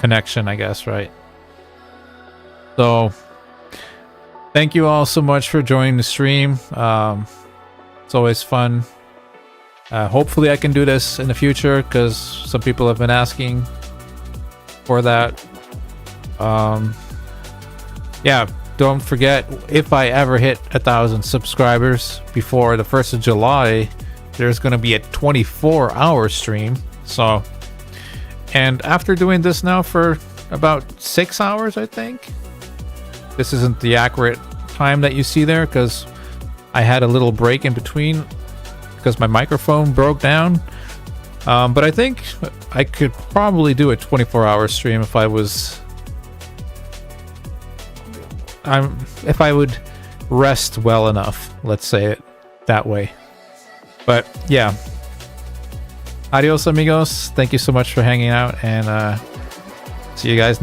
connection, I guess, right? So thank you all so much for joining the stream. It's always fun. Hopefully I can do this in the future, because some people have been asking for that. Yeah, don't forget, if I ever hit 1,000 subscribers before the 1st of July, there's going to be a 24-hour stream. So, and after doing this now for about 6 hours, I think, this isn't the accurate time that you see there, because I had a little break in between because my microphone broke down. But I think I could probably do a 24-hour stream if I was... if I would rest well enough, let's say it that way. But yeah. Adios, amigos. Thank you so much for hanging out, and see you guys next